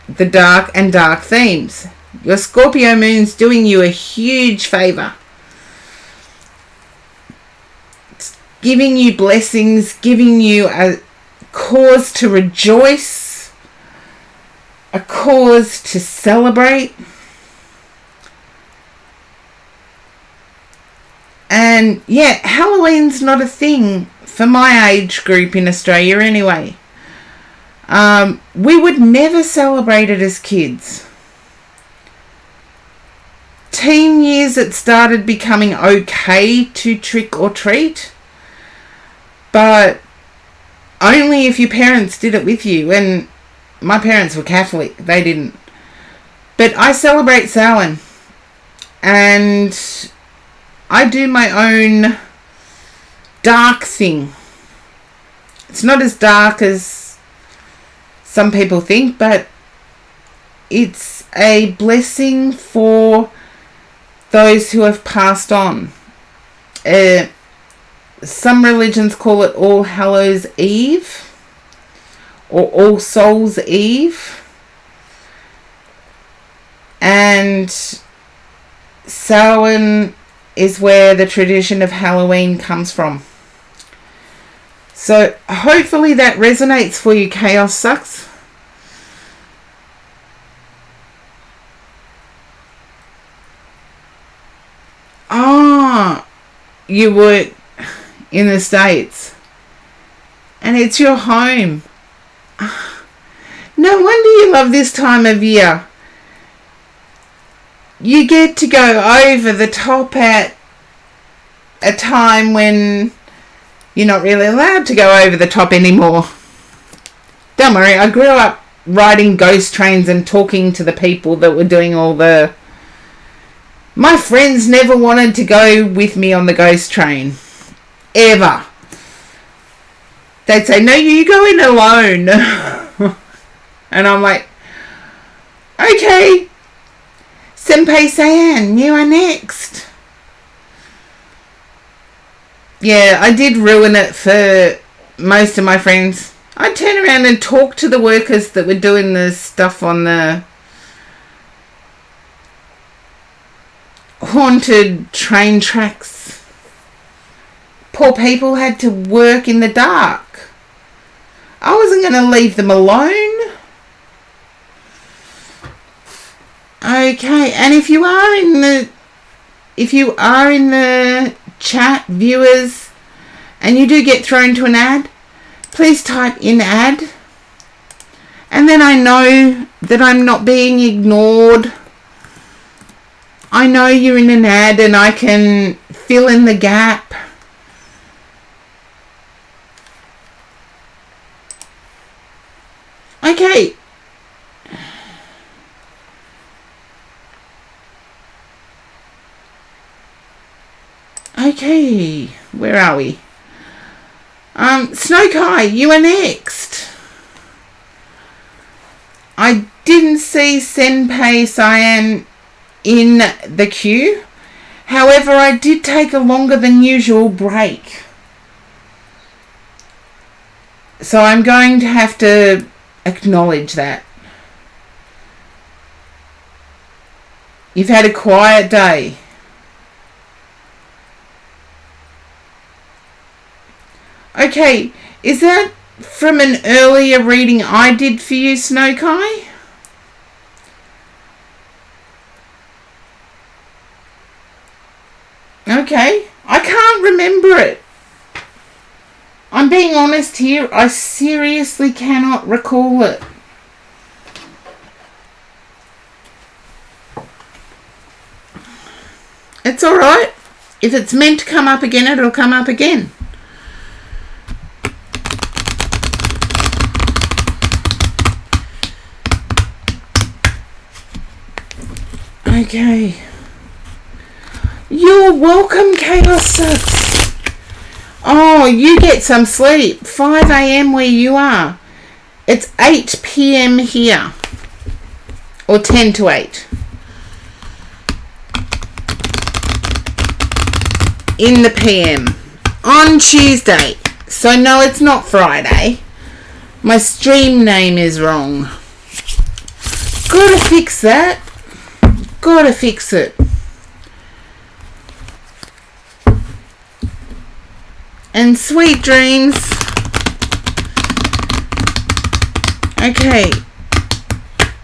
S1: the dark and dark themes. Your Scorpio moon's doing you a huge favour. It's giving you blessings, giving you a cause to rejoice, a cause to celebrate. And yeah, Halloween's not a thing for my age group in Australia anyway. We would never celebrate it as kids. Teen years it started becoming okay to trick or treat, but only if your parents did it with you. And my parents were Catholic, they didn't. But I celebrate Samhain, and I do my own dark thing. It's not as dark as some people think, but it's a blessing for those who have passed on. Some religions call it All Hallows Eve or All Souls Eve. And Samhain is where the tradition of Halloween comes from. So hopefully that resonates for you, Chaos Sucks. You work in the States and it's your home. No wonder you love this time of year. You get to go over the top at a time when you're not really allowed to go over the top anymore. Don't worry, I grew up riding ghost trains and talking to the people that were doing all the... My friends never wanted to go with me on the ghost train. Ever. They'd say, no, you go in alone. And I'm like, okay. Senpai Sayan, you are next. Yeah, I did ruin it for most of my friends. I'd turn around and talk to the workers that were doing the stuff on the haunted train tracks. Poor people had to work in the dark. I wasn't going to leave them alone. Okay, and if you are in the chat, viewers, and you do get thrown to an ad, please type in ad, and then I know that I'm not being ignored. I know you're in an ad and I can fill in the gap. Okay. Okay, where are we? Snow Kai, you are next. I didn't see Senpei Cyan in the queue. However, I did take a longer than usual break. So I'm going to have to acknowledge that. You've had a quiet day. Okay, is that from an earlier reading I did for you, Snow Kai? Okay, I can't remember it. I'm being honest here, I seriously cannot recall it. It's alright. If it's meant to come up again, it'll come up again. Okay. You're welcome, Chaos 6. Oh, you get some sleep. 5 a.m. where you are. It's 8 p.m. here. Or 10 to 8. In the p.m. On Tuesday. So no, it's not Friday. My stream name is wrong. Gotta fix that. Gotta fix it. And sweet dreams. Okay.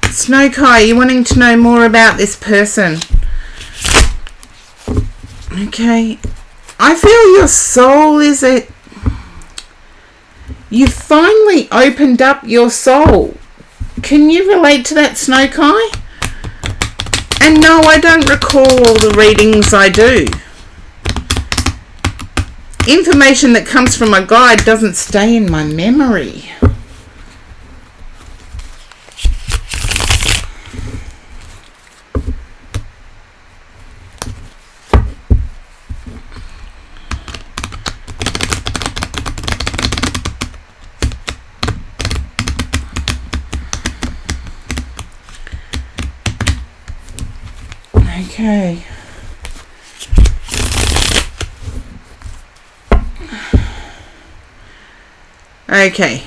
S1: Snow Kai, you wanting to know more about this person? Okay. I feel your soul is a... You finally opened up your soul. Can you relate to that, Snow Kai? And no, I don't recall all the readings I do. Information that comes from a guide doesn't stay in my memory. Okay. Okay.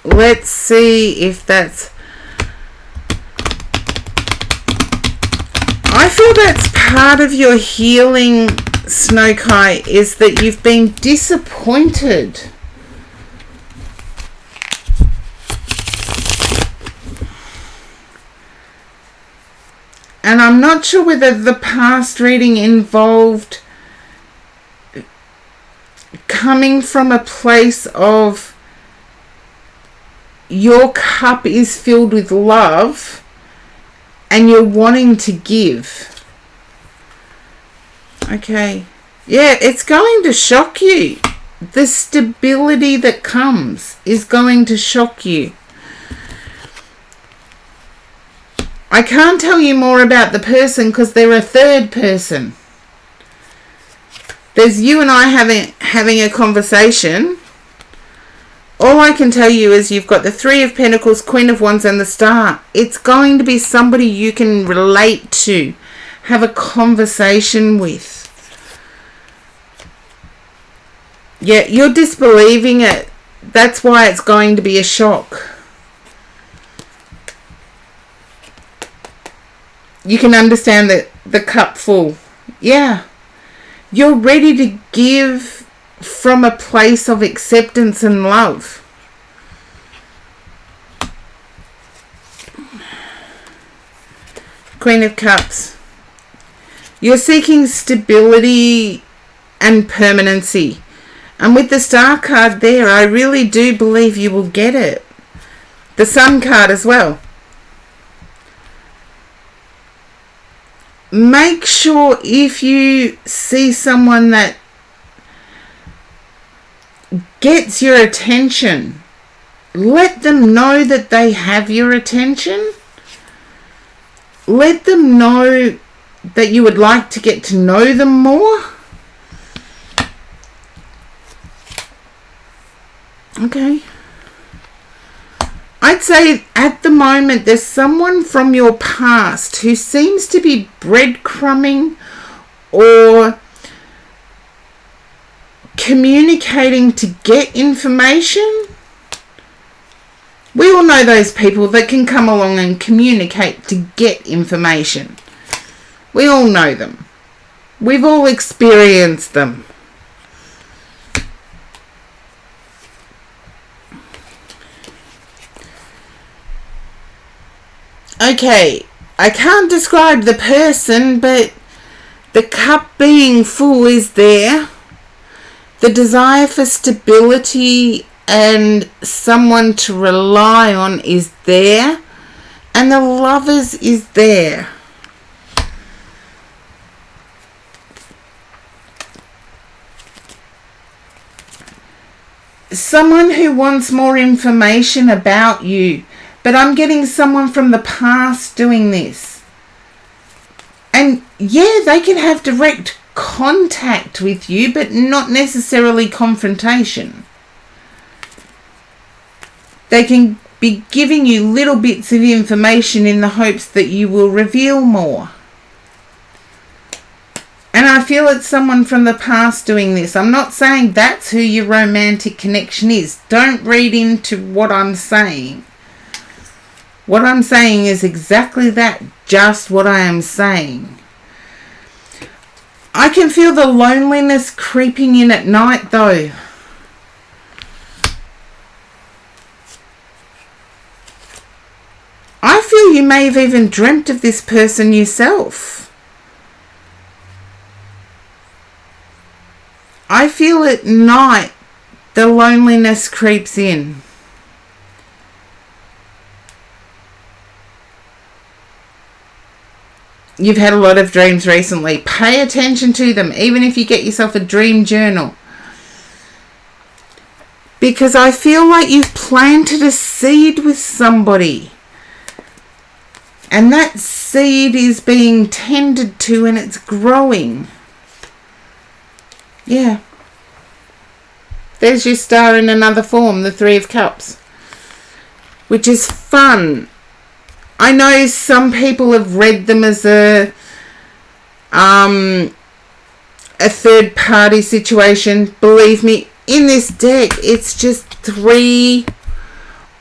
S1: Let's see if that's... I feel that's part of your healing, Snow Kai, is that you've been disappointed. And I'm not sure whether the past reading involved coming from a place of your cup is filled with love and you're wanting to give. Okay. Yeah, it's going to shock you. The stability that comes is going to shock you. I can't tell you more about the person because they're a third person. There's you and I having a conversation. All I can tell you is you've got the Three of Pentacles, Queen of Wands and the Star. It's going to be somebody you can relate to, have a conversation with. Yeah, you're disbelieving it. That's why it's going to be a shock. You can understand the cup full. Yeah. You're ready to give from a place of acceptance and love. Queen of Cups. You're seeking stability and permanency. And with the Star card there, I really do believe you will get it. The Sun card as well. Make sure if you see someone that gets your attention, let them know that they have your attention. Let them know that you would like to get to know them more. Okay. I'd say at the moment there's someone from your past who seems to be breadcrumbing or communicating to get information. We all know those people that can come along and communicate to get information. We all know them. We've all experienced them. Okay, I can't describe the person, but the cup being full is there. The desire for stability and someone to rely on is there. And the Lovers is there. Someone who wants more information about you. But I'm getting someone from the past doing this. And yeah, they can have direct contact with you, but not necessarily confrontation. They can be giving you little bits of information in the hopes that you will reveal more. And I feel it's someone from the past doing this. I'm not saying that's who your romantic connection is. Don't read into what I'm saying. What I'm saying is exactly that, just what I am saying. I can feel the loneliness creeping in at night though. I feel you may have even dreamt of this person yourself. I feel at night the loneliness creeps in. You've had a lot of dreams recently. Pay attention to them, even if you get yourself a dream journal. Because I feel like you've planted a seed with somebody. And that seed is being tended to and it's growing. Yeah. There's your star in another form, the Three of Cups. Which is fun. I know some people have read them as a third party situation. Believe me, in this deck, it's just three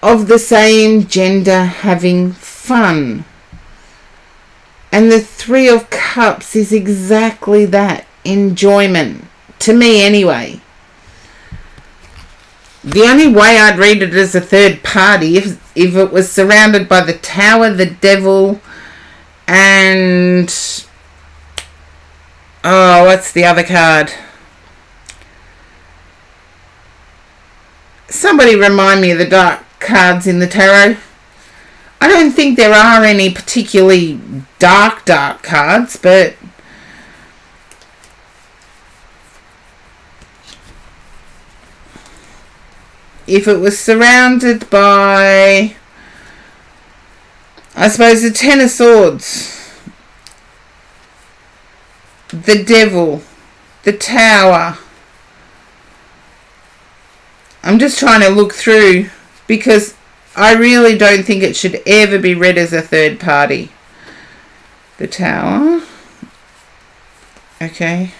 S1: of the same gender having fun. And the Three of Cups is exactly that. Enjoyment. To me anyway. The only way I'd read it as a third party if it was surrounded by the Tower, the Devil, and what's the other card? Somebody remind me of the dark cards in the tarot. I don't think there are any particularly dark cards, but if it was surrounded by, I suppose, the Ten of Swords, the Devil, the Tower. I'm just trying to look through because I really don't think it should ever be read as a third party. The Tower. Okay.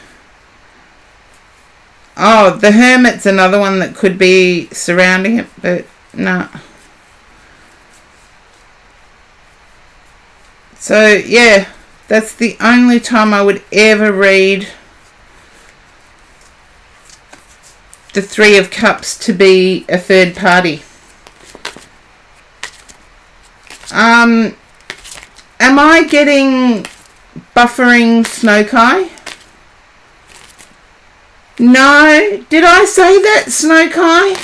S1: Oh, the Hermit's another one that could be surrounding it, but no. So, yeah, that's the only time I would ever read the Three of Cups to be a third party. Am I getting buffering Snowkai? No. Did I say that, Snowkai?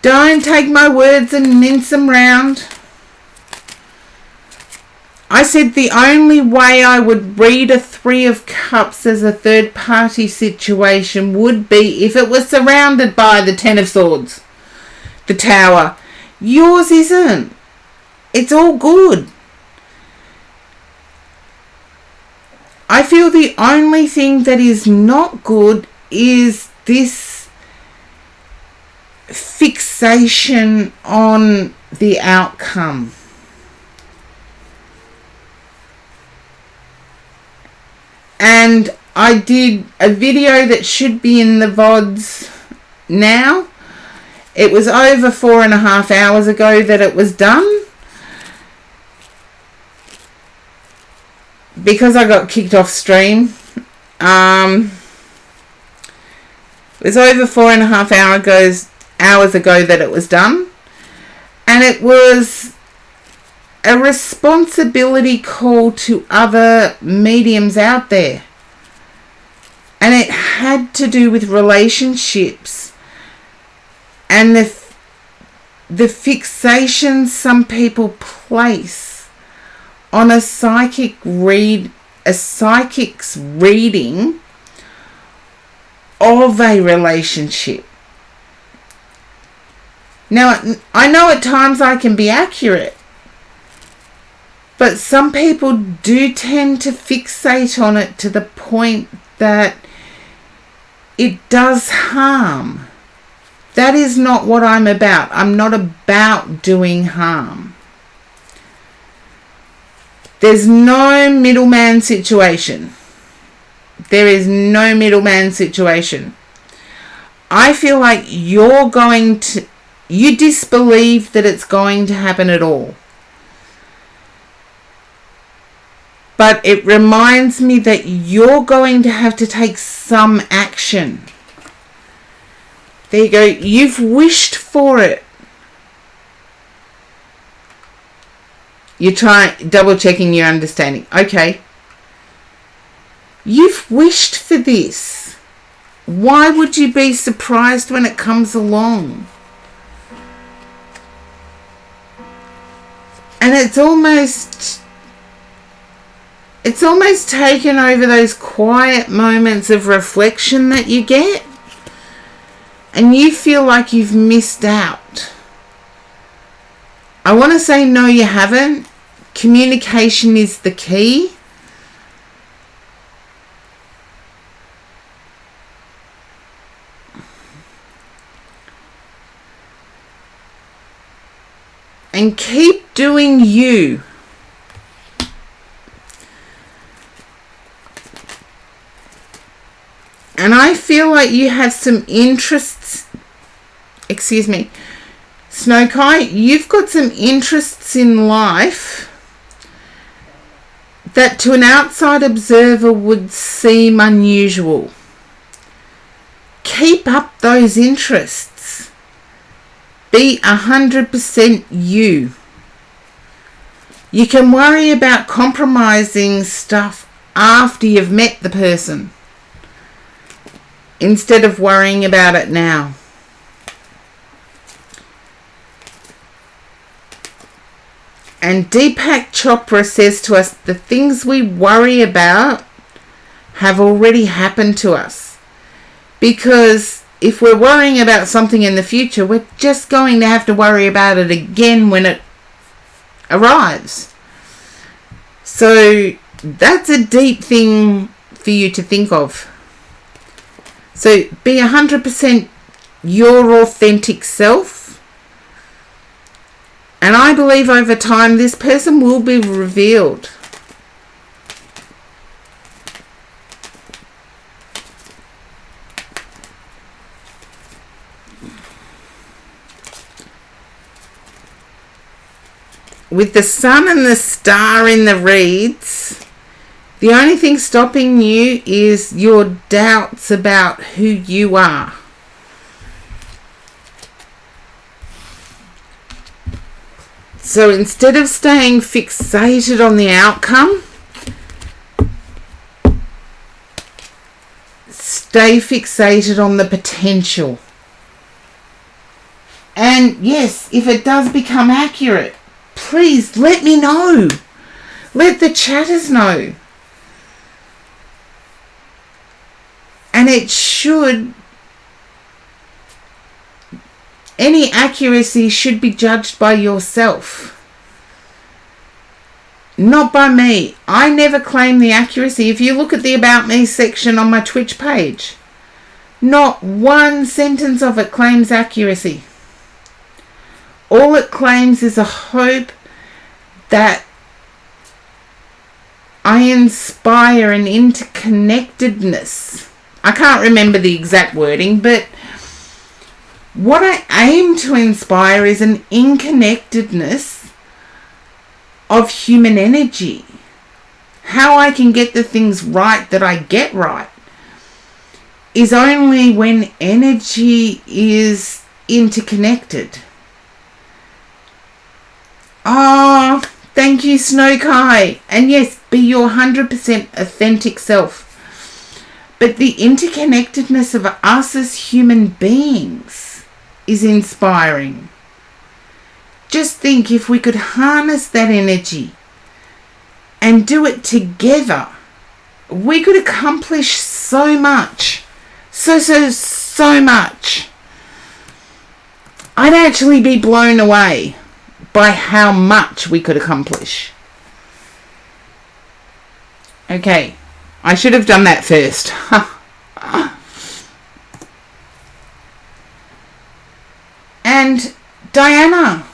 S1: Don't take my words and mince them round. I said the only way I would read a Three of Cups as a third party situation would be if it was surrounded by the Ten of Swords, the Tower. Yours isn't. It's all good. I feel the only thing that is not good is this fixation on the outcome. And I did a video that should be in the VODs now. It was over 4.5 hours ago that it was done. Because I got kicked off stream. It was over 4.5 hours ago that it was done. And it was a responsibility call to other mediums out there. And it had to do with relationships and the fixation some people place on a psychic's reading of a relationship. Now, I know at times I can be accurate, but some people do tend to fixate on it to the point that it does harm. That is not what I'm about. I'm not about doing harm. There's no middleman situation. There is no middleman situation. I feel like you disbelieve that it's going to happen at all. But it reminds me that you're going to have to take some action. There you go. You've wished for it. You're double checking your understanding. Okay. You've wished for this. Why would you be surprised when it comes along? And it's almost taken over those quiet moments of reflection that you get. And you feel like you've missed out. I want to say no, you haven't. Communication is the key. And keep doing you. And I feel like you have some interests. Excuse me. Snowkai, you've got some interests in life that to an outside observer would seem unusual. Keep up those interests. Be 100% you. You can worry about compromising stuff after you've met the person, instead of worrying about it now. And Deepak Chopra says to us, the things we worry about have already happened to us. Because if we're worrying about something in the future, we're just going to have to worry about it again when it arrives. So that's a deep thing for you to think of. So be 100% your authentic self. And I believe over time this person will be revealed. with the sun and the star in the reeds, the only thing stopping you is your doubts about who you are. So instead of staying fixated on the outcome, stay fixated on the potential. And yes, if it does become accurate, please let me know. Let the chatters know. And it should, any accuracy should be judged by yourself, not by me. I never claim the accuracy. If you look at the About Me section on my Twitch page, not one sentence of it claims accuracy. All it claims is a hope that I inspire an interconnectedness. I can't remember the exact wording, but what I aim to inspire is an interconnectedness of human energy. How I can get the things right that I get right is only when energy is interconnected. Oh, thank you, Snowkai. And yes, be your 100% authentic self. But the interconnectedness of us as human beings is inspiring. Just think, if we could harness that energy and do it together, we could accomplish so much. So much. I'd actually be blown away by how much we could accomplish. Okay, I should have done that first. And Diana.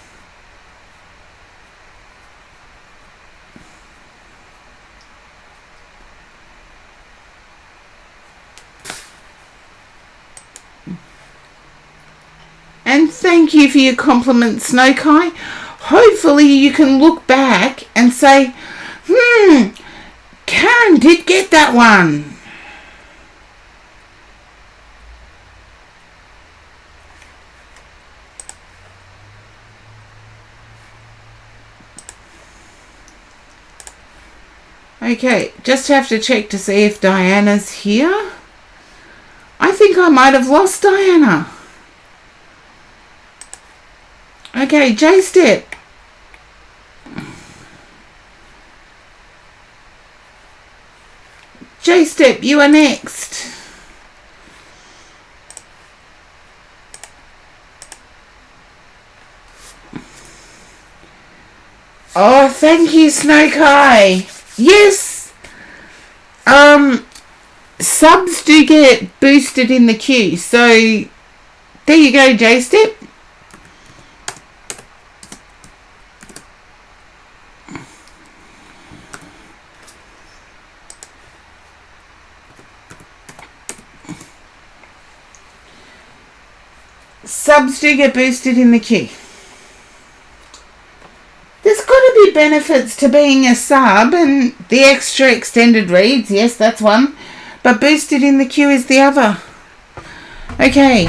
S1: And thank you for your compliment, Snowkai. Hopefully you can look back and say, Karen did get that one. Okay, just have to check to see if Diana's here. I think I might have lost Diana. Okay, J-Step. J-Step, you are next. Oh, thank you, Snowkai. Yes. Subs do get boosted in the queue. So, there you go, J-Step. Subs do get boosted in the queue. There's got to be benefits to being a sub, and the extra extended reads, yes, that's one. But boosted in the queue is the other. Okay.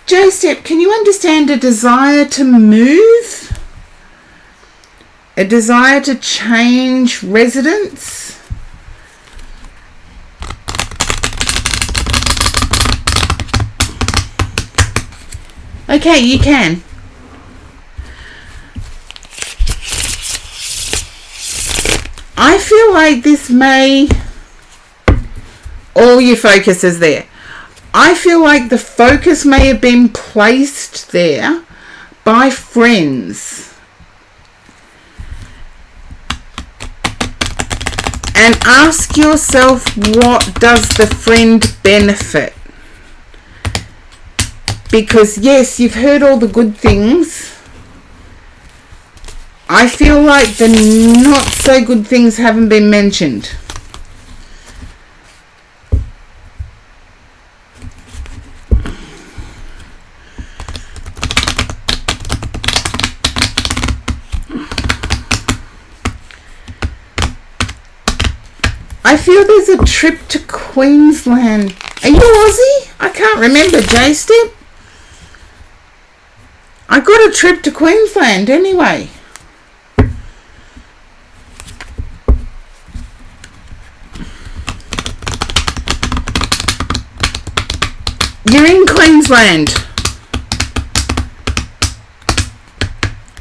S1: J-Step, can you understand a desire to move? A desire to change residence? Okay, you can. I feel like this may... All your focus is there. I feel like the focus may have been placed there by friends. And ask yourself, what does the friend benefit? Because yes, you've heard all the good things. I feel like the not so good things haven't been mentioned. I feel there's a trip to Queensland. Are you Aussie? I can't remember, J-Step. I got a trip to Queensland anyway. You're in Queensland.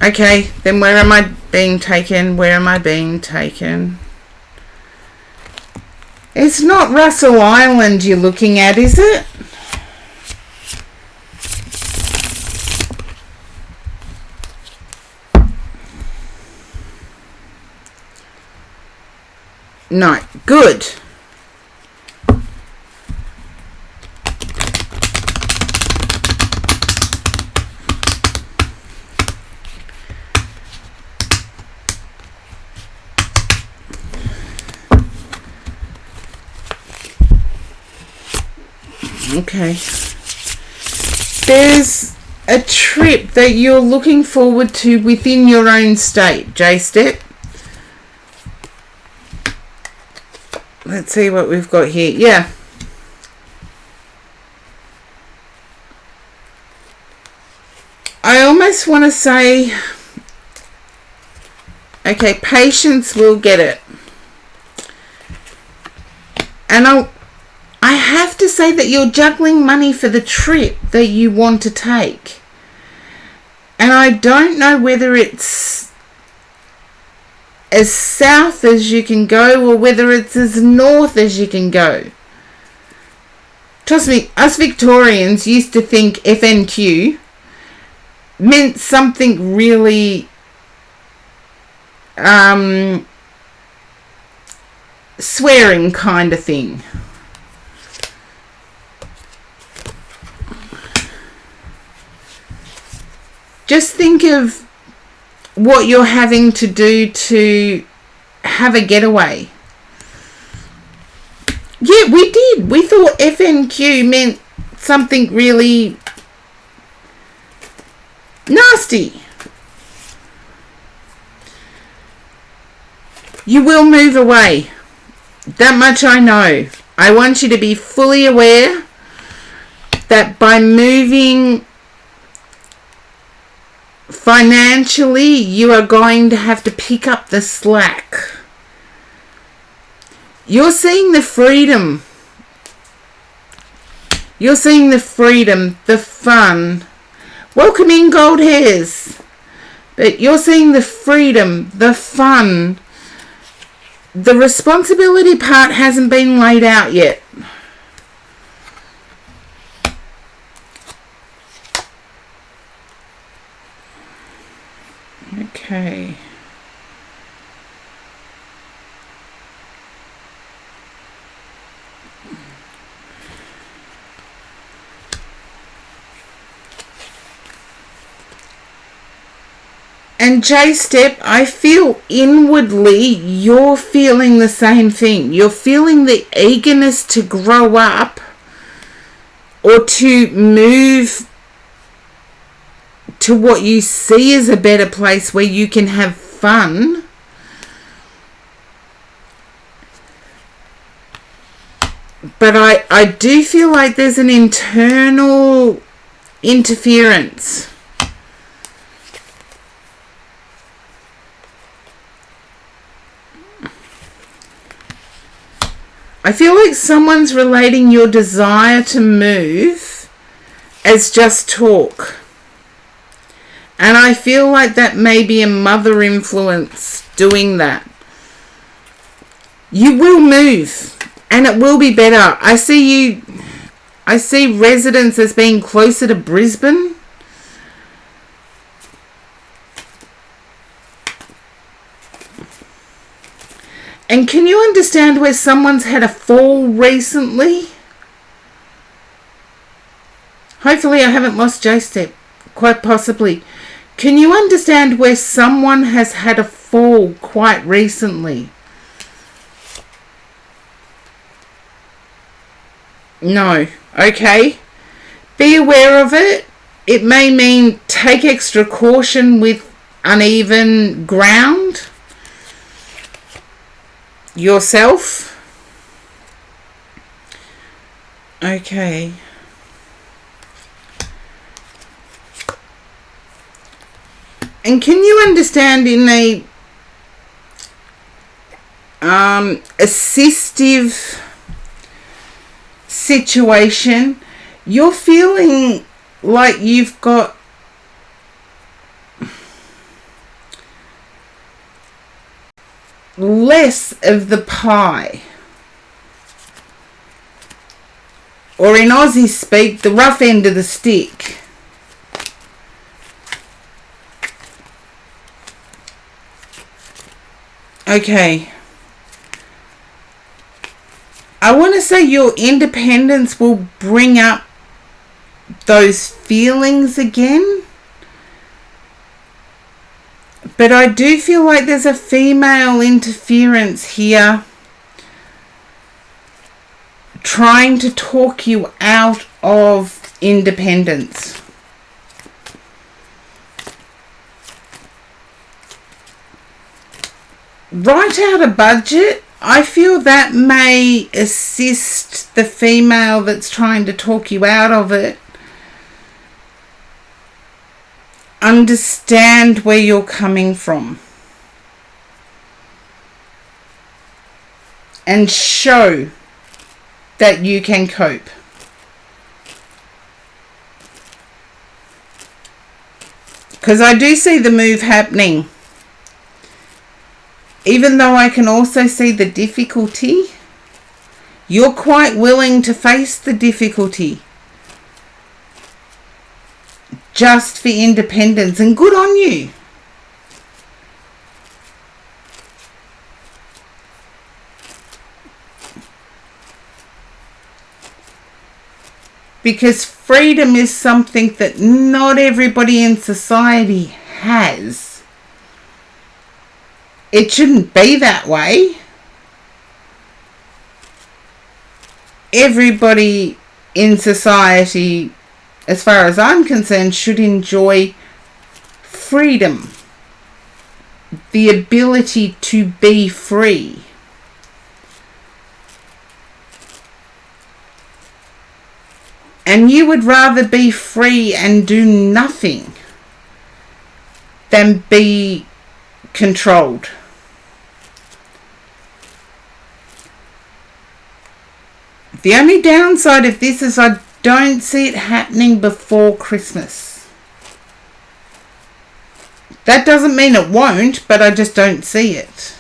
S1: Okay, then where am I being taken? Where am I being taken? It's not Russell Island you're looking at, is it? No, good. Okay. There's a trip that you're looking forward to within your own state, J-Step. Let's see what we've got here. Yeah. I almost want to say, okay, patience will get it. And I have to say that you're juggling money for the trip that you want to take. And I don't know whether it's as south as you can go or whether it's as north as you can go. Trust me, us Victorians used to think FNQ meant something really swearing kind of thing. Just think of what you're having to do to have a getaway. Yeah, we did. We thought FNQ meant something really nasty. You will move away. That much I know. I want you to be fully aware that by moving financially, you are going to have to pick up the slack. You're seeing the freedom. You're seeing the freedom, the fun. Welcome in, gold hairs. But you're seeing the freedom, the fun. The responsibility part hasn't been laid out yet. Okay. And J-Step, I feel inwardly you're feeling the same thing. You're feeling the eagerness to grow up or to move to what you see as a better place where you can have fun. But I do feel like there's an internal interference. I feel like someone's relating your desire to move as just talk. And I feel like that may be a mother influence doing that. You will move and it will be better. I see residents as being closer to Brisbane. And can you understand where someone's had a fall recently? Hopefully I haven't lost J-Step. Quite possibly. Can you understand where someone has had a fall quite recently? No. Okay. Be aware of it. It may mean take extra caution with uneven ground. Yourself. Okay. And can you understand in a assistive situation, you're feeling like you've got less of the pie, or in Aussie speak, the rough end of the stick. Okay. I want to say your independence will bring up those feelings again. But I do feel like there's a female interference here trying to talk you out of independence. Write out a budget. I feel that may assist the female that's trying to talk you out of it understand where you're coming from and show that you can cope. Because I do see the move happening. Even though I can also see the difficulty, you're quite willing to face the difficulty just for independence, and good on you. Because freedom is something that not everybody in society has. It shouldn't be that way. Everybody in society, as far as I'm concerned, should enjoy freedom. The ability to be free. And you would rather be free and do nothing than be controlled. The only downside of this is I don't see it happening before Christmas. That doesn't mean it won't, but I just don't see it.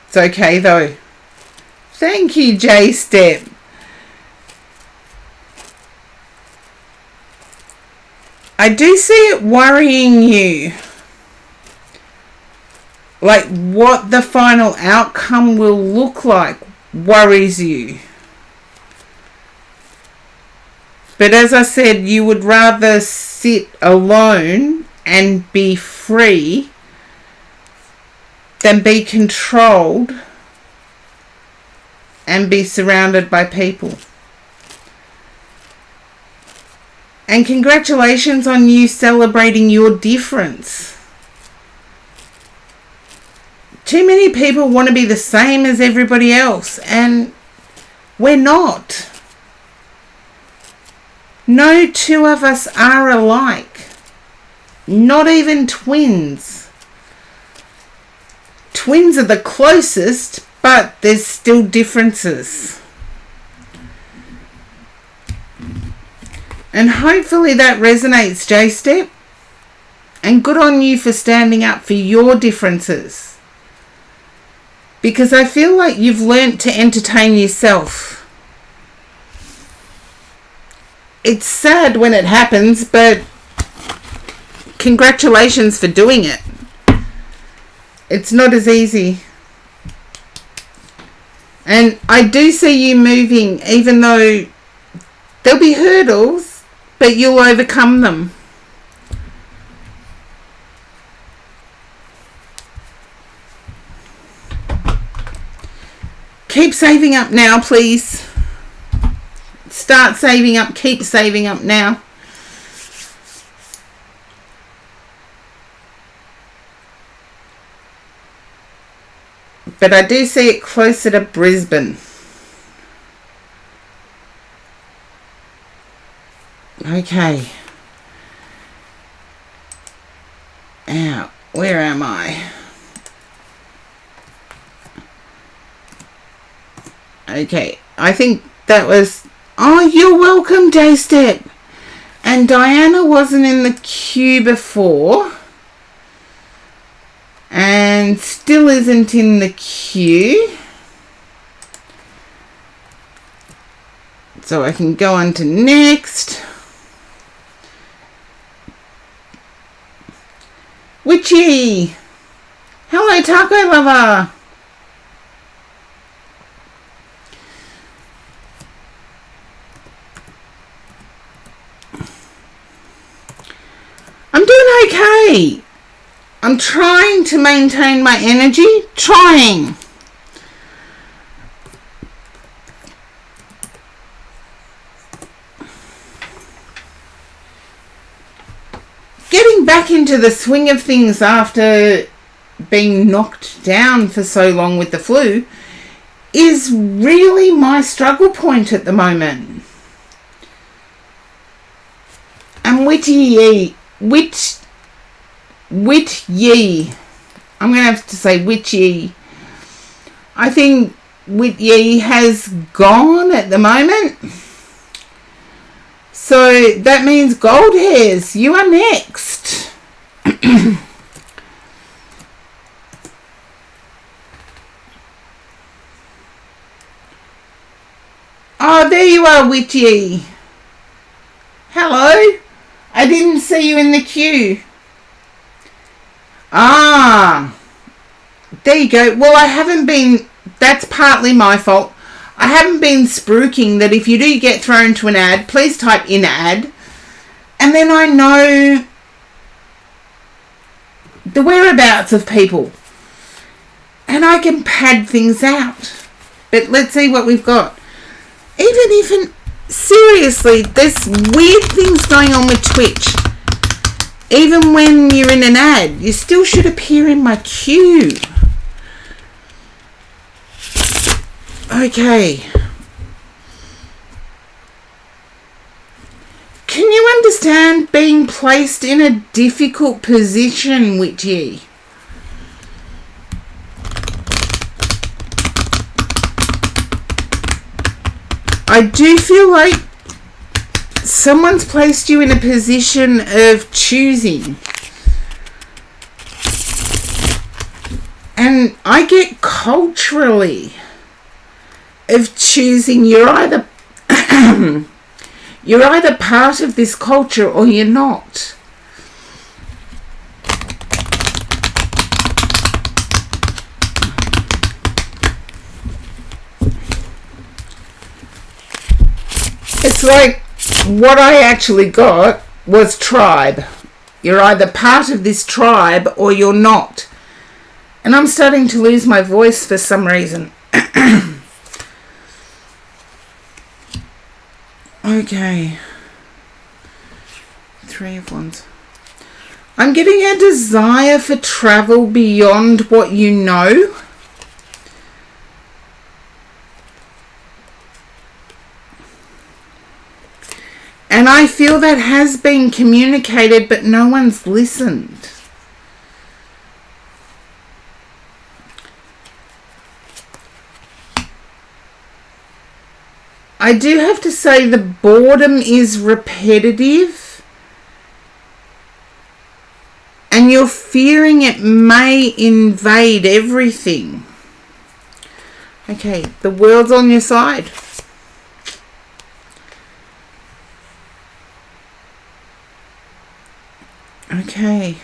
S1: It's okay though. Thank you, J-Step. I do see it worrying you. Like what the final outcome will look like worries you. But as I said, you would rather sit alone and be free than be controlled and be surrounded by people. And congratulations on you celebrating your difference. Too many people want to be the same as everybody else, and we're not. No two of us are alike. Not even twins. Twins are the closest, but there's still differences. And hopefully that resonates, J-Step. And good on you for standing up for your differences. Because I feel like you've learnt to entertain yourself. It's sad when it happens, but congratulations for doing it. It's not as easy. And I do see you moving, even though there'll be hurdles, but you'll overcome them. Keep saving up now, please. Start saving up. Keep saving up now. but I do see it closer to Brisbane. Okay. Now, where am I? Okay, I think that was... Oh, you're welcome, Daystep. And Diana wasn't in the queue before. And still isn't in the queue. So I can go on to next. Witchy! Hello, Taco Lover! I'm doing okay. I'm trying to maintain my energy. Trying. Getting back into the swing of things after being knocked down for so long with the flu is really my struggle point at the moment. And witchy. I'm going to have to say witchy. I think witchy has gone at the moment. So that means gold hairs, you are next. Oh, there you are, witchy. Hello. I didn't see you in the queue. Ah, there you go. Well, I haven't been, that's partly my fault. I haven't been spruiking that if you do get thrown to an ad, please type in ad. And then I know the whereabouts of people. And I can pad things out. But let's see what we've got. Even seriously, there's weird things going on with Twitch. Even when you're in an ad, you still should appear in my queue. Okay. Can you understand being placed in a difficult position, Witchy? I do feel like someone's placed you in a position of choosing. And I get culturally of choosing. You're either you're either part of this culture or you're not. It's like what I actually got was tribe. You're either part of this tribe or you're not. And I'm starting to lose my voice for some reason. Okay. 3 of Wands. I'm getting a desire for travel beyond what you know. And I feel that has been communicated, but no one's listened. I do have to say the boredom is repetitive. And you're fearing it may invade everything. Okay, the world's on your side. Okay.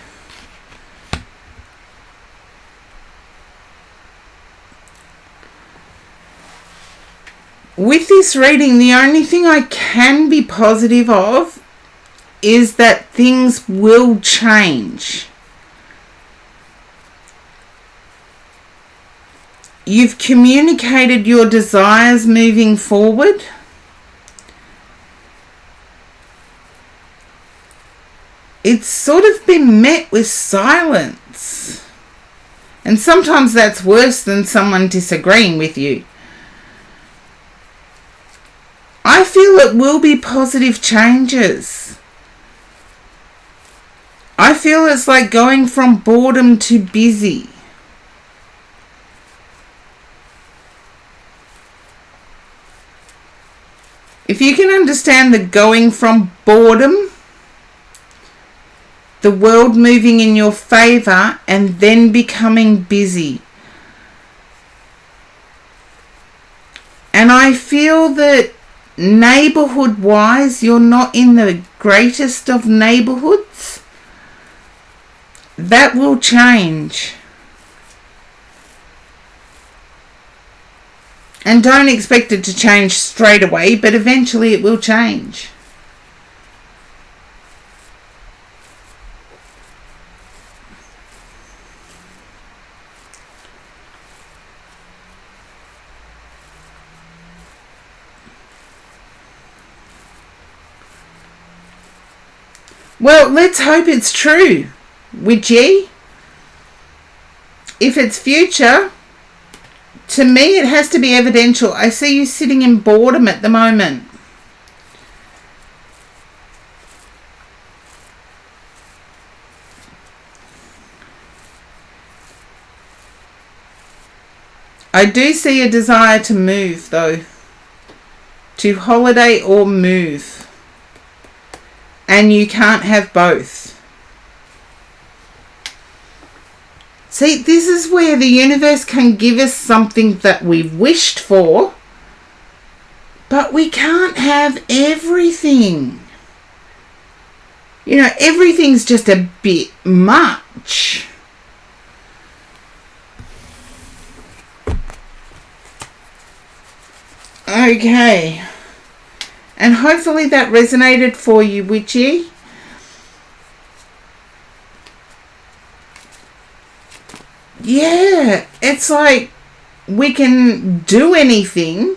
S1: With this reading, the only thing I can be positive of is that things will change. You've communicated your desires moving forward. It's sort of been met with silence. And sometimes that's worse than someone disagreeing with you. I feel it will be positive changes. I feel it's like going from boredom to busy. If you can understand the going from boredom, the world moving in your favour, and then becoming busy. And I feel that neighbourhood wise, you're not in the greatest of neighbourhoods. That will change. And don't expect it to change straight away, but eventually it will change. Well, let's hope it's true, Witchy. If it's future, to me it has to be evidential. I see you sitting in boredom at the moment. I do see a desire to move, though. To holiday or move. And you can't have both. See, this is where the universe can give us something that we've wished for, but we can't have everything. You know, everything's just a bit much. Okay. And hopefully that resonated for you, Witchy. Yeah, it's like we can do anything,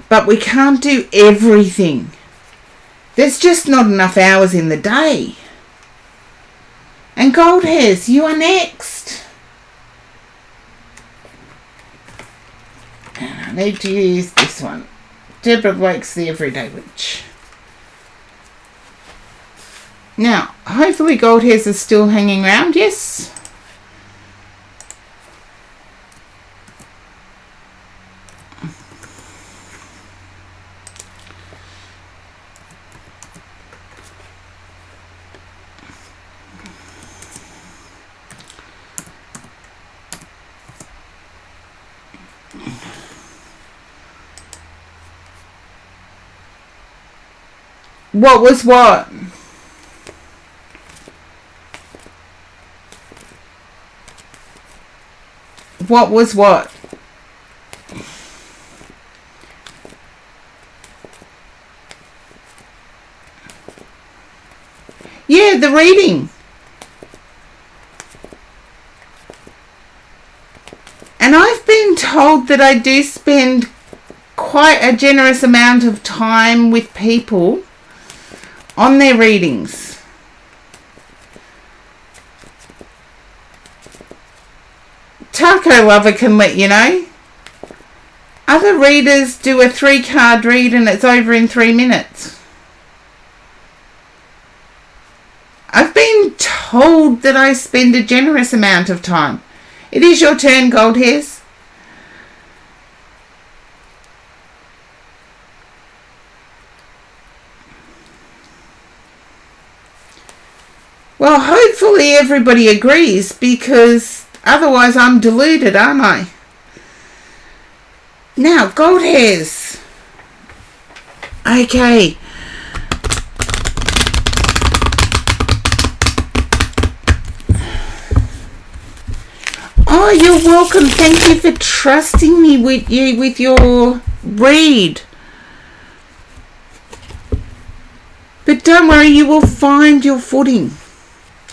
S1: but we can't do everything. There's just not enough hours in the day. And Gold Hairs, you are next. And I need to use this one. Deborah Blake's The Everyday Witch. Now, hopefully Gold Hairs is still hanging around, yes? What was what? What was what? Yeah, the reading. And I've been told that I do spend quite a generous amount of time with people on their readings. Taco Lover can let you know. Other readers do a 3-card read and it's over in 3 minutes. I've been told that I spend a generous amount of time. It is your turn, Gold Hairs. Well, hopefully everybody agrees, because otherwise I'm deluded, aren't I? Now, Gold Hairs. Okay. Oh, you're welcome. Thank you for trusting me with your read. But don't worry, you will find your footing.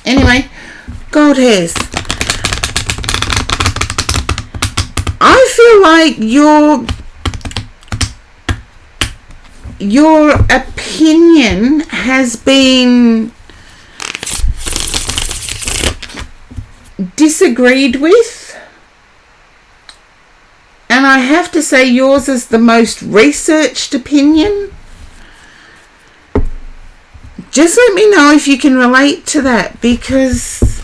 S1: Anyway, Gold Hairs. I feel like your opinion has been disagreed with. And I have to say yours is the most researched opinion. Just let me know if you can relate to that, because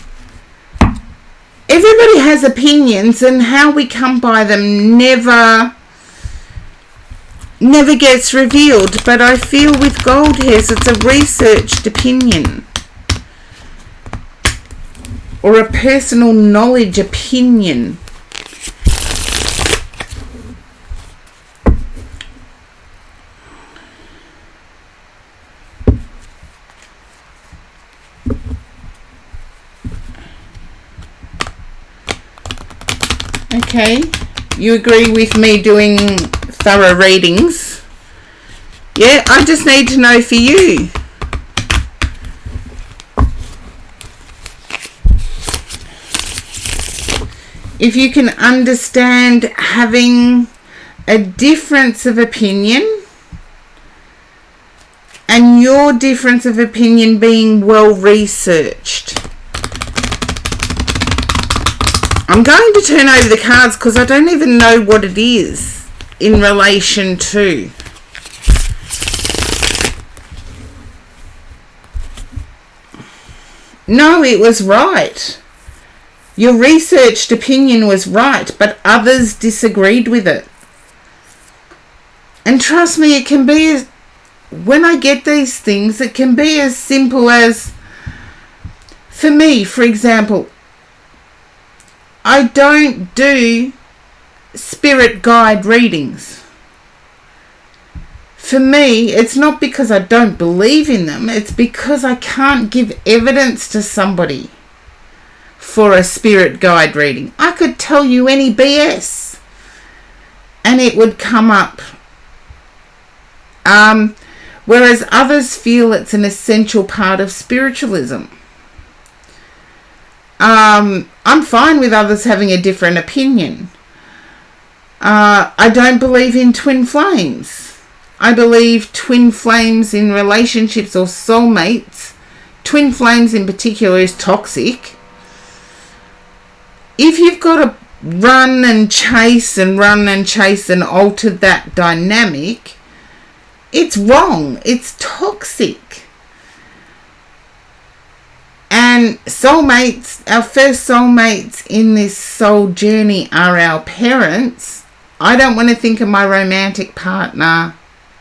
S1: everybody has opinions and how we come by them never gets revealed. But I feel with gold hairs it's a researched opinion or a personal knowledge opinion. Okay, you agree with me doing thorough readings? Yeah, I just need to know for you. If you can understand having a difference of opinion, and your difference of opinion being well researched. I'm going to turn over the cards because I don't even know what it is in relation to. No, it was right. Your researched opinion was right, but others disagreed with it. And trust me, it can be, when I get these things, it can be as simple as, for me, for example, I don't do spirit guide readings. For me, it's not because I don't believe in them, it's because I can't give evidence to somebody for a spirit guide reading. I could tell you any BS and it would come up. Whereas others feel it's an essential part of spiritualism. I'm fine with others having a different opinion. I don't believe in twin flames. I believe twin flames in relationships or soulmates, twin flames in particular, is toxic. If you've got to run and chase and alter that dynamic, it's wrong. It's toxic. And soulmates, our first soulmates in this soul journey are our parents. I don't want to think of my romantic partner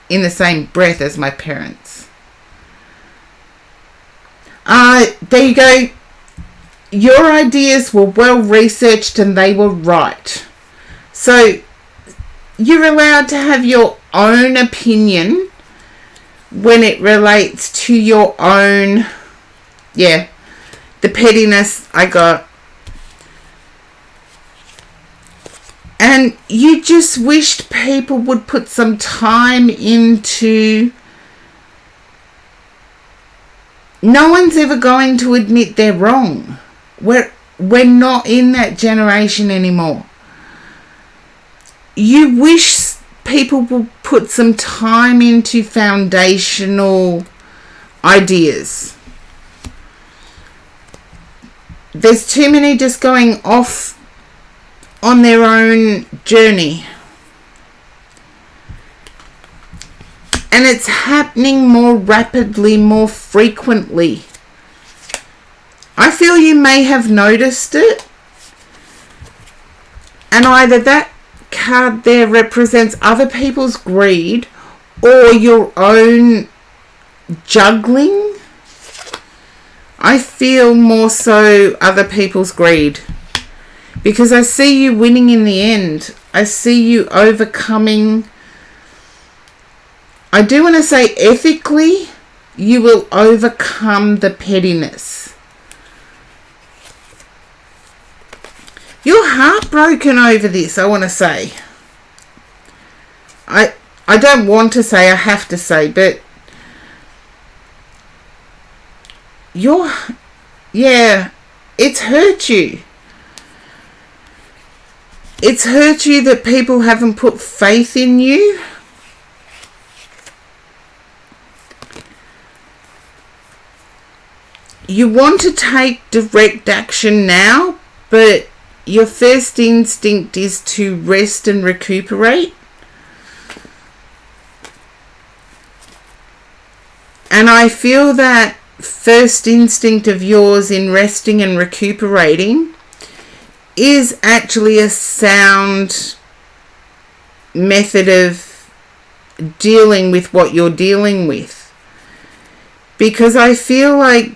S1: in the same breath as my parents. There you go. Your ideas were well researched and they were right. So you're allowed to have your own opinion when it relates to your own, the pettiness I got. And you just wished people would put some time into... No one's ever going to admit they're wrong. We're not in that generation anymore. You wish people will put some time into foundational ideas. There's too many just going off on their own journey. And it's happening more rapidly, more frequently. I feel you may have noticed it. And either that card there represents other people's greed or your own juggling. I feel more so other people's greed. Because I see you winning in the end. I see you overcoming. I do want to say ethically, you will overcome the pettiness. You're heartbroken over this, I want to say. I don't want to say, I have to say, but it's hurt you. It's hurt you that people haven't put faith in you. You want to take direct action now, but your first instinct is to rest and recuperate. And I feel that first instinct of yours in resting and recuperating is actually a sound method of dealing with what you're dealing with. Because I feel like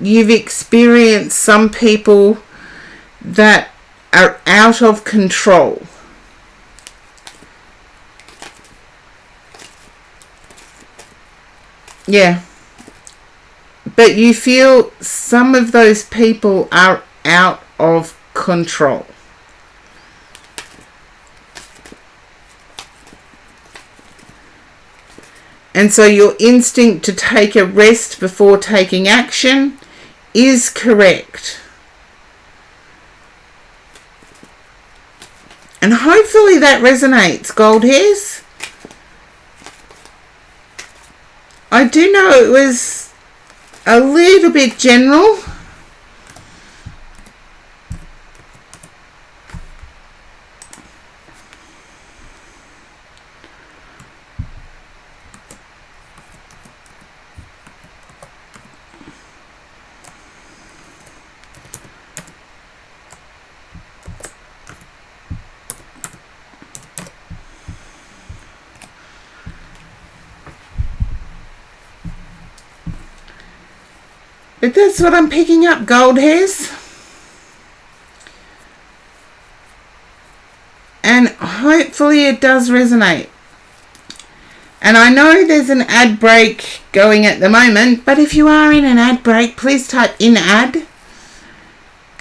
S1: you've experienced some people that are out of control. Yeah. But you feel some of those people are out of control. And so your instinct to take a rest before taking action is correct. And hopefully that resonates, gold hairs. I do know it was a little bit general. But that's what I'm picking up, gold hairs. And hopefully it does resonate. And I know there's an ad break going at the moment, but if you are in an ad break, please type in ad.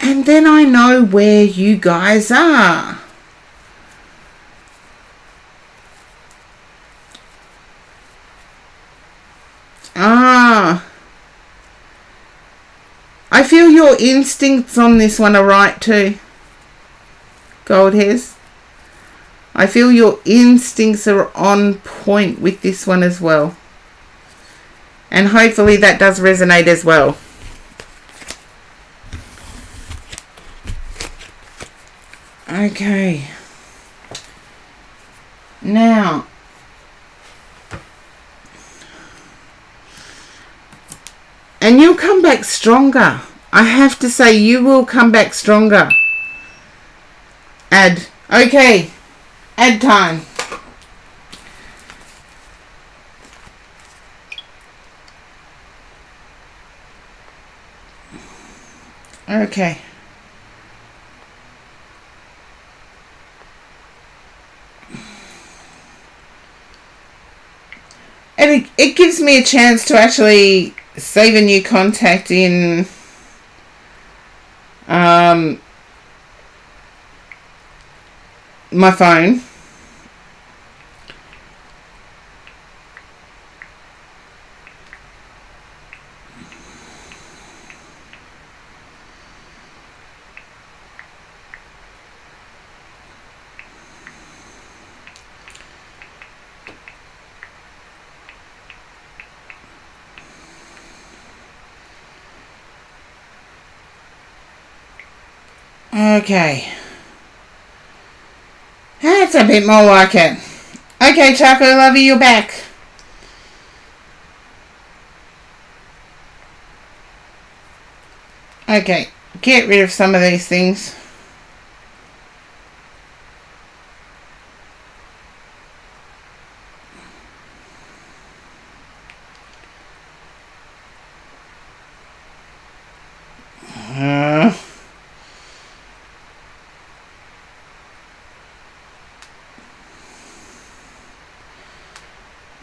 S1: And then I know where you guys are. I feel your instincts on this one are right too, gold hairs. I feel your instincts are on point with this one as well. And hopefully that does resonate as well. Okay. Now, and you'll come back stronger. I have to say, you will come back stronger. Ad. Okay. Ad time. Okay. And it gives me a chance to actually save a new contact in my phone. Okay. That's a bit more like it. Okay, Taco Lover, you're back. Okay, get rid of some of these things.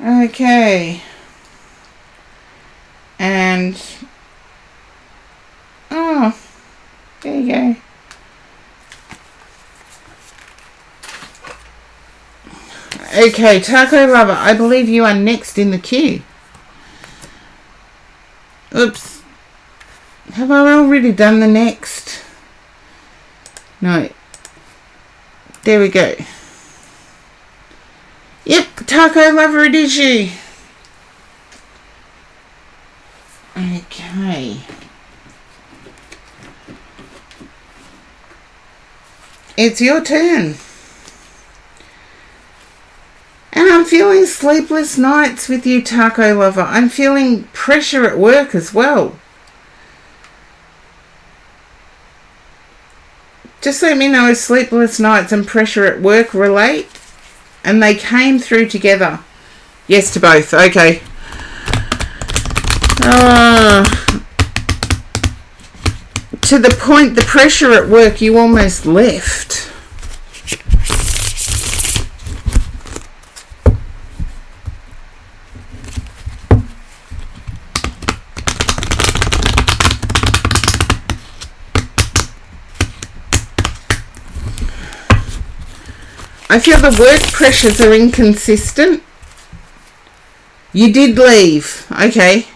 S1: Okay. And oh, there you go. Okay, Taco Lover, I believe you are next in the queue. Oops. Have I already done the next? No. There we go. Yep, Taco Lover, it is you. Okay. It's your turn. And I'm feeling sleepless nights with you, taco lover. I'm feeling pressure at work as well. Just let me know if sleepless nights and pressure at work relate. And they came through together. Yes to both. Okay. To the point, the pressure at work, you almost left. I feel the work pressures are inconsistent. You did leave. Okay.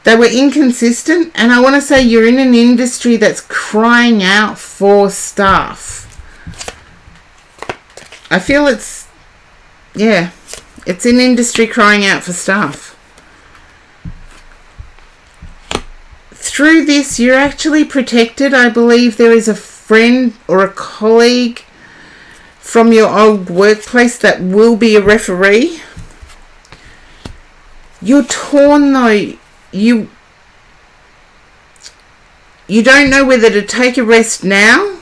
S1: They were inconsistent, and I want to say you're in an industry that's crying out for staff. I feel it's an industry crying out for staff. Through this, you're actually protected. I believe there is a friend or a colleague from your old workplace that will be a referee. You're torn though. You don't know whether to take a rest now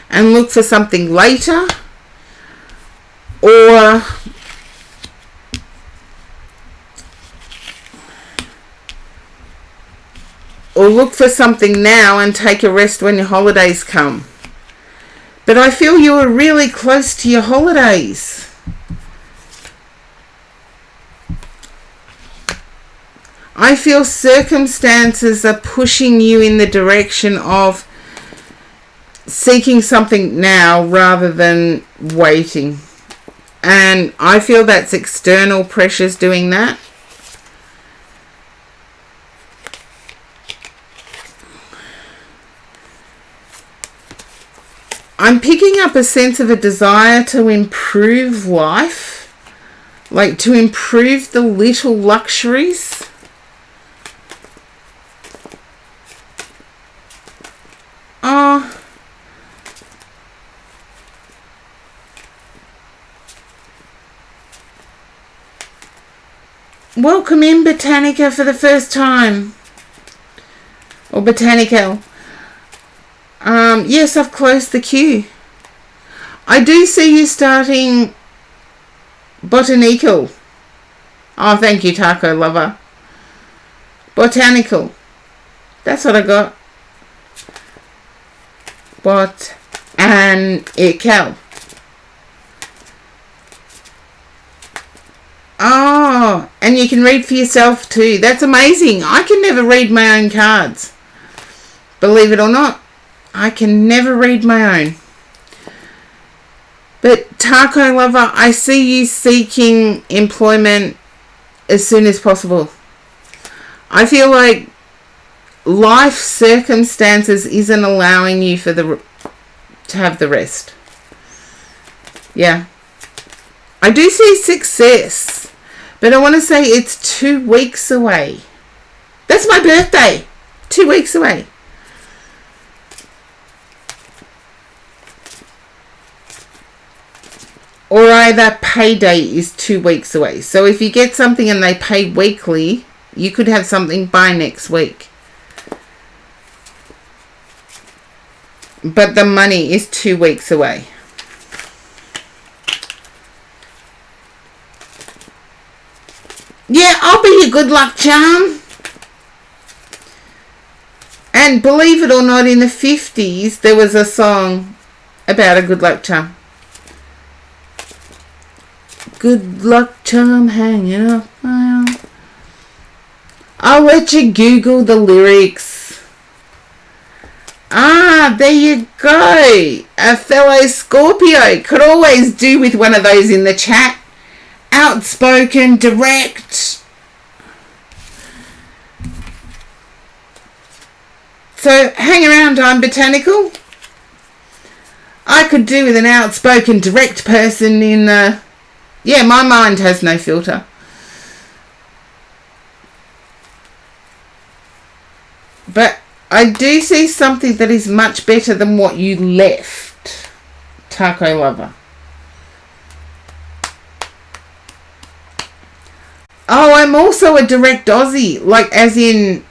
S1: and look for something later, or look for something now and take a rest when your holidays come. But I feel you are really close to your holidays. I feel circumstances are pushing you in the direction of seeking something now rather than waiting. And I feel that's external pressures doing that. I'm picking up a sense of a desire to improve life, like to improve the little luxuries. Welcome in, Botanica, for the first time. Or Botanical. Yes, I've closed the queue. I do see you starting Botanical. Oh, thank you, taco lover. Botanical. That's what I got. Botanical. Oh, and you can read for yourself too. That's amazing. I can never read my own cards. Believe it or not, I can never read my own. But taco lover, I see you seeking employment as soon as possible. I feel like life circumstances isn't allowing you to have the rest. Yeah. I do see success, but I want to say it's 2 weeks away. That's my birthday. 2 weeks away. Or either payday is 2 weeks away. So if you get something and they pay weekly, you could have something by next week. But the money is 2 weeks away. Yeah, I'll be your good luck charm. And believe it or not, in the 50s, there was a song about a good luck charm. Good luck charm hanging up. I'll let you Google the lyrics. Ah, there you go. A fellow Scorpio could always do with one of those in the chat. Outspoken, direct. So hang around, I'm Botanical. I could do with an outspoken, direct person in the... Yeah, my mind has no filter. But I do see something that is much better than what you left, Taco Lover. Oh, I'm also a direct Aussie, like as in